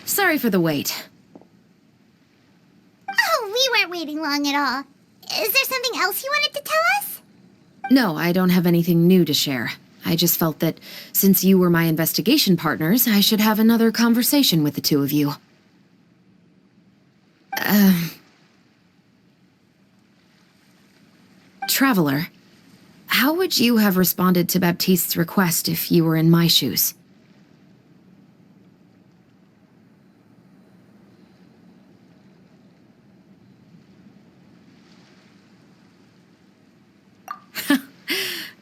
Sorry for the wait. Oh, we weren't waiting long at all. Is there something else you wanted to tell us? No, I don't have anything new to share. I just felt that since you were my investigation partners, I should have another conversation with the two of you. Traveler, how would you have responded to Baptiste's request if you were in my shoes?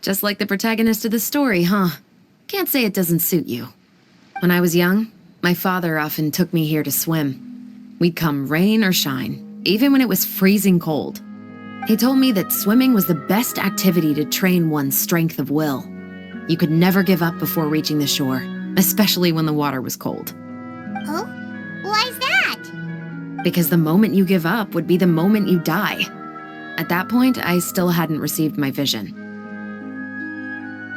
Just like the protagonist of the story, huh? Can't say it doesn't suit you. When I was young, my father often took me here to swim. We'd come rain or shine, even when it was freezing cold. He told me that swimming was the best activity to train one's strength of will. You could never give up before reaching the shore, especially when the water was cold. Oh? Why's that? Because the moment you give up would be the moment you die. At that point, I still hadn't received my vision.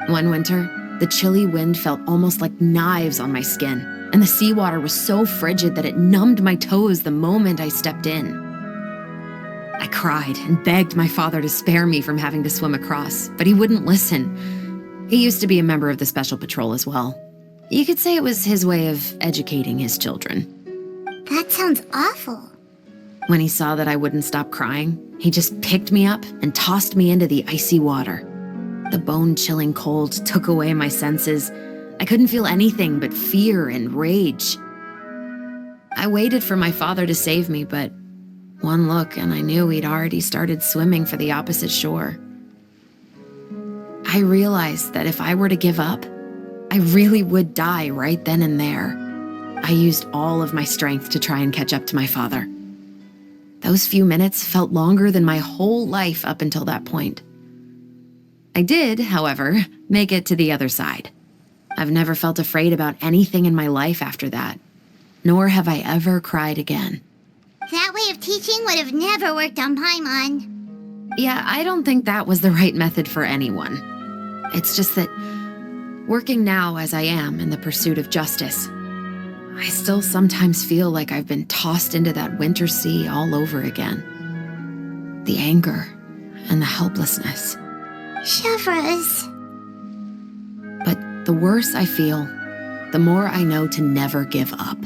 One winter, the chilly wind felt almost like knives on my skin, and the seawater was so frigid that it numbed my toes the moment I stepped in. I cried and begged my father to spare me from having to swim across, but he wouldn't listen. He used to be a member of the Special Patrol as well. You could say it was his way of educating his children. That sounds awful. When he saw that I wouldn't stop crying, he just picked me up and tossed me into the icy water. The bone-chilling cold took away my senses. I couldn't feel anything but fear and rage. I waited for my father to save me, but one look and I knew he'd already started swimming for the opposite shore. I realized that if I were to give up, I really would die right then and there. I used all of my strength to try and catch up to my father. Those few minutes felt longer than my whole life up until that point. I did, however, make it to the other side. I've never felt afraid about anything in my life after that, nor have I ever cried again. That way of teaching would have never worked on Paimon. Yeah, I don't think that was the right method for anyone. It's just that, working now as I am in the pursuit of justice, I still sometimes feel like I've been tossed into that winter sea all over again. The anger and the helplessness. Shavras. But the worse I feel, the more I know to never give up.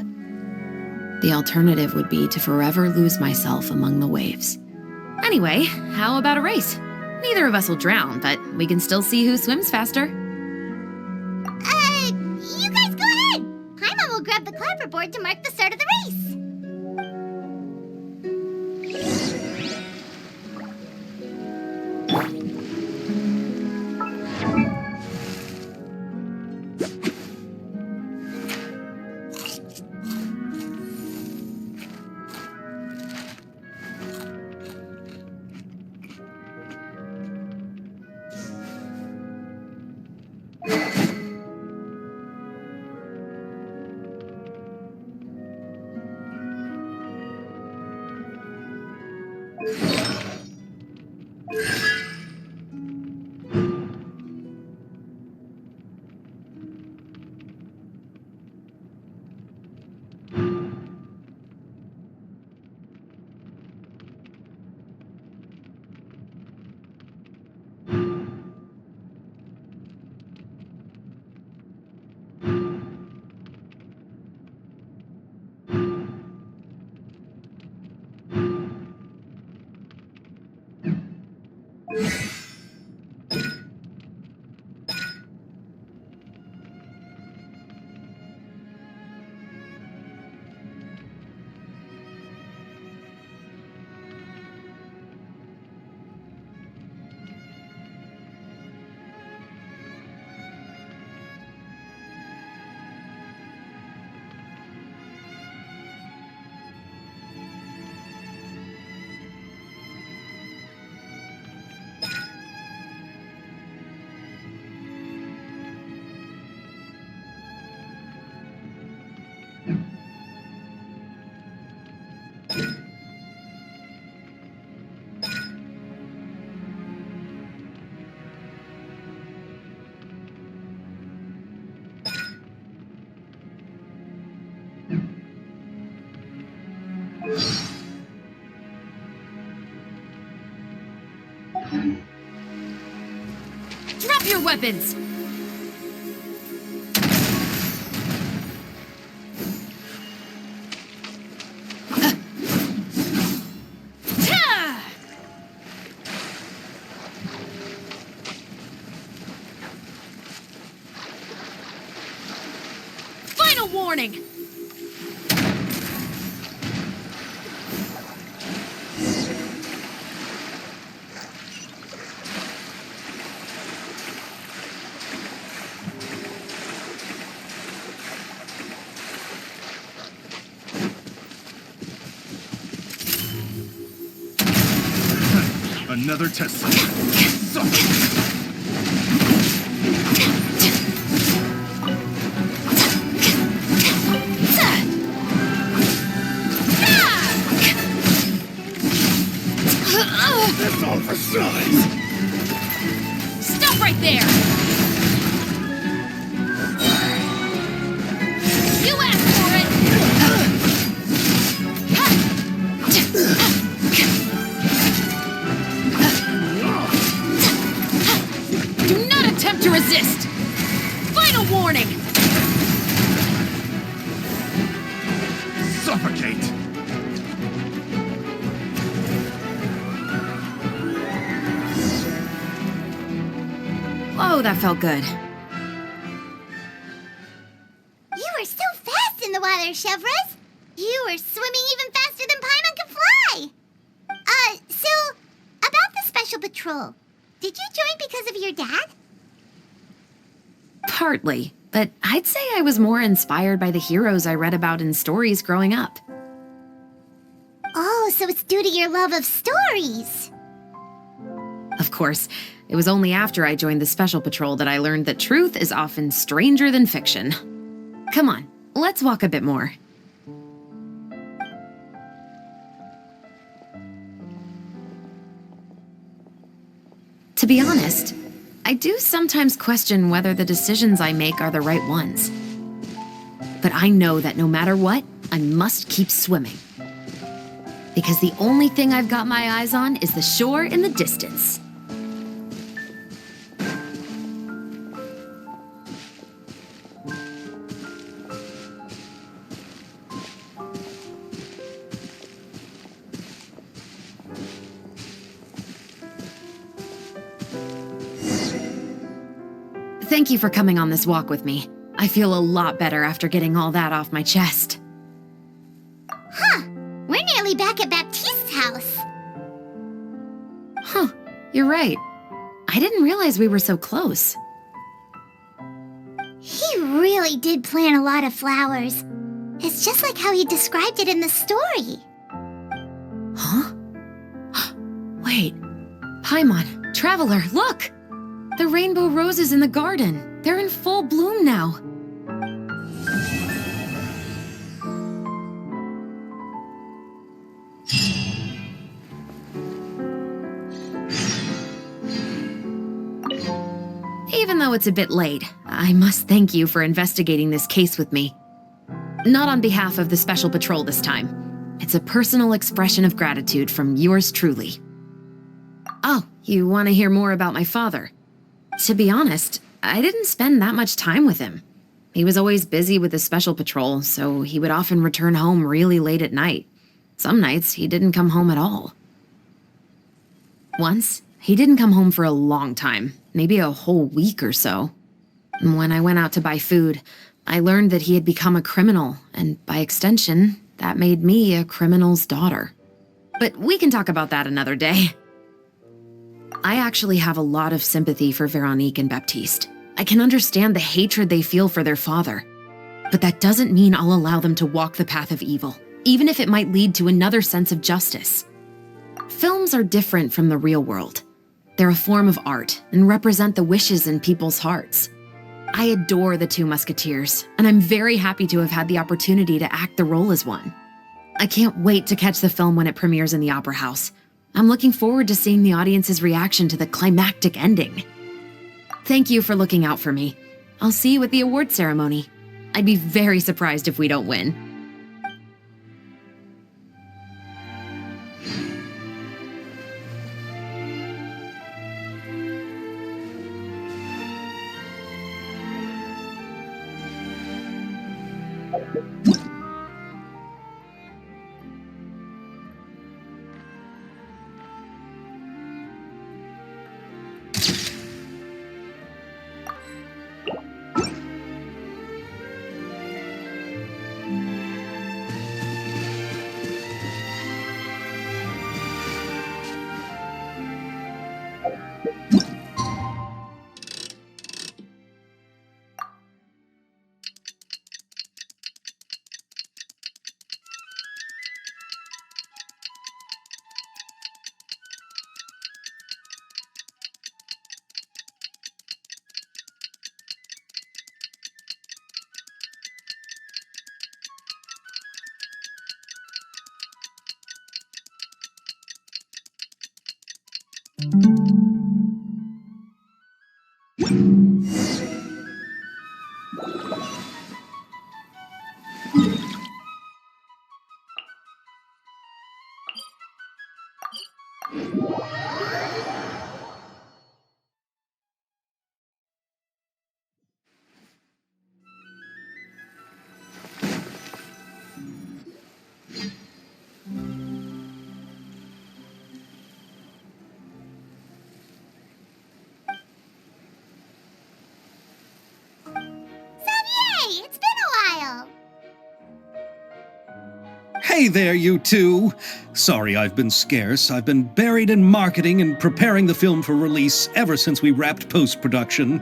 The alternative would be to forever lose myself among the waves. Anyway, how about a race? Neither of us will drown, but we can still see who swims faster. You guys go ahead! Paimon will grab the clapperboard to mark the start of the race. Drop your weapons! Final warning! Another test site. That's all for size. Stop right there! You asked for it! Do not attempt to resist! Final warning! Suffocate! Oh, that felt good. You were so fast in the water, Chevres. You were swimming even faster than Paimon can fly. So, about the Special Patrol, did you join because of your dad? Partly, but I'd say I was more inspired by the heroes I read about in stories growing up. Oh, so it's due to your love of stories. Of course, it was only after I joined the Special Patrol that I learned that truth is often stranger than fiction. Come on, let's walk a bit more. To be honest, I do sometimes question whether the decisions I make are the right ones. But I know that no matter what, I must keep swimming. Because the only thing I've got my eyes on is the shore in the distance. Thank you for coming on this walk with me. I feel a lot better after getting all that off my chest. Huh. We're nearly back at Baptiste's house. Huh. You're right. I didn't realize we were so close. He really did plant a lot of flowers. It's just like how he described it in the story. Huh? Wait. Paimon, Traveler, look! The rainbow roses in the garden. They're in full bloom now. Even though it's a bit late, I must thank you for investigating this case with me. Not on behalf of the Special Patrol this time. It's a personal expression of gratitude from yours truly. Oh, you want to hear more about my father? To be honest, I didn't spend that much time with him. He was always busy with the Special Patrol, so he would often return home really late at night. Some nights, he didn't come home at all. Once, he didn't come home for a long time, maybe a whole week or so. When I went out to buy food, I learned that he had become a criminal, and by extension, that made me a criminal's daughter. But we can talk about that another day. I actually have a lot of sympathy for Veronique and Baptiste. I can understand the hatred they feel for their father. But that doesn't mean I'll allow them to walk the path of evil, even if it might lead to another sense of justice. Films are different from the real world. They're a form of art and represent the wishes in people's hearts. I adore the two Musketeers, and I'm very happy to have had the opportunity to act the role as one. I can't wait to catch the film when it premieres in the Opera House. I'm looking forward to seeing the audience's reaction to the climactic ending. Thank you for looking out for me. I'll see you at the award ceremony. I'd be very surprised if we don't win. Xavier, it's been a while. Hey there, you two! Sorry I've been scarce. I've been buried in marketing and preparing the film for release ever since we wrapped post-production.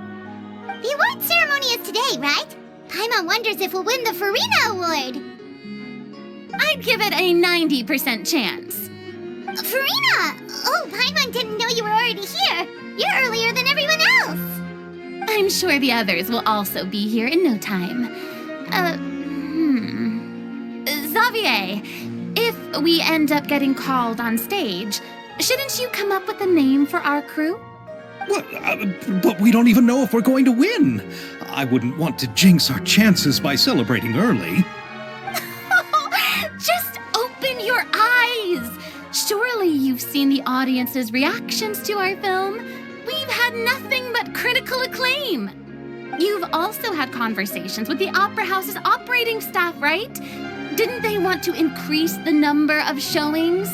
The award ceremony is today, right? Paimon wonders if we'll win the Farina Award. I'd give it a 90% chance. Farina! Oh, Paimon didn't know you were already here. You're earlier than everyone else. I'm sure the others will also be here in no time. Xavier, if we end up getting called on stage, shouldn't you come up with a name for our crew? What? But we don't even know if we're going to win. I wouldn't want to jinx our chances by celebrating early. Just open your eyes! Surely you've seen the audience's reactions to our film. We've had nothing but critical acclaim. You've also had conversations with the Opera House's operating staff, right? Didn't they want to increase the number of showings?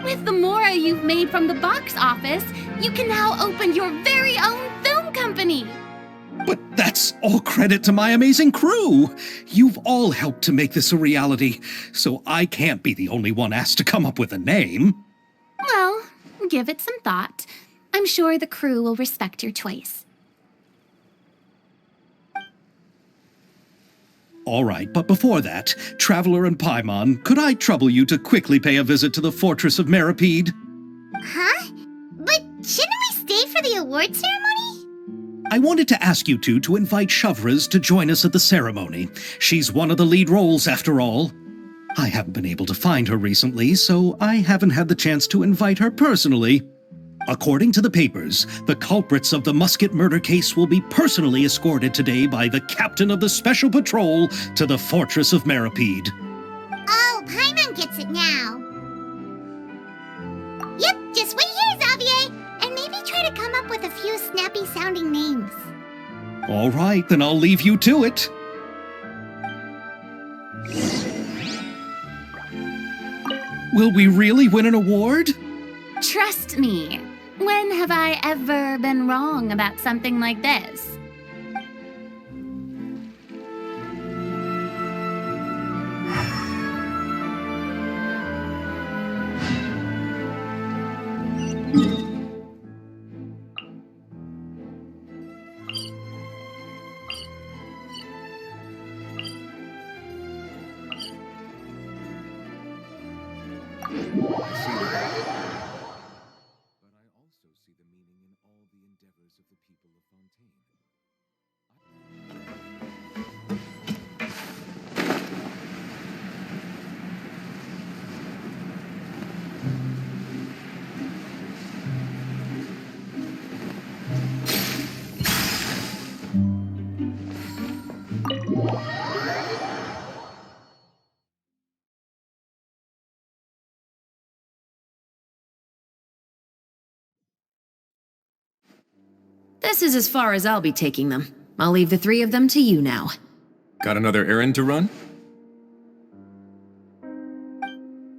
With the mora you've made from the box office, you can now open your very own film company. But that's all credit to my amazing crew. You've all helped to make this a reality, so I can't be the only one asked to come up with a name. Well, give it some thought. I'm sure the crew will respect your choice. All right, but before that, Traveler and Paimon, could I trouble you to quickly pay a visit to the Fortress of Meripede? Huh? But shouldn't we stay for the award ceremony? I wanted to ask you two to invite Shavraz to join us at the ceremony. She's one of the lead roles, after all. I haven't been able to find her recently, so I haven't had the chance to invite her personally. According to the papers, the culprits of the Musket murder case will be personally escorted today by the captain of the Special Patrol to the Fortress of Meripede. Oh, Paimon gets it now. Yep, just wait here, Xavier, and maybe try to come up with a few snappy-sounding names. All right, then I'll leave you to it. Will we really win an award? Trust me. When have I ever been wrong about something like this? This is as far as I'll be taking them. I'll leave the three of them to you now. Got another errand to run?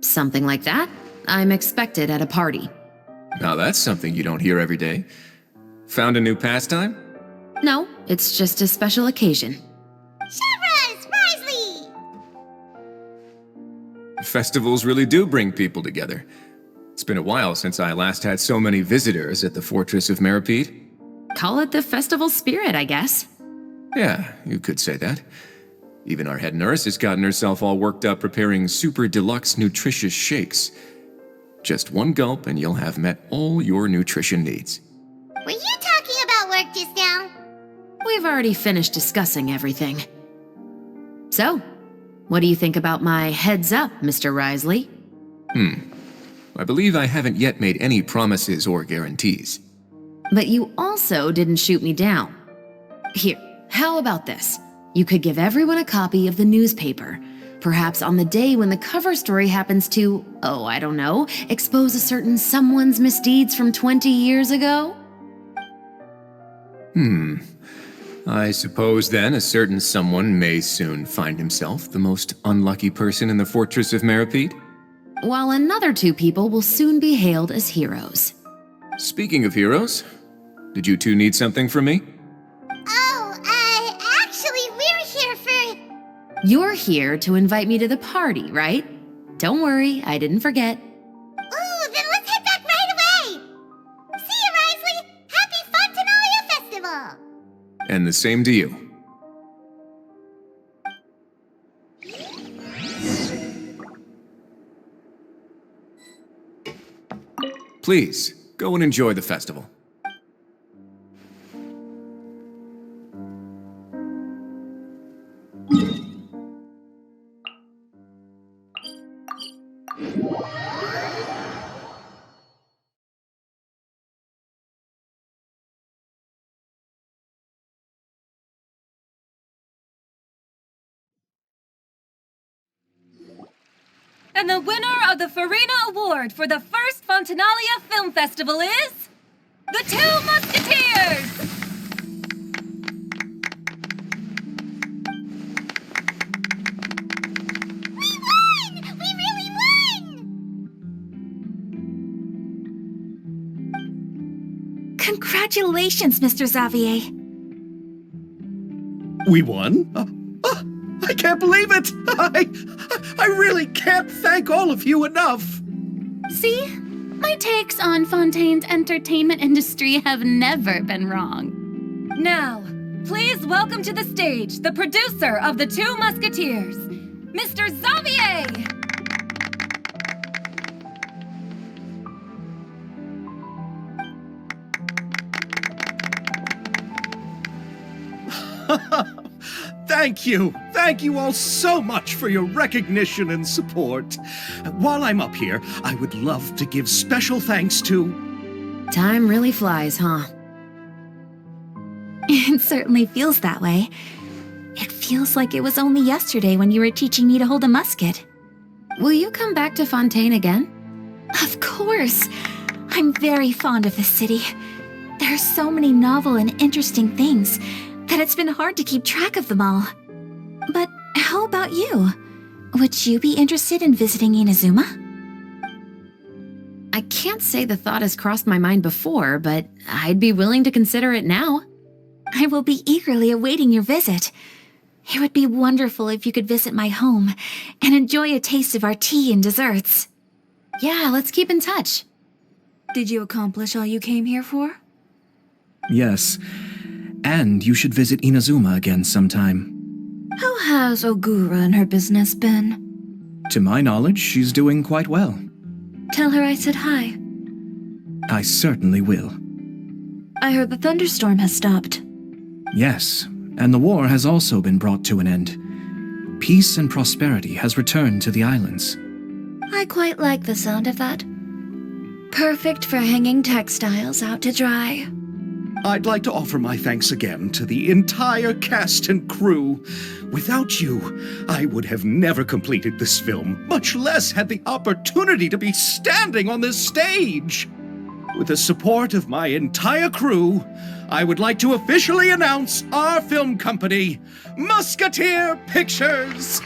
Something like that. I'm expected at a party. Now that's something you don't hear every day. Found a new pastime? No, it's just a special occasion. Shavras! Risley! Festivals really do bring people together. It's been a while since I last had so many visitors at the Fortress of Meripede. Call it the festival spirit, I guess. Yeah, you could say that. Even our head nurse has gotten herself all worked up preparing super deluxe nutritious shakes. Just one gulp and you'll have met all your nutrition needs. Were you talking about work just now? We've already finished discussing everything. So, what do you think about my heads up, Mr. Risley? I believe I haven't yet made any promises or guarantees. But you also didn't shoot me down. Here, how about this? You could give everyone a copy of the newspaper. Perhaps on the day when the cover story happens to, oh, I don't know, expose a certain someone's misdeeds from 20 years ago? I suppose then a certain someone may soon find himself the most unlucky person in the Fortress of Meripede? While another 2 people will soon be hailed as heroes. Speaking of heroes, did you two need something from me? Actually, we're here for... You're here to invite me to the party, right? Don't worry, I didn't forget. Ooh, then let's head back right away! See you, Risley! Happy Fontanalia Festival! And the same to you. Please, go and enjoy the festival. And the winner of the Farina Award for the first Fontanalia Film Festival is... the Two Musketeers! We won! We really won! Congratulations, Mr. Xavier. We won? I can't believe it! I really can't thank all of you enough! See? My takes on Fontaine's entertainment industry have never been wrong. Now, please welcome to the stage the producer of The Two Musketeers, Mr. Xavier! Thank you! Thank you all so much for your recognition and support. While I'm up here, I would love to give special thanks to... Time really flies, huh? It certainly feels that way. It feels like it was only yesterday when you were teaching me to hold a musket. Will you come back to Fontaine again? Of course! I'm very fond of this city. There are so many novel and interesting things that it's been hard to keep track of them all. But how about you? Would you be interested in visiting Inazuma? I can't say the thought has crossed my mind before, but I'd be willing to consider it now. I will be eagerly awaiting your visit. It would be wonderful if you could visit my home and enjoy a taste of our tea and desserts. Yeah, let's keep in touch. Did you accomplish all you came here for? Yes. And you should visit Inazuma again sometime. How has Ogura and her business been? To my knowledge, she's doing quite well. Tell her I said hi. I certainly will. I heard the thunderstorm has stopped. Yes, and the war has also been brought to an end. Peace and prosperity has returned to the islands. I quite like the sound of that. Perfect for hanging textiles out to dry. I'd like to offer my thanks again to the entire cast and crew. Without you, I would have never completed this film, much less had the opportunity to be standing on this stage. With the support of my entire crew, I would like to officially announce our film company, Musketeer Pictures!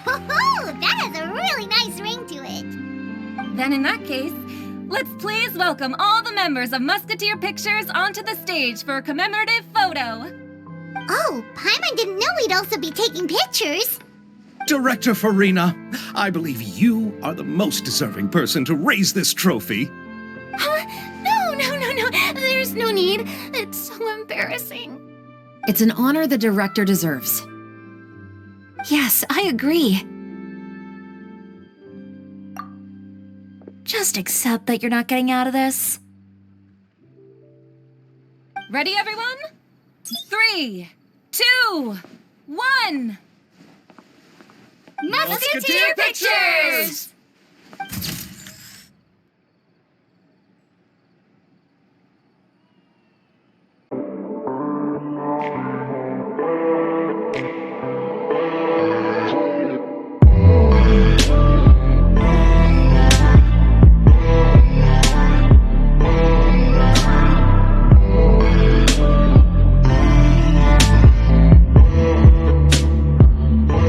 That has a really nice ring to it. Then in that case, let's please welcome all the members of Musketeer Pictures onto the stage for a commemorative photo. Oh, Paimon didn't know we'd also be taking pictures. Director Farina, I believe you are the most deserving person to raise this trophy. Huh? No. There's no need. It's so embarrassing. It's an honor the director deserves. Yes, I agree. Just accept that you're not getting out of this. Ready, everyone? 3, 2, 1. Musketeer Pictures!